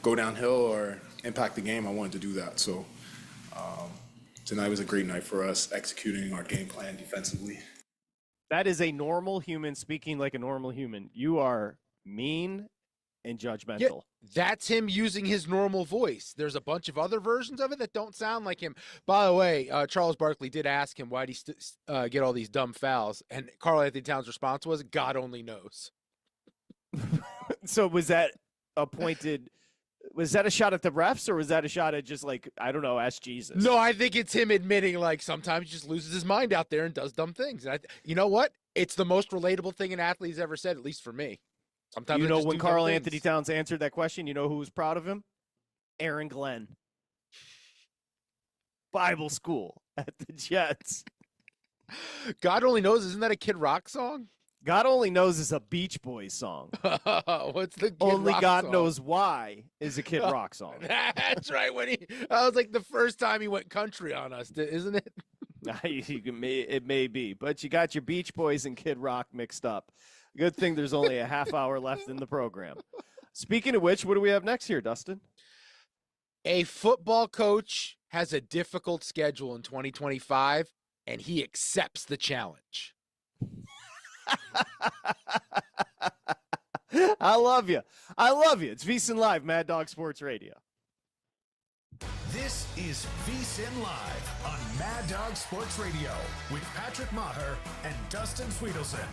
go downhill or impact the game, I wanted to do that. So Tonight was a great night for us, executing our game plan defensively. That is a normal human speaking like a normal human. You are mean and judgmental. Yeah, that's him using his normal voice. There's a bunch of other versions of it that don't sound like him. By the way, Charles Barkley did ask him, why did he get all these dumb fouls? And Karl Anthony Towns' response was, God only knows. So was that was that a shot at the refs, or was that a shot at just like, I don't know, ask Jesus? No, I think it's him admitting like sometimes he just loses his mind out there and does dumb things. And you know what? It's the most relatable thing an athlete's ever said, at least for me. Sometimes when Karl Anthony Towns answered that question, you know who was proud of him? Aaron Glenn. Bible school at the Jets. God only knows. Isn't that a Kid Rock song? God only knows is a Beach Boys song. What's the Kid Only Rock God song? Knows Why is a Kid Rock song. That's right. I was like the first time he went country on us, isn't it? It may be, but you got your Beach Boys and Kid Rock mixed up. Good thing there's only a half hour left in the program. Speaking of which, what do we have next here, Dustin? A football coach has a difficult schedule in 2025, and he accepts the challenge. I love you. I love you. It's VSiN Live, Mad Dog Sports Radio. This is VSiN Live on Mad Dog Sports Radio with Patrick Meagher and Dustin Swedelson.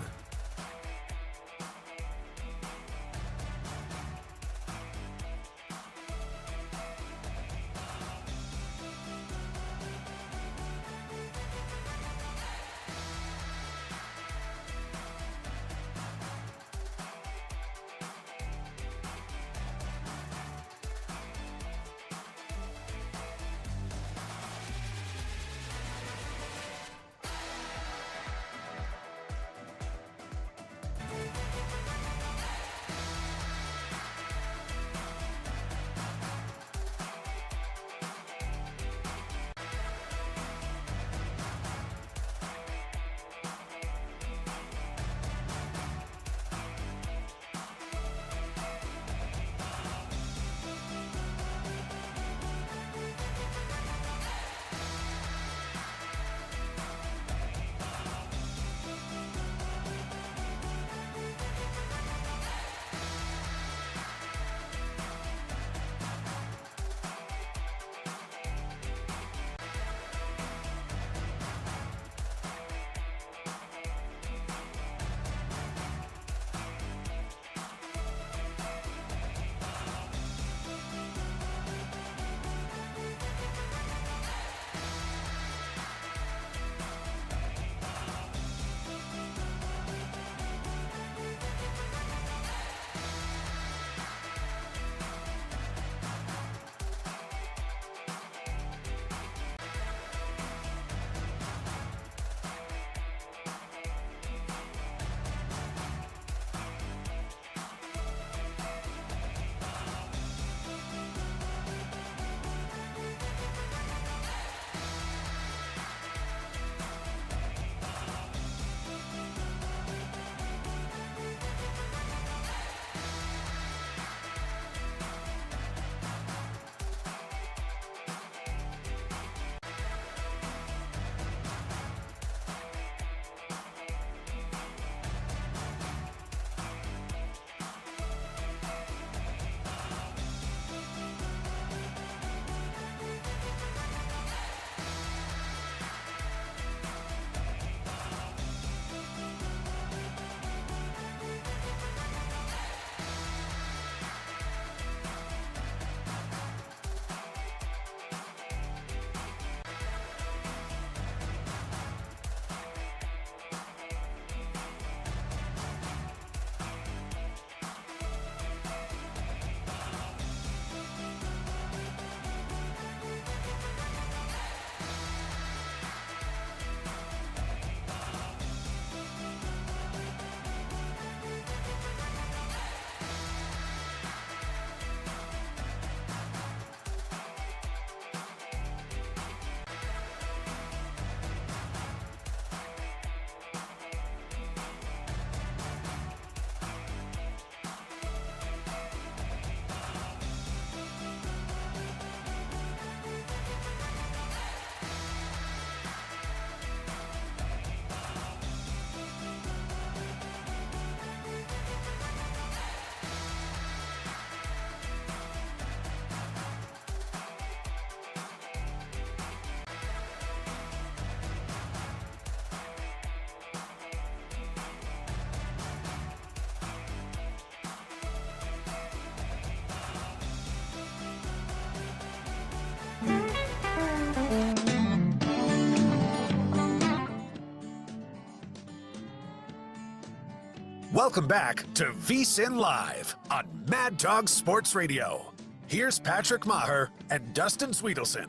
Welcome back to VSiN Live on Mad Dog Sports Radio. Here's Patrick Maher and Dustin Swedelson.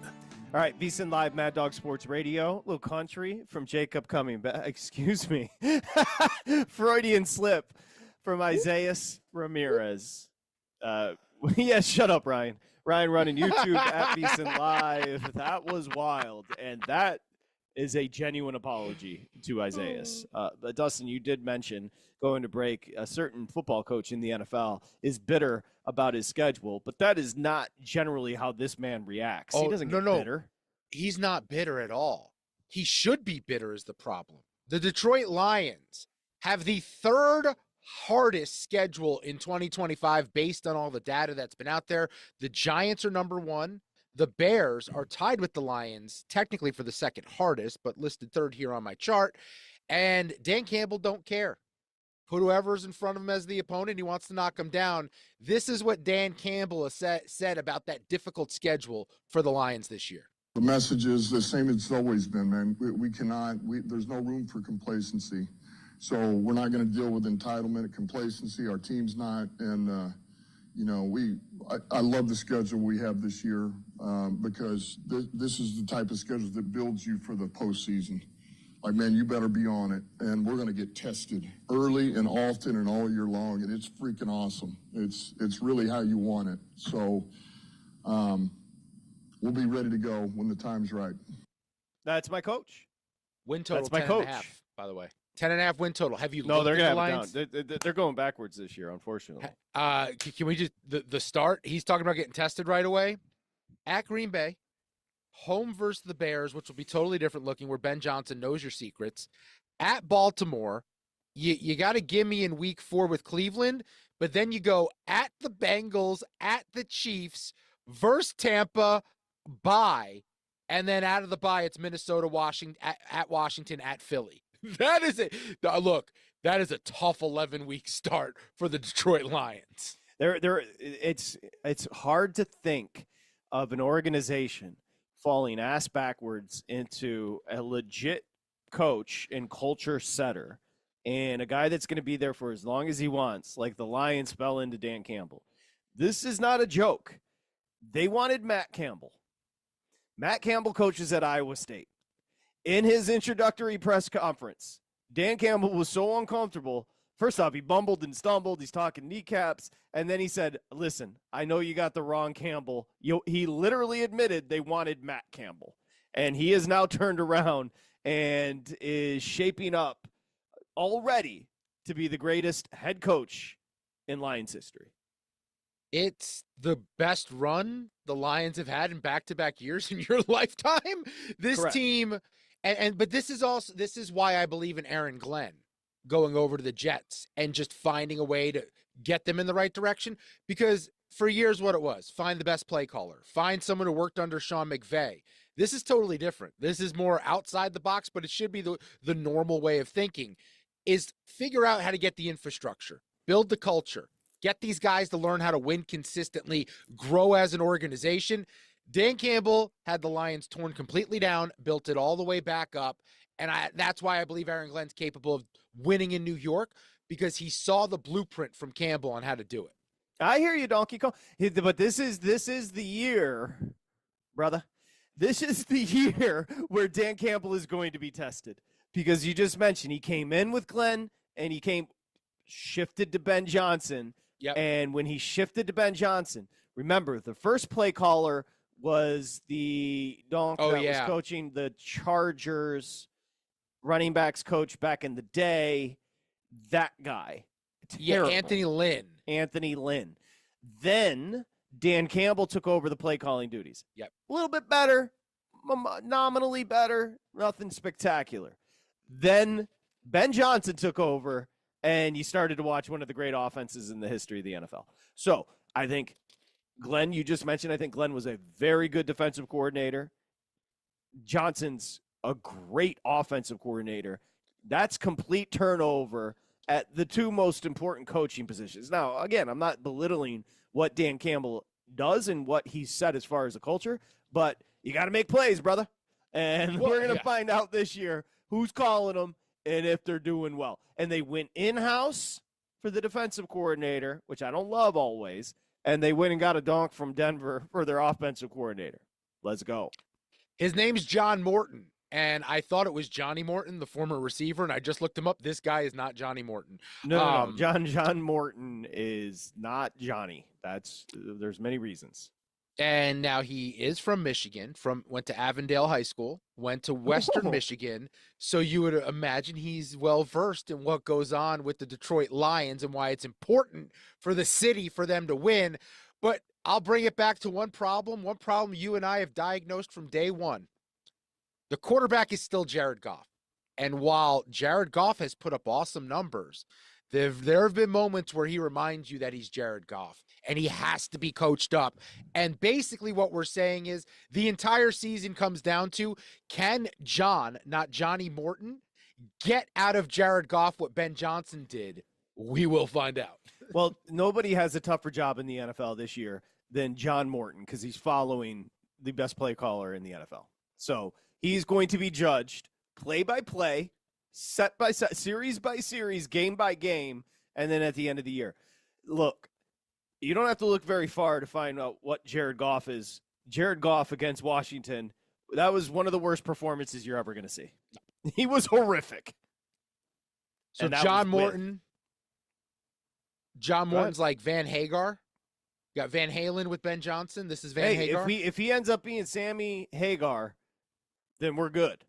All right, VSiN Live, Mad Dog Sports Radio. A little country from Jacob coming back. Excuse me. Freudian slip from Isaias Ramirez. Yeah, shut up, Ryan. Ryan running YouTube at VSiN Live. That was wild. And that is a genuine apology to Isaias. But Dustin, you did mention going to break, a certain football coach in the NFL is bitter about his schedule, but that is not generally how this man reacts. He doesn't get bitter. He's not bitter at all. He should be bitter is the problem. The Detroit Lions have the third hardest schedule in 2025 based on all the data that's been out there. The Giants are number one. The Bears are tied with the Lions, technically for the second hardest, but listed third here on my chart. And Dan Campbell don't care. Put whoever's in front of him as the opponent. He wants to knock him down. This is what Dan Campbell has said about that difficult schedule for the Lions this year. The message is the same it's always been, man. There's no room for complacency. So we're not going to deal with entitlement and complacency. Our team's not. And, I love the schedule we have this year because this is the type of schedule that builds you for the postseason. Like, man, you better be on it. And we're going to get tested early and often and all year long. And it's freaking awesome. It's really how you want it. So we'll be ready to go when the time's right. That's my coach. Win total. That's my coach. 10.5, by the way. 10.5 win total. Have you No, looked they're at going the to Lions? have it down. They're going backwards this year, unfortunately. Can we just the start? He's talking about getting tested right away. At Green Bay, home versus the Bears, which will be totally different looking, where Ben Johnson knows your secrets. At Baltimore, you got to give me in week 4 with Cleveland, but then you go at the Bengals, at the Chiefs, versus Tampa, bye, and then out of the bye, it's Minnesota, Washington, at Washington, at Philly. That is it. Look, that is a tough 11-week start for the Detroit Lions. It's hard to think of an organization falling ass backwards into a legit coach and culture setter and a guy that's going to be there for as long as he wants, like the Lions fell into Dan Campbell. This is not a joke. They wanted Matt Campbell. Matt Campbell coaches at Iowa State. In his introductory press conference, Dan Campbell was so uncomfortable. First off, he bumbled and stumbled. He's talking kneecaps. And then he said, listen, I know you got the wrong Campbell. He literally admitted they wanted Matt Campbell. And he has now turned around and is shaping up already to be the greatest head coach in Lions history. It's the best run the Lions have had in back-to-back years in your lifetime. This Correct. team, but this is why I believe in Aaron Glenn going over to the Jets and just finding a way to get them in the right direction. Because for years, what it was, find the best play caller, find someone who worked under Sean McVay. This is totally different. This is more outside the box, but it should be the normal way of thinking, is figure out how to get the infrastructure, build the culture, get these guys to learn how to win consistently, grow as an organization. Dan Campbell had the Lions torn completely down, built it all the way back up. And that's why I believe Aaron Glenn's capable of winning in New York, because he saw the blueprint from Campbell on how to do it. I hear you, Donkey Kong. But this is the year, brother. This is the year where Dan Campbell is going to be tested, because you just mentioned he came in with Glenn and shifted to Ben Johnson. Yep. And when he shifted to Ben Johnson, remember the first play caller was the donk that was coaching the Chargers running backs coach back in the day. That guy. Terrible. Yeah, Anthony Lynn. Then Dan Campbell took over the play calling duties. Yep. A little bit better, nominally better, nothing spectacular. Then Ben Johnson took over, and you started to watch one of the great offenses in the history of the NFL. So I think Glenn, you just mentioned, I think Glenn was a very good defensive coordinator. Johnson's a great offensive coordinator. That's complete turnover at the two most important coaching positions. Now, again, I'm not belittling what Dan Campbell does and what he's said as far as the culture, but you got to make plays, brother. And we're going to find out this year who's calling them and if they're doing well. And they went in-house for the defensive coordinator, which I don't love always, and they went and got a donk from Denver for their offensive coordinator. Let's go. His name's John Morton, and I thought it was Johnny Morton, the former receiver, and I just looked him up. This guy is not Johnny Morton. No. John Morton is not Johnny. There's many reasons. And now he is from Michigan, went to Avondale High School, went to Western Michigan. So you would imagine he's well-versed in what goes on with the Detroit Lions and why it's important for the city for them to win. But I'll bring it back to one problem you and I have diagnosed from day one. The quarterback is still Jared Goff. And while Jared Goff has put up awesome numbers, there have been moments where he reminds you that he's Jared Goff and he has to be coached up. And basically what we're saying is the entire season comes down to, can John, not Johnny Morton, get out of Jared Goff what Ben Johnson did? We will find out. Well, nobody has a tougher job in the NFL this year than John Morton because he's following the best play caller in the NFL. So he's going to be judged play by play, set by set, series by series, game by game, and then at the end of the year. Look, you don't have to look very far to find out what Jared Goff is. Jared Goff against Washington, that was one of the worst performances you're ever going to see. He was horrific. So John Morton's like Van Hagar. You got Van Halen with Ben Johnson. This is Van Hagar. If he ends up being Sammy Hagar, then we're good.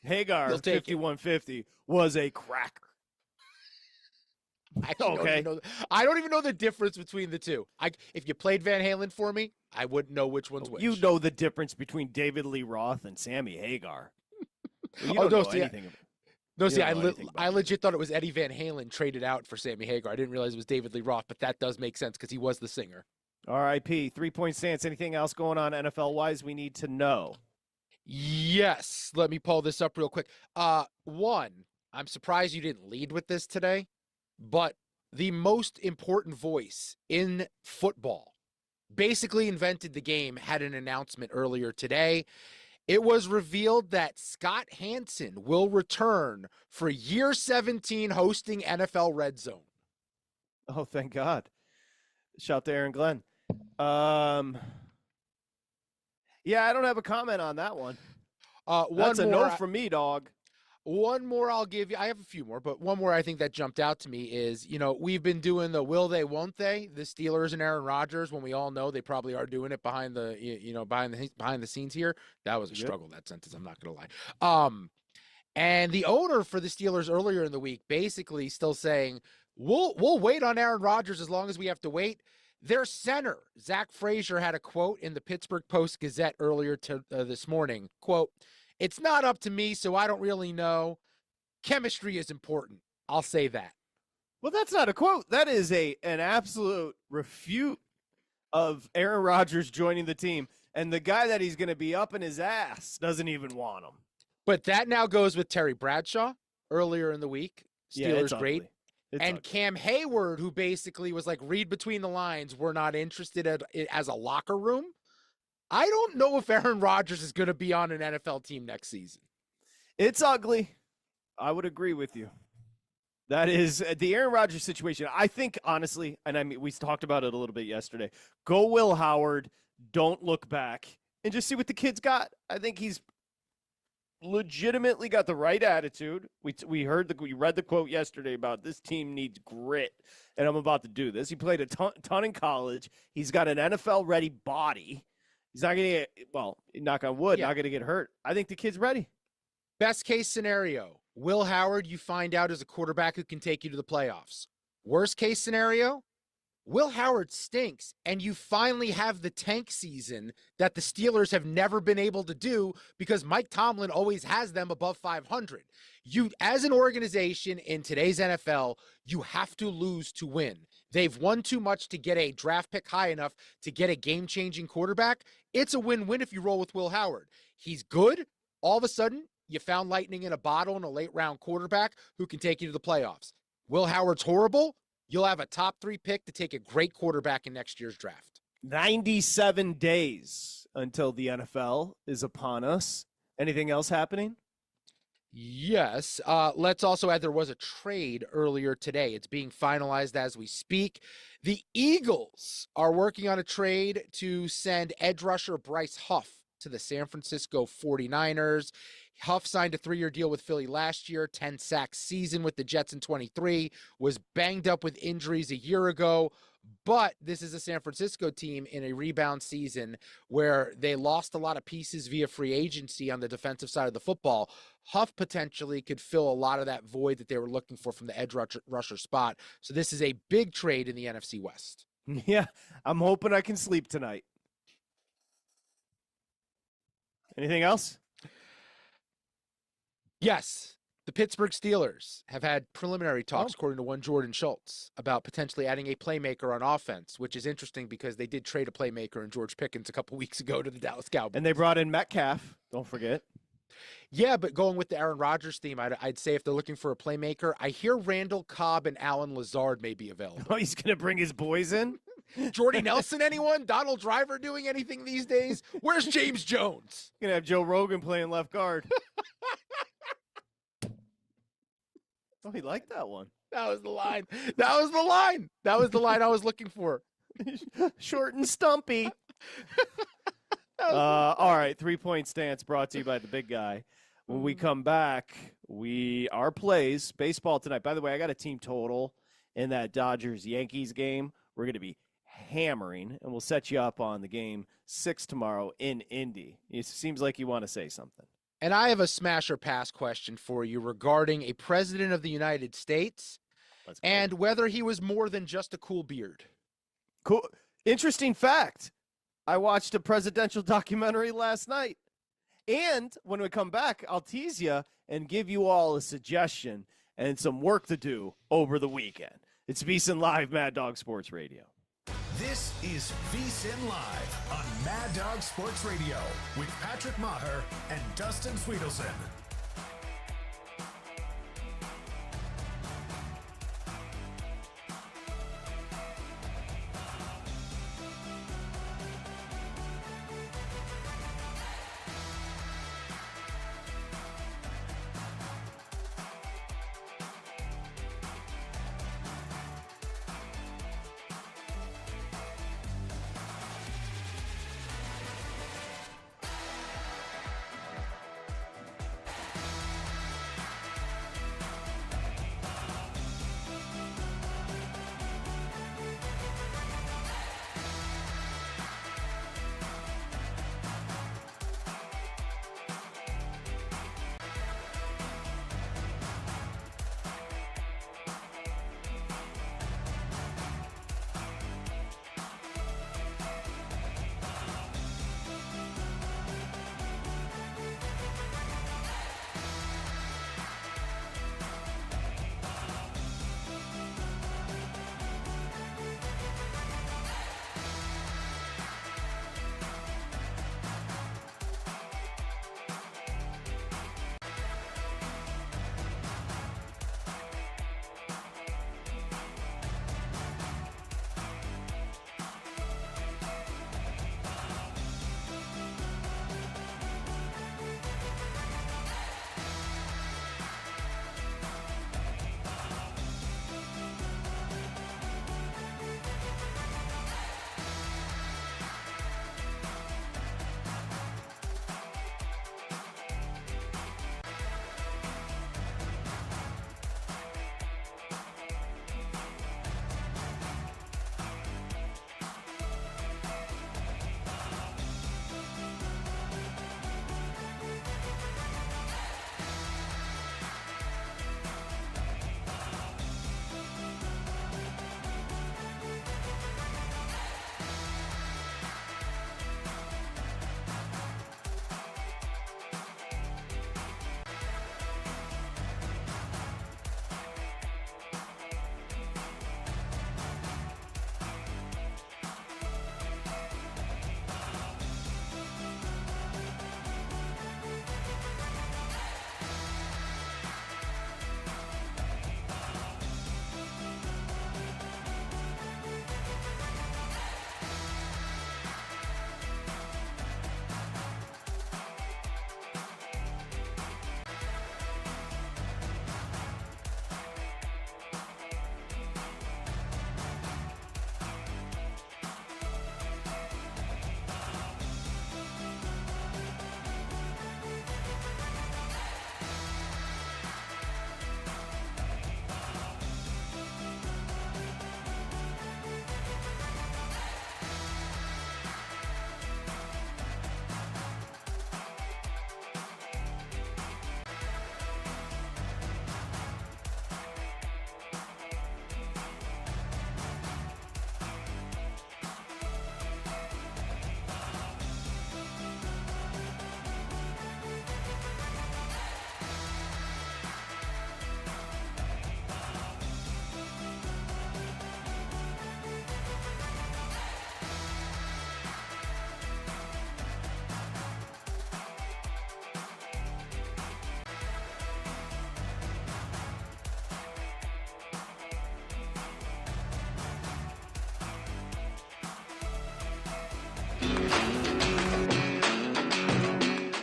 Hagar 5150 was a cracker. I don't even know the difference between the two. If you played Van Halen for me, I wouldn't know which one's which. You know the difference between David Lee Roth and Sammy Hagar. Well, you don't know anything about it. No, see, I legit thought it was Eddie Van Halen traded out for Sammy Hagar. I didn't realize it was David Lee Roth, but that does make sense because he was the singer. R.I.P. 3-point stance. Anything else going on NFL-wise we need to know? Yes. Let me pull this up real quick. One, I'm surprised you didn't lead with this today, but the most important voice in football basically invented the game, had an announcement earlier today. It was revealed that Scott Hansen will return for year 17 hosting NFL Red Zone. Oh, thank God. Shout to Aaron Glenn. Yeah, I don't have a comment on that one. That's a no from me, dog. One more I'll give you. I have a few more, but one more I think that jumped out to me is, we've been doing the will they, won't they, the Steelers and Aaron Rodgers, when we all know they probably are doing it behind the scenes here. That was a struggle, that sentence. I'm not going to lie. And the owner for the Steelers earlier in the week basically still saying, we'll wait on Aaron Rodgers as long as we have to wait. Their center, Zach Frazier, had a quote in the Pittsburgh Post-Gazette earlier this morning. Quote, "It's not up to me, so I don't really know. Chemistry is important. I'll say that." Well, that's not a quote. That is an absolute refute of Aaron Rodgers joining the team. And the guy that he's going to be up in his ass doesn't even want him. But that now goes with Terry Bradshaw earlier in the week. Steelers great. And Cam Hayward, who basically was like, read between the lines, we're not interested as a locker room. I don't know if Aaron Rodgers is going to be on an NFL team next season. It's ugly. I would agree with you. That is the Aaron Rodgers situation. I think, honestly, and I mean, we talked about it a little bit yesterday. Go Will Howard. Don't look back and just see what the kid's got. I think he's legitimately got the right attitude. We read the quote yesterday about this team needs grit, and I'm about to do this. He played a ton in college. He's got an NFL-ready body. He's not going to get, knock on wood, not going to get hurt. I think the kid's ready. Best case scenario, Will Howard, you find out, is a quarterback who can take you to the playoffs. Worst case scenario, Will Howard stinks, and you finally have the tank season that the Steelers have never been able to do because Mike Tomlin always has them above 500. You, as an organization in today's NFL, you have to lose to win. They've won too much to get a draft pick high enough to get a game-changing quarterback. It's a win-win if you roll with Will Howard. He's good. All of a sudden, you found lightning in a bottle in a late-round quarterback who can take you to the playoffs. Will Howard's horrible. You'll have a top 3 pick to take a great quarterback in next year's draft. 97 days until the NFL is upon us. Anything else happening? Yes. Let's also add there was a trade earlier today. It's being finalized as we speak. The Eagles are working on a trade to send edge rusher Bryce Huff to the San Francisco 49ers. Huff signed a 3-year deal with Philly last year, 10-sack season with the Jets in 23, was banged up with injuries a year ago. But this is a San Francisco team in a rebound season where they lost a lot of pieces via free agency on the defensive side of the football. Huff potentially could fill a lot of that void that they were looking for from the edge rusher spot. So this is a big trade in the NFC West. Yeah, I'm hoping I can sleep tonight. Anything else? Yes. The Pittsburgh Steelers have had preliminary talks, according to one Jordan Schultz, about potentially adding a playmaker on offense, which is interesting because they did trade a playmaker in George Pickens a couple weeks ago to the Dallas Cowboys. And they brought in Metcalf, don't forget. Yeah, but going with the Aaron Rodgers theme, I'd say if they're looking for a playmaker, I hear Randall Cobb and Alan Lazard may be available. Oh, he's going to bring his boys in? Jordy Nelson, anyone? Donald Driver doing anything these days? Where's James Jones? Going to have Joe Rogan playing left guard. Oh, he liked that one. That was the line. That was the line. That was the line I was looking for. Short and stumpy. All right, 3-point stance brought to you by the big guy. When we come back, our plays, baseball tonight. By the way, I got a team total in that Dodgers-Yankees game. We're going to be hammering, and we'll set you up on the game 6 tomorrow in Indy. It seems like you want to say something. And I have a smash or pass question for you regarding a president of the United States and whether he was more than just a cool beard. Cool. Interesting fact. I watched a presidential documentary last night. And when we come back, I'll tease you and give you all a suggestion and some work to do over the weekend. It's VSiN Live, Mad Dog Sports Radio. This is VSiN Live on Mad Dog Sports Radio with Patrick Meagher and Dustin Swedelson.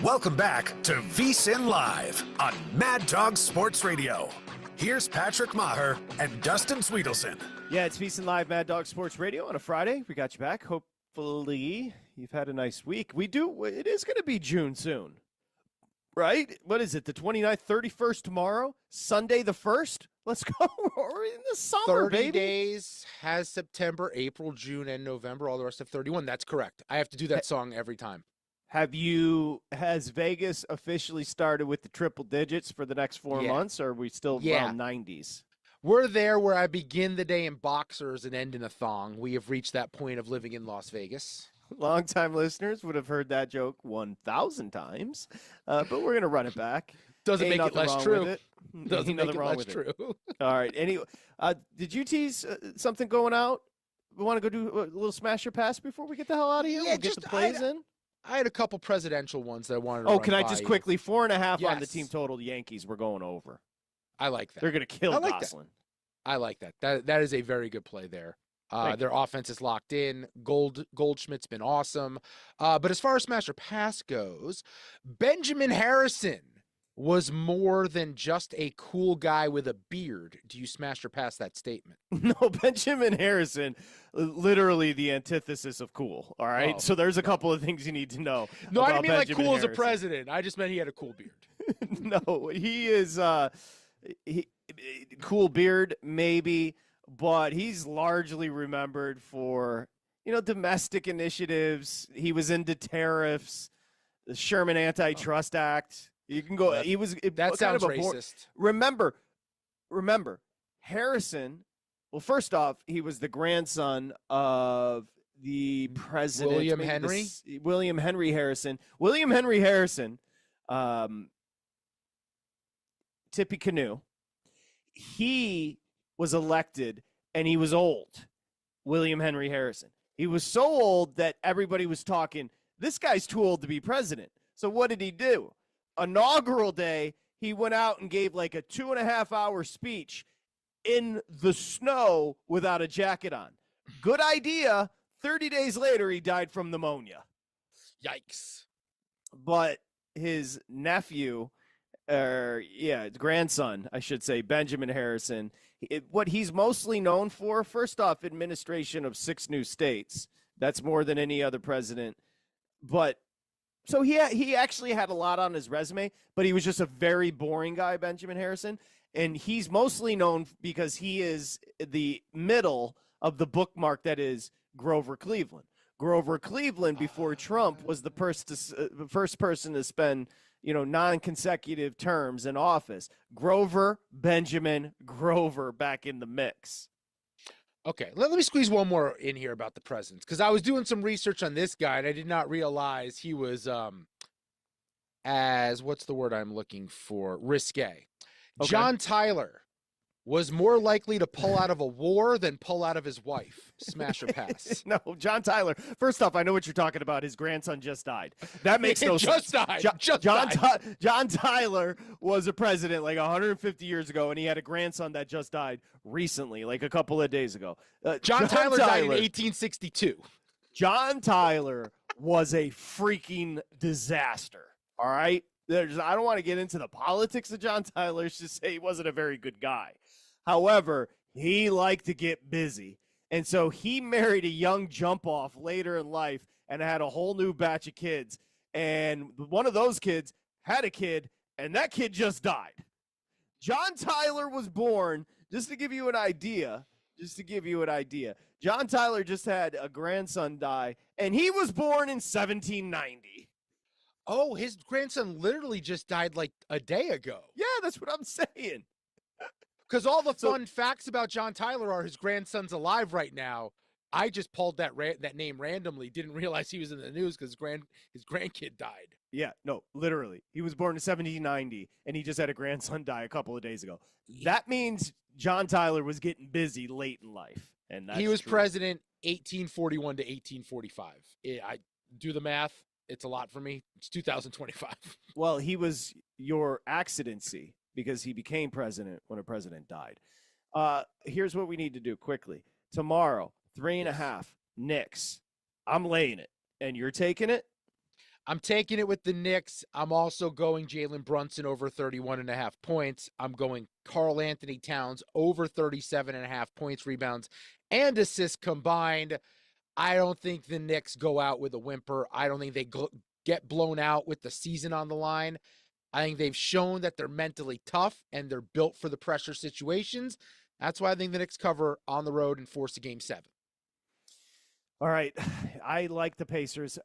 Welcome back to VSiN Live on Mad Dog Sports Radio. Here's Patrick Maher and Dustin Swedelson. Yeah, it's VSiN Live, Mad Dog Sports Radio on a Friday. We got you back. Hopefully you've had a nice week. It is going to be June soon, right? What is it, the 29th, 31st tomorrow? Sunday the 1st? Let's go. We're in the summer, 30 baby. days has September, April, June, and November. All the rest of 31. That's correct. I have to do that song every time. Has Vegas officially started with the triple digits for the next 4 months, or are we still around 90s? We're there where I begin the day in boxers and end in a thong. We have reached that point of living in Las Vegas. Longtime listeners would have heard that joke 1,000 times, but we're going to run it back. Doesn't make it less true. It. Doesn't make it less true. All right. Anyway, did you tease something going out? We want to go do a little smash or pass before we get the hell out of here? Yeah, we'll get the plays in. I had a couple presidential ones that I wanted to Oh, run can I by just you. quickly, 4.5 on the Yes. team total Yankees we're going over. I like that. They're going to kill I like Goslin. I like that. That is a very good play there. Their offense is locked in. Goldschmidt's been awesome. But as far as smash or pass goes, Benjamin Harrison was more than just a cool guy with a beard. Do you smash or pass that statement? No, Benjamin Harrison, literally the antithesis of cool. All right. Oh, So there's a couple of things you need to know. No, I about didn't mean like Benjamin cool as a Harrison. president. I just meant he had a cool beard. No, he is cool beard, maybe, but he's largely remembered for, domestic initiatives. He was into tariffs, the Sherman Antitrust Act. You can go. He was. That sounds racist. Remember, Harrison. Well, first off, he was the grandson of the president, William maybe Henry? William Henry Harrison. William Henry Harrison. Tippy Canoe. He was elected, and he was old. William Henry Harrison. He was so old that everybody was talking, this guy's too old to be president. So what did he do? Inaugural day, he went out and gave like a 2.5-hour speech in the snow without a jacket on. Good idea. 30 days later, he died from pneumonia. Yikes. But his nephew, grandson, I should say, Benjamin Harrison, what he's mostly known for, first off, administration of 6 new states. That's more than any other president. But so he actually had a lot on his resume, but he was just a very boring guy, Benjamin Harrison. And he's mostly known because he is the middle of the bookmark that is Grover Cleveland. Grover Cleveland, before Trump, was the first person to spend, non-consecutive terms in office. Benjamin Grover back in the mix. Okay, let me squeeze one more in here about the presidents, because I was doing some research on this guy, and I did not realize he was, what's the word I'm looking for? Risque. Okay. John Tyler was more likely to pull out of a war than pull out of his wife. Smash or pass? No, John Tyler. First off, I know what you're talking about. His grandson just died. That makes no sense. John Tyler was a president like 150 years ago, and he had a grandson that just died recently, like a couple of days ago. John Tyler died in 1862. John Tyler was a freaking disaster. All right? I don't want to get into the politics of John Tyler. Let's just say he wasn't a very good guy. However, he liked to get busy. And so he married a young jump-off later in life and had a whole new batch of kids. And one of those kids had a kid, and that kid just died. John Tyler was born, just to give you an idea, John Tyler just had a grandson die, and he was born in 1790. Oh, his grandson literally just died like a day ago. Yeah, that's what I'm saying. Because all the fun facts about John Tyler are his grandson's alive right now. I just pulled that name randomly. Didn't realize he was in the news because his grandkid died. Yeah, no, literally. He was born in 1790, and he just had a grandson die a couple of days ago. That means John Tyler was getting busy late in life. And He was president 1841 to 1845. I do the math. It's a lot for me. It's 2025. Well, he was your accidency because he became president when a president died. Here's what we need to do quickly. Tomorrow, 3.5, Knicks. I'm laying it. And you're taking it? I'm taking it with the Knicks. I'm also going Jalen Brunson over 31.5 points. I'm going Karl Anthony Towns over 37.5 points, rebounds, and assists combined. I don't think the Knicks go out with a whimper. I don't think they get blown out with the season on the line. I think they've shown that they're mentally tough and they're built for the pressure situations. That's why I think the Knicks cover on the road and force a Game 7. All right. I like the Pacers.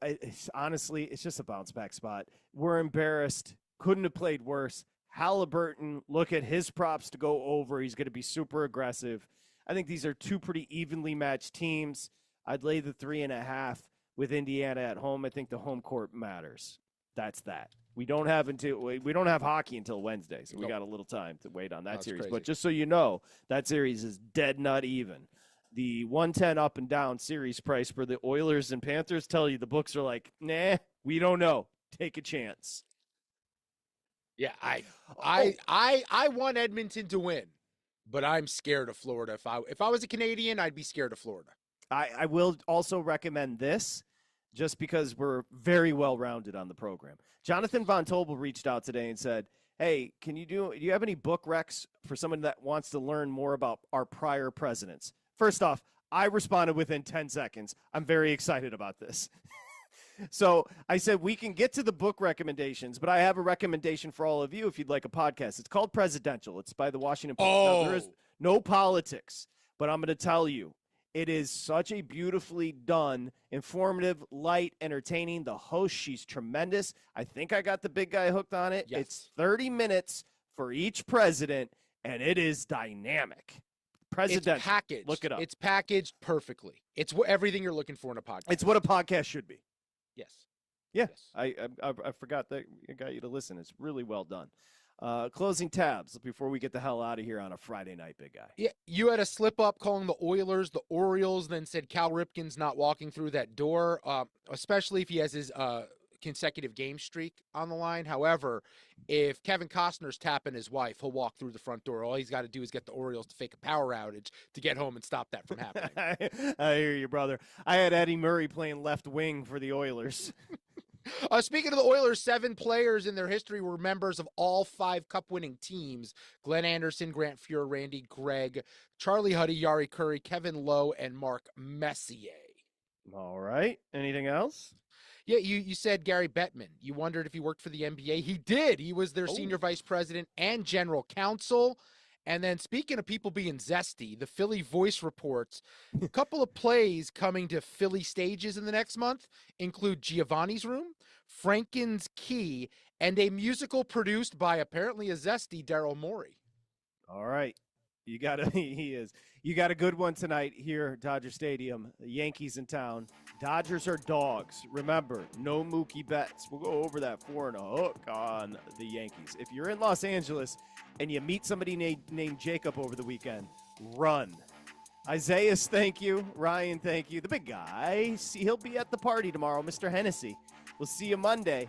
Honestly, it's just a bounce back spot. We're embarrassed. Couldn't have played worse. Halliburton, look at his props to go over. He's going to be super aggressive. I think these are two pretty evenly matched teams. I'd lay the 3.5 with Indiana at home. I think the home court matters. That's that. We don't have hockey until Wednesday, so we got a little time to wait on that series. Crazy. But just so you know, that series is dead nut even. The 110 up and down series price for the Oilers and Panthers tell you the books are like, nah, we don't know. Take a chance. Yeah, I want Edmonton to win, but I'm scared of Florida. If I was a Canadian, I'd be scared of Florida. I will also recommend this just because we're very well-rounded on the program. Jonathan Von Tobel reached out today and said, hey, do you have any book recs for someone that wants to learn more about our prior presidents? First off, I responded within 10 seconds. I'm very excited about this. So I said we can get to the book recommendations, but I have a recommendation for all of you if you'd like a podcast. It's called Presidential. It's by the Washington Post. Now, there is no politics, but I'm going to tell you, it is such a beautifully done, informative, light, entertaining. The host, she's tremendous. I think I got the big guy hooked on it. Yes. It's 30 minutes for each president, and it is dynamic. Presidential. It's packaged. Look it up. It's packaged perfectly. It's everything you're looking for in a podcast. It's what a podcast should be. Yes. Yeah, yes. I forgot that I got you to listen. It's really well done. Closing tabs before we get the hell out of here on a Friday night, big guy. Yeah, you had a slip up calling the Oilers the Orioles, then said Cal Ripken's not walking through that door, especially if he has his consecutive game streak on the line. However, if Kevin Costner's tapping his wife, he'll walk through the front door. All he's got to do is get the Orioles to fake a power outage to get home and stop that from happening. I hear you, brother. I had Eddie Murray playing left wing for the Oilers. Speaking of the Oilers, 7 players in their history were members of all 5 cup-winning teams. Glenn Anderson, Grant Fuhr, Randy Gregg, Charlie Huddy, Yari Curry, Kevin Lowe, and Mark Messier. All right. Anything else? Yeah, you said Gary Bettman. You wondered if he worked for the NBA. He did. He was their senior vice president and general counsel. And then speaking of people being zesty, the Philly Voice reports a couple of plays coming to Philly stages in the next month include Giovanni's Room, Franken's Key, and a musical produced by apparently a zesty Daryl Morey. All right. You got a good one tonight here at Dodger Stadium. The Yankees in town. Dodgers are dogs. Remember, no Mookie Betts. We'll go over that 4 and a hook on the Yankees. If you're in Los Angeles and you meet somebody named Jacob over the weekend, run. Isaiah, thank you. Ryan, thank you. The big guy, he'll be at the party tomorrow, Mr. Hennessy. We'll see you Monday.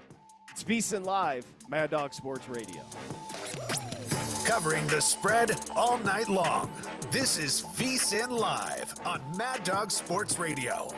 It's VSiN Live, Mad Dog Sports Radio. Covering the spread all night long. This is VSiN Live on Mad Dog Sports Radio.